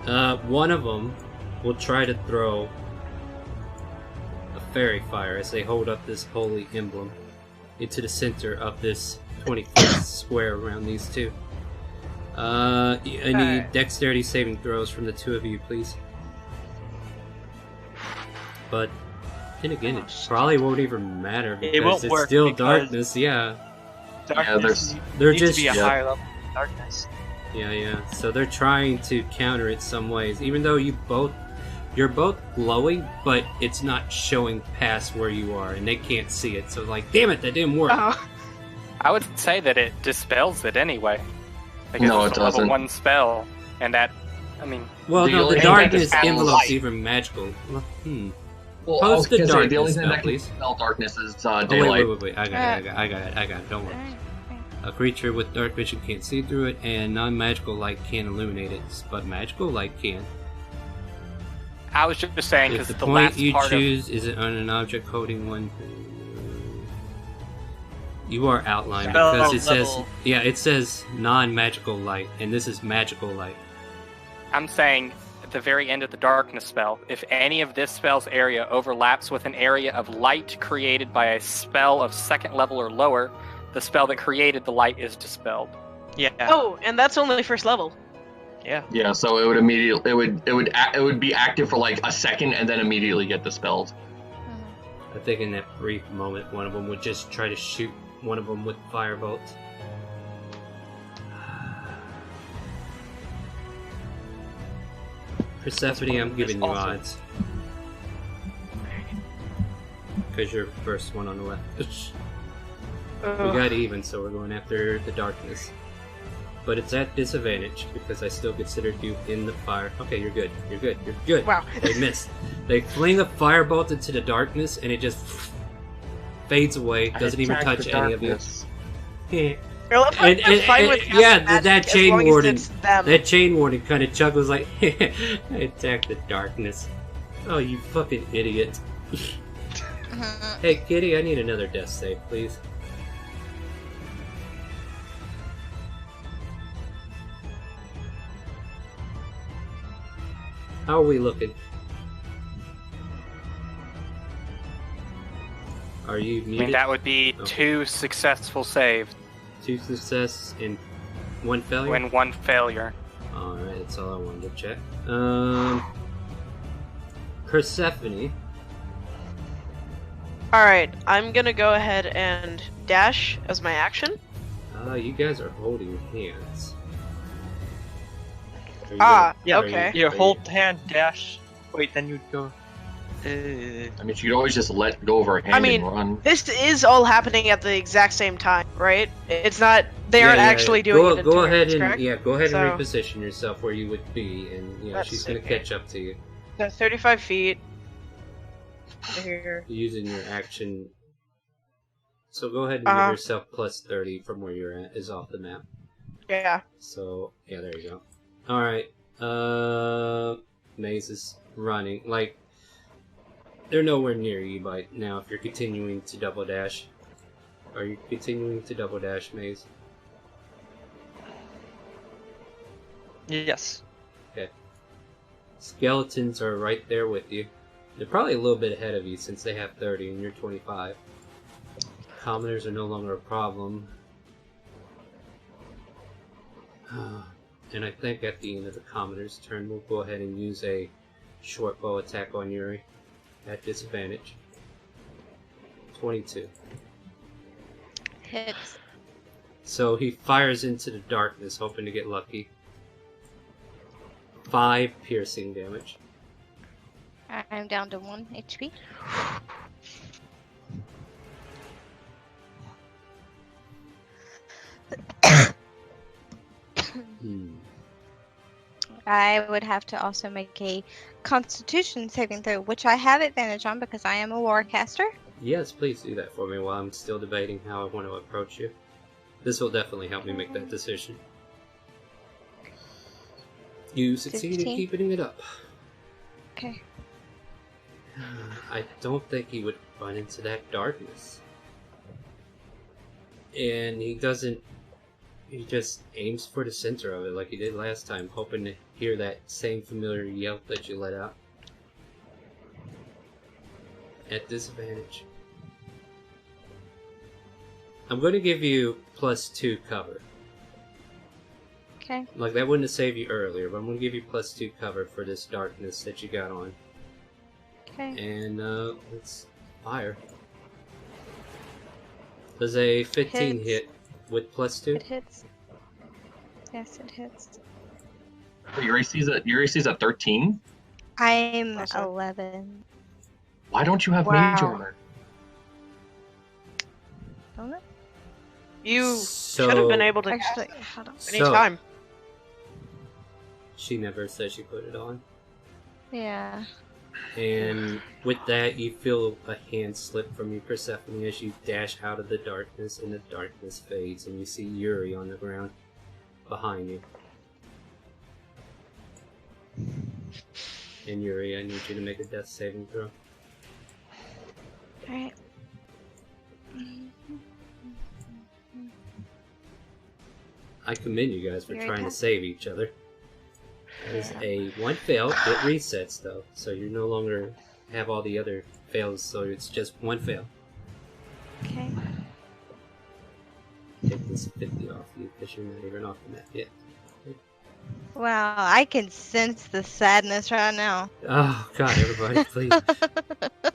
One of them will try to throw a fairy fire as they hold up this holy emblem into the center of this 20-foot square around these two. I need dexterity saving throws from the two of you, please. But then again, it probably won't even matter because won't it's work still because darkness. Yeah. Darkness they're needs just to be a higher level of darkness. Yeah. So they're trying to counter it some ways, even though you're both glowing, but it's not showing past where you are, and they can't see it. So like, damn it, that didn't work. I would say that it dispels it anyway. Because No, it's it a level doesn't. 1 spell, and that, I mean... Well, The no, only the thing that darkness dispels envelope's light. even magical. Well, Post I was the gonna say, the only darkness thing spell, that can please. dispel darkness is Oh, daylight. wait. I got it. Don't worry. A creature with dark vision can't see through it, and non-magical light can't illuminate it, but magical light can. I was just saying, If because the the point last you part choose is on an object holding one... You are outlined Spell because it says... level. Yeah, it says non-magical light, and this is magical light. I'm saying, at the very end of the darkness spell, if any of this spell's area overlaps with an area of light created by a spell of 2nd level or lower, the spell that created the light is dispelled. Yeah. Oh, and that's only 1st level. Yeah. Yeah, so it would immediately it would be active for like a second and then immediately get dispelled. I think in that brief moment, one of them would just try to shoot one of them with firebolt. Persephone, I'm giving you Also- odds. Because you're first one on the left. We got even, so we're going after the darkness. But it's at disadvantage, because I still considered you in the fire. Okay, you're good. You're good. Wow. They missed. They fling a firebolt into the darkness, and it just fades away. Doesn't even touch any of you. And fine with yeah, magic that as chain long as warden, it's them. that chain warden kind of chuckles like, I attack the darkness. Oh, you fucking idiot. Hey, kitty, I need another death save, please. How are we looking? Are you I muted? mean, that would be Okay. 2 successful saves 2 success and 1 failure? and 1 failure. Alright, that's all I wanted to check. Persephone. Alright, I'm gonna go ahead and dash as my action. You guys are holding hands. Are you Ah, gonna- are okay. You are hold hand, dash. Wait, then you'd go. I mean, you could always just let go of our hand I mean, and run. this is all happening at the exact same time, right? It's not. They aren't actually doing it. In Go ahead turns, and correct? go ahead So- and reposition yourself where you would be, and Let's she's gonna see. catch up to you So 35 feet. Here. using your action. So go ahead and Uh-huh. give yourself plus 30 from where you're at is off the map. Yeah. So yeah, there you go. All right, Maze is running like they're nowhere near you by now. If you're continuing to double dash, are you continuing to double dash, Maze? Yes. Okay. Skeletons are right there with you. They're probably a little bit ahead of you since they have 30 and you're 25. Commoners are no longer a problem. And I think at the end of the commoner's turn, we'll go ahead and use a short bow attack on Yuri at disadvantage. 22. Hits. So he fires into the darkness, hoping to get lucky. 5 piercing damage. I'm down to 1 HP. I would have to also make a Constitution saving throw, which I have advantage on because I am a warcaster. Yes, please do that for me while I'm still debating how I want to approach you. This will definitely help me make that decision. You succeeded 15. keeping it up. Okay. I don't think he would run into that darkness. And he doesn't... He just aims for the center of it like he did last time, hoping to hear that same familiar yelp that you let out. At disadvantage. I'm going to give you +2 cover. Okay. Like, that wouldn't have saved you earlier, but I'm going to give you +2 cover for this darkness that you got on. Okay. And, let's fire. Does a 15 Hits. hit with +2? It hits. Yes, it hits. Your AC's at 13? I'm Awesome. 11. Why don't you have Wow. mage armor? Don't it? You So- should have been able to Actually, cast hold on. it anytime. She never said she put it on. Yeah. And with that, you feel a hand slip from you, Persephone, as you dash out of the darkness, and the darkness fades, and you see Yuri on the ground behind you. And Yuri, I need you to make a death saving throw. Alright. I commend you guys for Yuri trying to pass. save each other. That is a 1 fail. It resets, though, so you no longer have all the other fails, so it's just 1 fail. Okay. Take this 50 off you, because you're not even off the map yet. Wow, I can sense the sadness right now. Oh, God, everybody, please.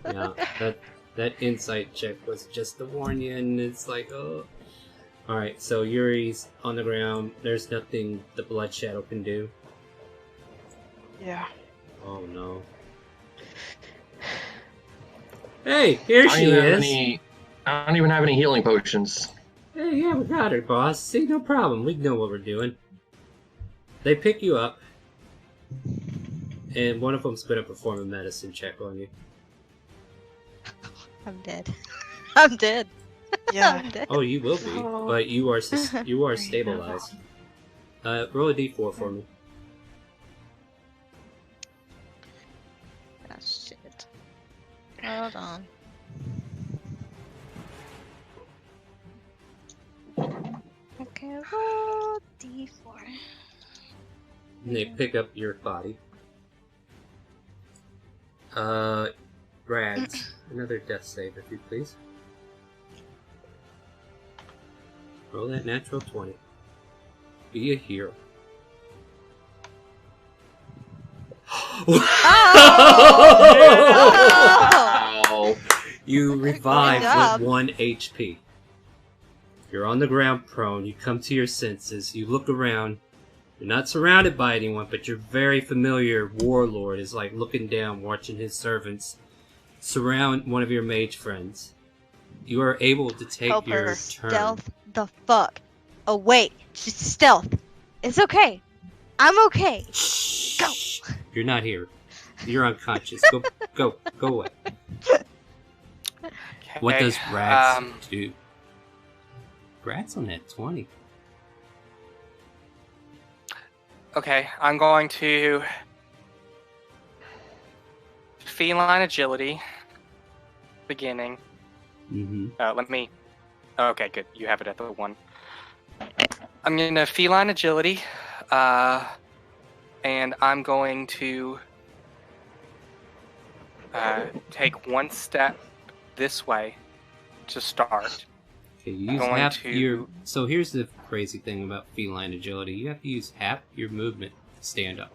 Yeah, that insight check was just to warn you, and it's like, oh. Alright, so Yuri's on the ground. There's nothing the Blood Shadow can do. Yeah. Oh, no. Hey, here she is! I don't even have any healing potions. Hey, yeah, we got her, boss. See, no problem. We know what we're doing. They pick you up, and one of them's gonna perform a medicine check on you. I'm dead. I'm dead. Yeah. I'm dead. Oh, you will be, No. but you are stabilized. Roll a d4 for me. Oh, shit. Hold on. Okay, roll d4. And they pick up your body. Rads, another death save, if you please. Roll that natural 20. Be a hero. Ow. You revive job. with 1 HP. You're on the ground prone. You come to your senses. You look around. You're not surrounded by anyone, but your very familiar warlord is like looking down, watching his servants surround one of your mage friends. You are able to take Help your her. turn. Stealth the fuck. Oh, wait. Just stealth. It's okay. I'm okay. Go. You're not here. You're unconscious. Go away. What Okay, does Rags do? Rags on that 20. Okay, I'm going to feline agility. Beginning. Mm-hmm. Let me. Okay, good. You have it at the 1. I'm gonna feline agility, and I'm going to take 1 step this way to start. Okay, you use Going half to- your. So here's the crazy thing about feline agility. You have to use half your movement to stand up.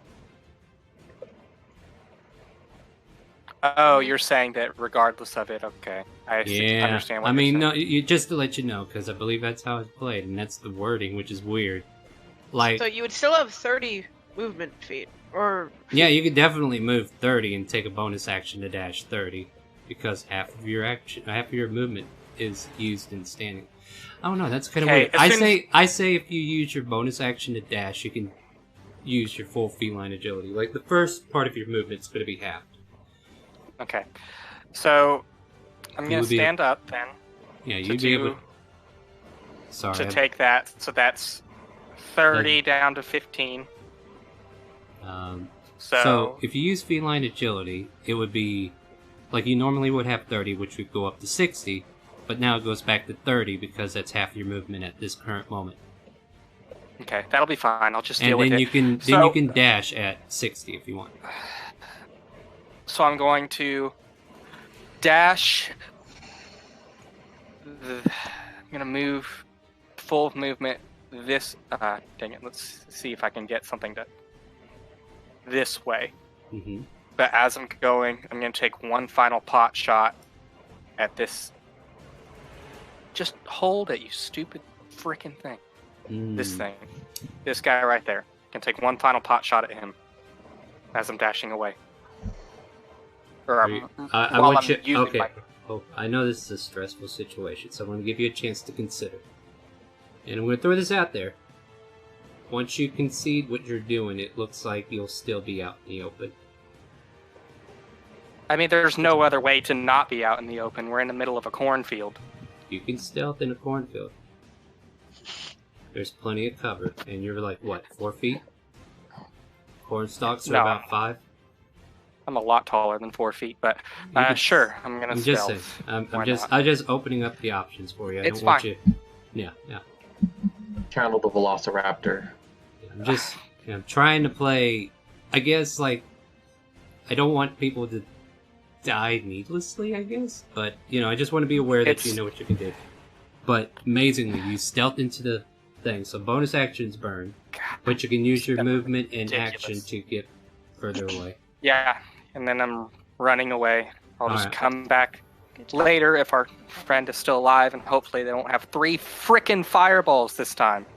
Oh, you're saying that regardless of it. Okay, I Yeah. understand what I you're mean, saying. no, you just to let you know, because I believe that's how it's played, and that's the wording, which is weird. Like, So you would still have 30 movement feet, or yeah, you could definitely move 30 and take a bonus action to dash 30, because half of your movement is used in standing. I don't know. That's kind of Okay, weird. as I say if you use your bonus action to dash, you can use your full feline agility. Like the first part of your movement's going to be halved. Okay, so I'm You gonna would be- stand up then Yeah, to you'd be able. do Sorry. to take that. So that's 30 down to 15. So if you use feline agility, it would be like you normally would have 30, which would go up to 60, but now it goes back to 30 because that's half your movement at this current moment. Okay, that'll be fine. I'll just And deal with then it. you can So- dash at 60 if you want. So I'm going to dash. I'm gonna move full movement this. Dang it! Let's see if I can get something to this way. Mm-hmm. But as I'm going, I'm gonna take 1 final pot shot at this. Just hold it, you stupid freaking thing. This thing. This guy right there. Can take 1 final pot shot at him as I'm dashing away. Or I while want I'm you. using Okay. my- Oh, I know this is a stressful situation, so I'm going to give you a chance to consider. And I'm going to throw this out there. Once you concede what you're doing, it looks like you'll still be out in the open. I mean, there's no other way to not be out in the open. We're in the middle of a cornfield. You can stealth in a cornfield. There's plenty of cover, and you're like, what, 4 feet? Corn stalks are No. about 5? I'm a lot taller than 4 feet, but You could- sure, I'm gonna I'm stealth. just saying. Why not? I'm just opening up the options for you. I It's don't want fine. you. Yeah. Channel the Velociraptor. I'm trying to play. I guess like I don't want people to die needlessly. I guess, but I just want to be aware that you It's- know what you can do. But amazingly, you stealth into the thing, so bonus actions burn, but you can use your That's movement and ridiculous. action to get further away. Yeah, and then I'm running away. I'll just Alright. come back Good job. later if our friend is still alive, and hopefully they don't have 3 frickin' fireballs this time.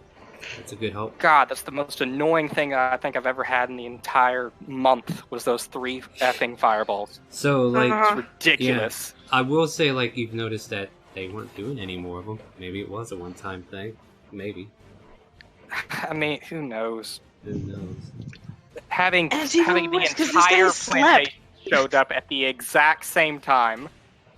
That's a good hope. God, that's the most annoying thing I think I've ever had in the entire month, was those 3 effing fireballs. So like, It's ridiculous. I will say like you've noticed that they weren't doing any more of them. Maybe it was a one-time thing. Maybe. I mean, who knows? Who knows? Having And it's even having the worse 'cause this guy entire slept. plantation showed up at the exact same time.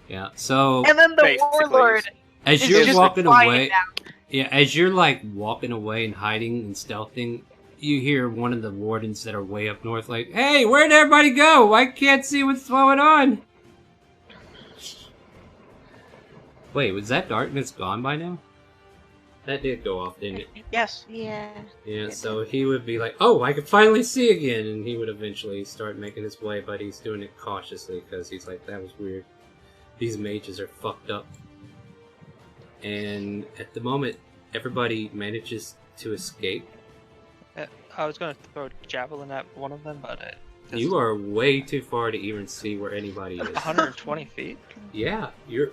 Yeah. So and then the Basically. warlord As It's you're just walking quiet away, now. yeah, as you're like walking away and hiding and stealthing, you hear one of the wardens that are way up north like, "Hey, where'd everybody go? I can't see what's going on." Wait, was that darkness gone by now? That did go off, didn't it? Yes. Yeah. Yeah, so he would be like, "Oh, I can finally see again," and he would eventually start making his way, but he's doing it cautiously because he's like, "That was weird. These mages are fucked up." And at the moment, everybody manages to escape. I was gonna throw a javelin at one of them, but You are way too far to even see where anybody is. 120 feet. Yeah, your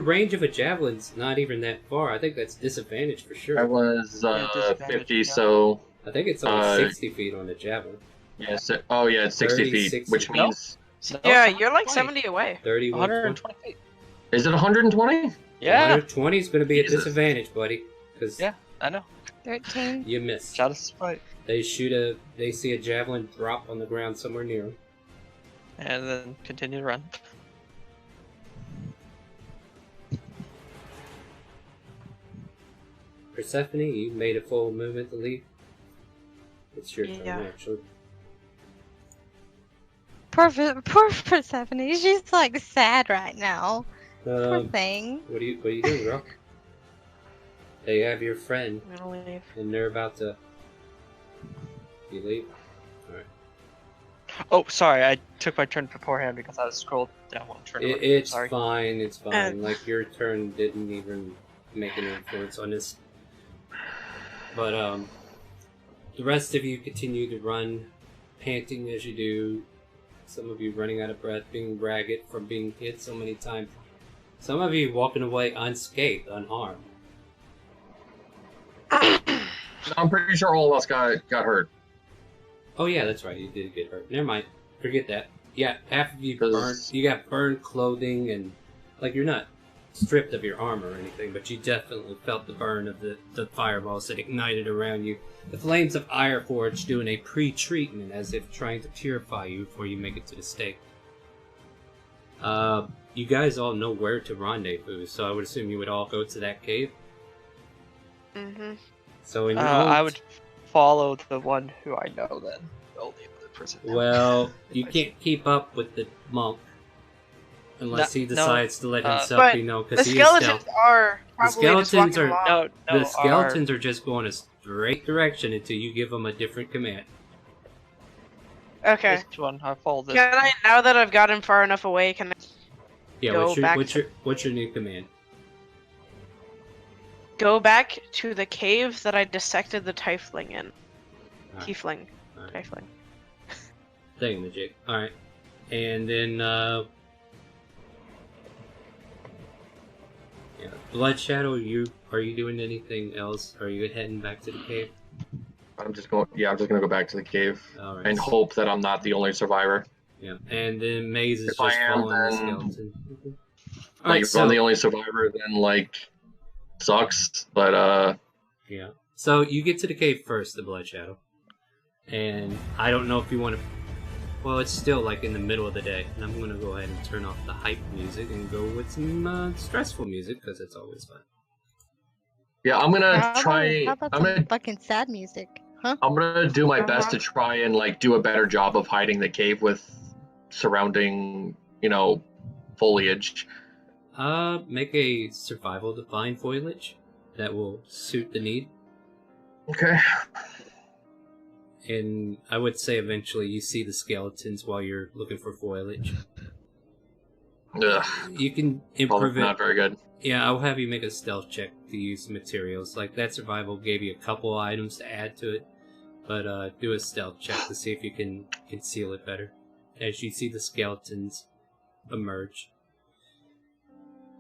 range of a javelin's not even that far. I think that's disadvantage for sure. I was disadvantage, 50, yeah. so I think it's only 60 feet on the javelin. yes. Oh yeah, it's 60 30, feet, 60. which means No, Yeah, it's you're like 120. 70 away. 30, 120 feet. is it 120? Yeah. 120 is going to be a Jesus. disadvantage, buddy. Because Yeah, I know. 13. you miss. Shout out to Sprite. They see a javelin drop on the ground somewhere near them. And then continue to run. Persephone, you made a full movement to leave. It's your turn, Yeah. actually. Poor Persephone. She's like sad right now. Poor thing. What are you doing, girl? They have your friend, I'm gonna leave. and they're about to. You leave? Alright. Oh, sorry, I took my turn beforehand because I was scrolled down one turn. It's sorry. fine, it's fine. Like, your turn didn't even make an influence on this. But, the rest of you continue to run, panting as you do. Some of you running out of breath, being ragged from being hit so many times. Some of you walking away unscathed, unharmed. I'm pretty sure all of us got hurt. Oh yeah, that's right, you did get hurt. Never mind, forget that. Yeah, half of you 'Cause- burned. You got burned clothing, and like you're not stripped of your armor or anything, but you definitely felt the burn of the fireballs that ignited around you. The flames of Ironforge doing a pre-treatment as if trying to purify you before you make it to the stake. You guys all know where to rendezvous, so I would assume you would all go to that cave. Mm-hmm. So in your I would follow the one who I know then. Oh, the other person. Well, you can't keep up with the monk unless he No, decides to let himself But be known the because he is skeletons stealth. are probably just skeletons walking are- along. No, The skeletons are just going a straight direction until you give them a different command. Okay. This one, I follow this. Can I, now that I've gotten far enough away, can I Yeah, Go back what's your new command? go back to the cave that I dissected the tiefling in? Alright. Tiefling. Alright. Tiefling. Thingamajig. Alright. And then, yeah. Blood Shadow, are you doing anything else? Are you heading back to the cave? I'm just going gonna go back to the cave Alright. and hope that I'm not the only survivor. Yeah. And then Maze is If I just am, following the then- skeleton. Like, Alright, if so... I'm the only survivor, then like sucks. But Yeah. So you get to the cave first, the Blood Shadow. And I don't know if you want to... Well, it's still like in the middle of the day. And I'm going to go ahead and turn off the hype music and go with some stressful music, because it's always fun. yeah, I'm gonna How try. about I'm some gonna fucking sad music? Huh? I'm gonna do my best to try and like do a better job of hiding the cave with surrounding, foliage. Make a survival to find foliage. That will suit the need. Okay. And I would say eventually you see the skeletons while you're looking for foliage. Ugh, You can probably improve it. not very good. Yeah, I'll have you make a stealth check to use materials. Like, that survival gave you a couple items to add to it. But do a stealth check to see if you can conceal it better. As you see the skeletons emerge.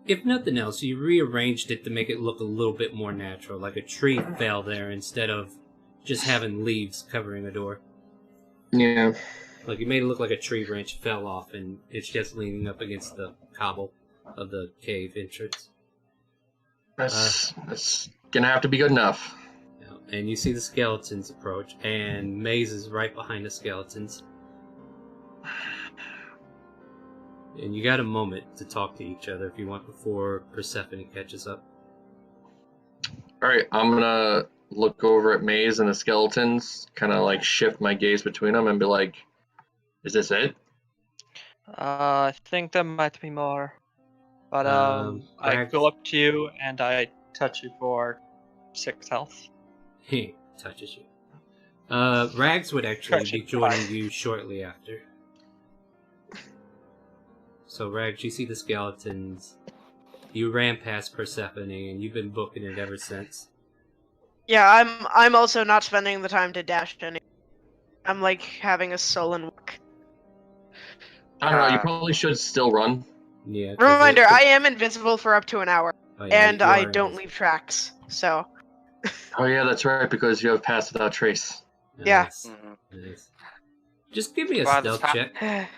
If nothing else, you rearranged it to make it look a little bit more natural. Like a tree fell there instead of just having leaves covering a door. Yeah. Like, you made it look like a tree branch fell off and it's just leaning up against the cobble of the cave entrance. That's gonna have to be good enough. And you see the skeletons approach, and Maze is right behind the skeletons. And you got a moment to talk to each other if you want before Persephone catches up. Alright, I'm gonna look over at Maze and the skeletons, kind of like shift my gaze between them and be like, is this it? I think there might be more. But I Rags- go up to you and I touch you for 6 health. He touches you. Rags would actually be joining you shortly after. So Rags, you see the skeletons. You ran past Persephone and you've been booking it ever since. Yeah, I'm also not spending the time to dash any. I'm like having a sullen walk. I don't know, you probably should still run. Yeah. 'cause Reminder, I am invincible for up to an hour. Oh, yeah, And you I are don't invisible. leave tracks, so... Oh yeah, that's right, because you have Pass Without Trace. Yeah. Nice. Nice. Just give me a Well, stealth it's check.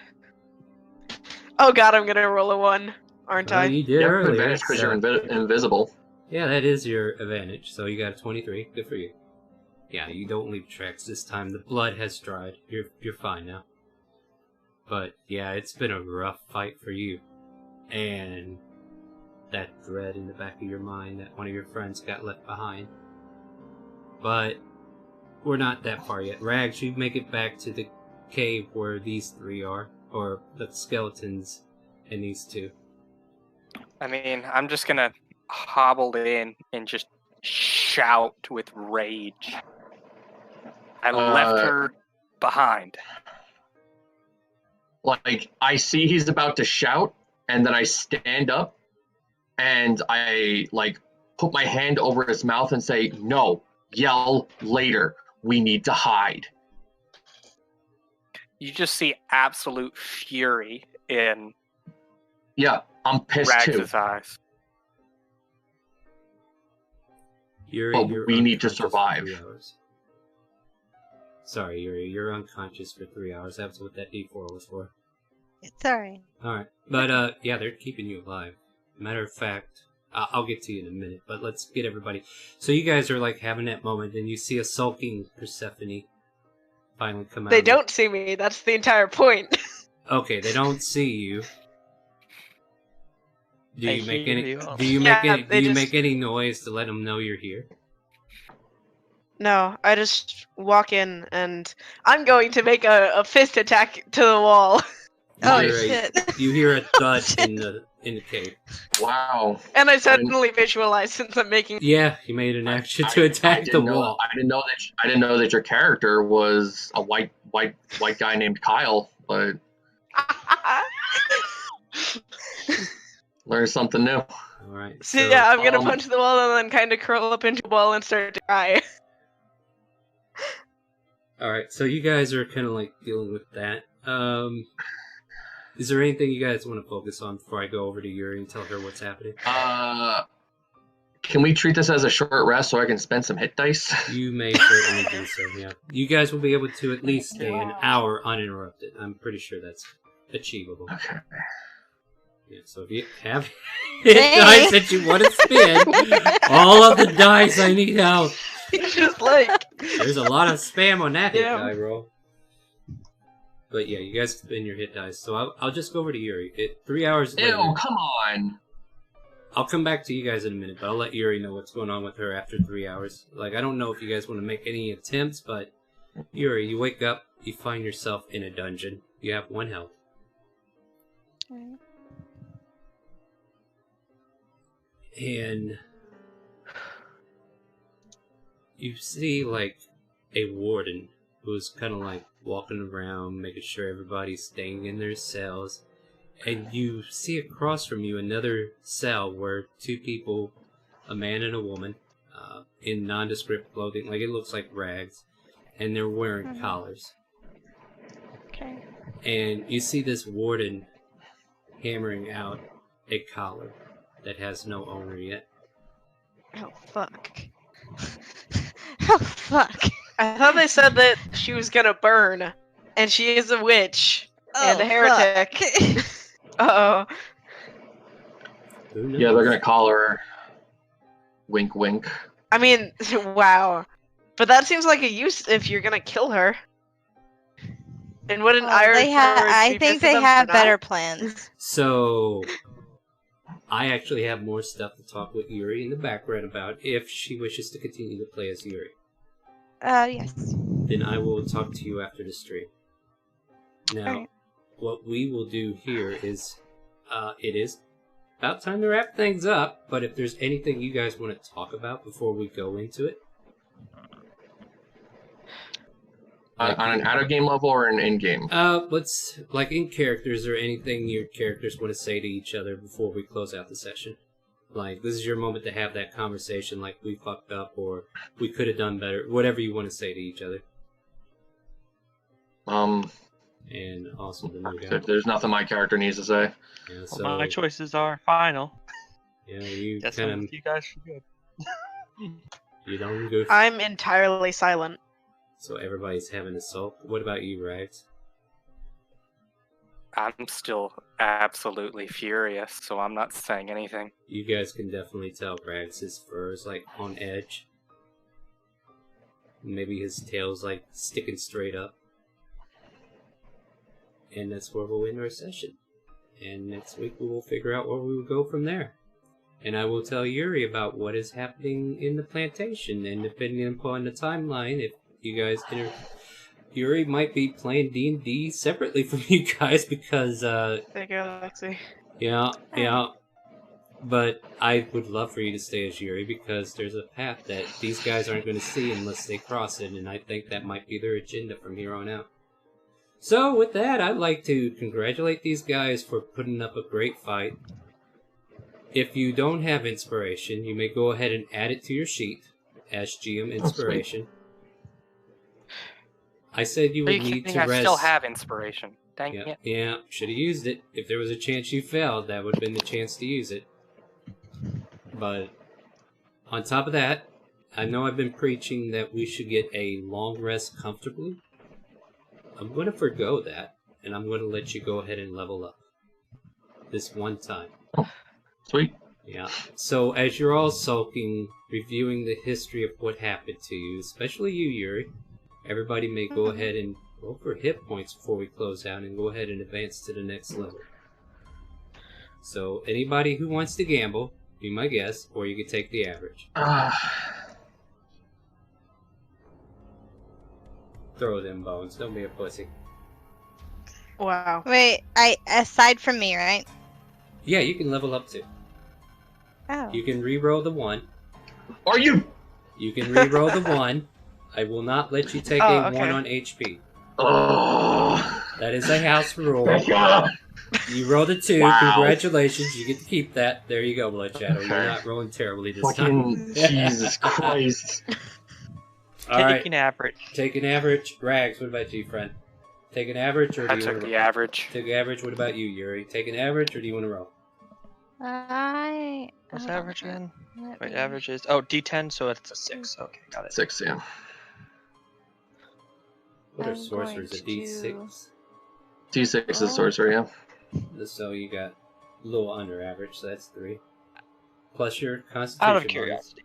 Oh god, I'm gonna roll a 1, aren't Oh, I? you did You have earlier. advantage because you're invisible. Yeah, that is your advantage. So you got a 23. Good for you. Yeah, you don't leave tracks this time. The blood has dried. You're fine now. But yeah, it's been a rough fight for you. And that dread in the back of your mind that one of your friends got left behind. But we're not that far yet. Rags, you make it back to the cave where these three are. Or the skeletons and these two. I mean, I'm just gonna hobble in and just shout with rage. I left her behind. Like, I see he's about to shout, and then I stand up, and I, like, put my hand over his mouth and say, no, yell later. We need to hide. You just see absolute fury in Yeah, I'm pissed too. Rags' eyes. Yuri, But you're we need to unconscious for survive. 3 hours. Sorry, Yuri, you're unconscious for 3 hours. That's what that D4 was for. It's alright. Alright. But, yeah, they're keeping you alive. Matter of fact, I'll get to you in a minute, but let's get everybody. So you guys are, like, having that moment, and you see a sulking Persephone finally come out. They don't see me, that's the entire point. Okay, they don't see you. Do I you make hear any? you. Do you make Yeah, any? Do they you just- make any noise to let them know you're here? No, I just walk in and I'm going to make a fist attack to the wall. You Oh hear a- shit. You hear a thud in the cave. Wow. And I suddenly visualize since I'm making. Yeah, you made an action I to attack the didn't know- wall. I didn't know that your character was a white guy named Kyle, but learn something new. All right. So yeah, I'm gonna um, punch the wall and then kind of curl up into a ball and start to cry. All right. So you guys are kind of like dealing with that. Is there anything you guys want to focus on before I go over to Yuri and tell her what's happening? Can we treat this as a short rest so I can spend some hit dice? You may certainly do so. Yeah. You guys will be able to at least stay an hour uninterrupted. I'm pretty sure that's achievable. Okay. Yeah, so if you have hit dice that you want to spin, all of the dice I need help. Just like There's a lot of spam on that hit Yeah. die roll. But yeah, you guys spin your hit dice. So I'll just go over to Yuri. 3 hours later. Ew, come on. I'll come back to you guys in a minute, but I'll let Yuri know what's going on with her after 3 hours. Like, I don't know if you guys want to make any attempts, but Yuri, you wake up, you find yourself in a dungeon. You have 1 health. Alright. And you see, like, a warden who's kind of like walking around, making sure everybody's staying in their cells. And you see across from you another cell where 2 people, a man and a woman, in nondescript clothing, like it looks like rags, and they're wearing collars. Okay. And you see this warden hammering out a collar that has no owner yet. Oh fuck. Oh fuck. I thought they said that she was gonna burn, and she is a witch and a heretic. fuck. Uh oh. Who knows? Yeah, they're gonna call her. Wink, wink. I mean, wow. But that seems like a use if you're gonna kill her. And wouldn't Well, Iron I be think pissed at they them have for better not? plans. So, I actually have more stuff to talk with Yuri in the background about if she wishes to continue to play as Yuri. Yes. Then I will talk to you after the stream. Now, Alright. what we will do here is, it is about time to wrap things up, but if there's anything you guys want to talk about before we go into it. On an out-of-game level or an in-game? Let's, like in characters or anything your characters want to say to each other before we close out the session. Like, this is your moment to have that conversation, like, we fucked up, or we could have done better, whatever you want to say to each other. And also the new guy. There's nothing my character needs to say. Yeah, so, Well, my choices are final. yeah, you Guess kind I'm of, with you guys for good. you don't go. I'm entirely silent. So everybody's having a sulk. What about you, Rags? I'm still absolutely furious, so I'm not saying anything. You guys can definitely tell Rags' fur is like on edge. Maybe his tail's like sticking straight up. And that's where we'll end our session. And next week we will figure out where we will go from there. And I will tell Yuri about what is happening in the plantation. And depending upon the timeline, if you guys Yuri might be playing D&D separately from you guys because, Thank you, Alexi. yeah. But I would love for you to stay as Yuri because there's a path that these guys aren't going to see unless they cross it, and I think that might be their agenda from here on out. So with that, I'd like to congratulate these guys for putting up a great fight. If you don't have inspiration, you may go ahead and add it to your sheet as GM inspiration. I said you Are would you need kidding? to rest. I still have inspiration. Dang Yeah, it. yeah, should have used it. If there was a chance you failed, that would have been the chance to use it. But on top of that, I know I've been preaching that we should get a long rest comfortably. I'm going to forgo that, and I'm going to let you go ahead and level up. This one time. Sweet. Yeah. So as you're all sulking, reviewing the history of what happened to you, especially you, Yuri, everybody may go ahead and roll for hit points before we close out and go ahead and advance to the next level. So anybody who wants to gamble, be my guest, or you can take the average. Throw them bones. Don't be a pussy. Wow. Wait, aside from me, right? Yeah, you can level up too. Oh. You can re-roll the 1. Are you? You can re-roll the 1. I will not let you take Oh, a okay. 1 on HP. Oh. That is a house rule. Yeah. You rolled a 2. Wow. Congratulations. You get to keep that. There you go, Blood Shadow. You're Okay. not rolling terribly this Fucking time. Jesus Christ. All right. Take an average. Take an average. Rags, what about you, friend? Take an average, or do I you took want to the roll? average. Take an average. What about you, Yuri? Take an average, or do you want to roll? What's hold on. average again? Let Wait, me- average is D10, so it's a 6. Okay, got it. 6, yeah. What are I'm sorcerers? A going D6? D6 is sorcery, yeah. So you got a little under average, so that's 3. Plus your constitution Out of bonus. curiosity.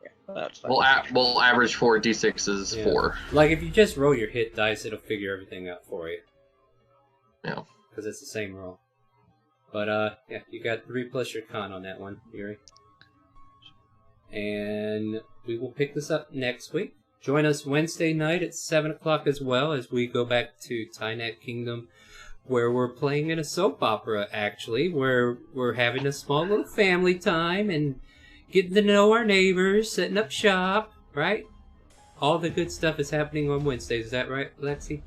Yeah, that's fine. We'll average for D6 is Yeah. 4. Like, if you just roll your hit dice, it'll figure everything out for you. Yeah. Because it's the same roll. But, yeah, you got 3 plus your con on that one, Yuri. And we will pick this up next week. Join us Wednesday night at 7 o'clock as well as we go back to Tynet Kingdom, where we're playing in a soap opera, actually, where we're having a small little family time and getting to know our neighbors, setting up shop, right? All the good stuff is happening on Wednesdays, is that right, Lexi?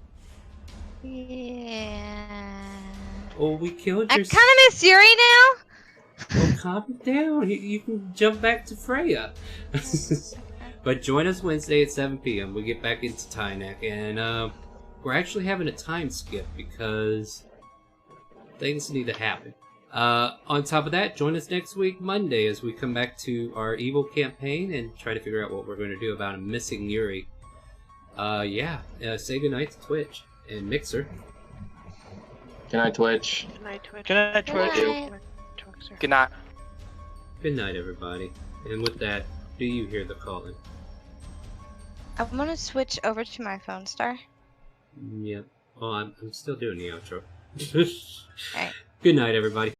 Yeah. Oh, we killed I your... kind of miss Yuri now. Well, calm down. You can jump back to Freya. But join us Wednesday at 7 p.m. We get back into Tynek, and we're actually having a time skip because things need to happen. On top of that, join us next week, Monday, as we come back to our evil campaign and try to figure out what we're going to do about a missing Yuri. Say goodnight to Twitch and Mixer. Good night, Twitch. Good night, Twitch. Good night, Twitch. Good night. Good night. Good night, everybody. And with that, do you hear the calling? I want to switch over to my phone star. Yep. Well, I'm still doing the outro. Alright. Good night, everybody.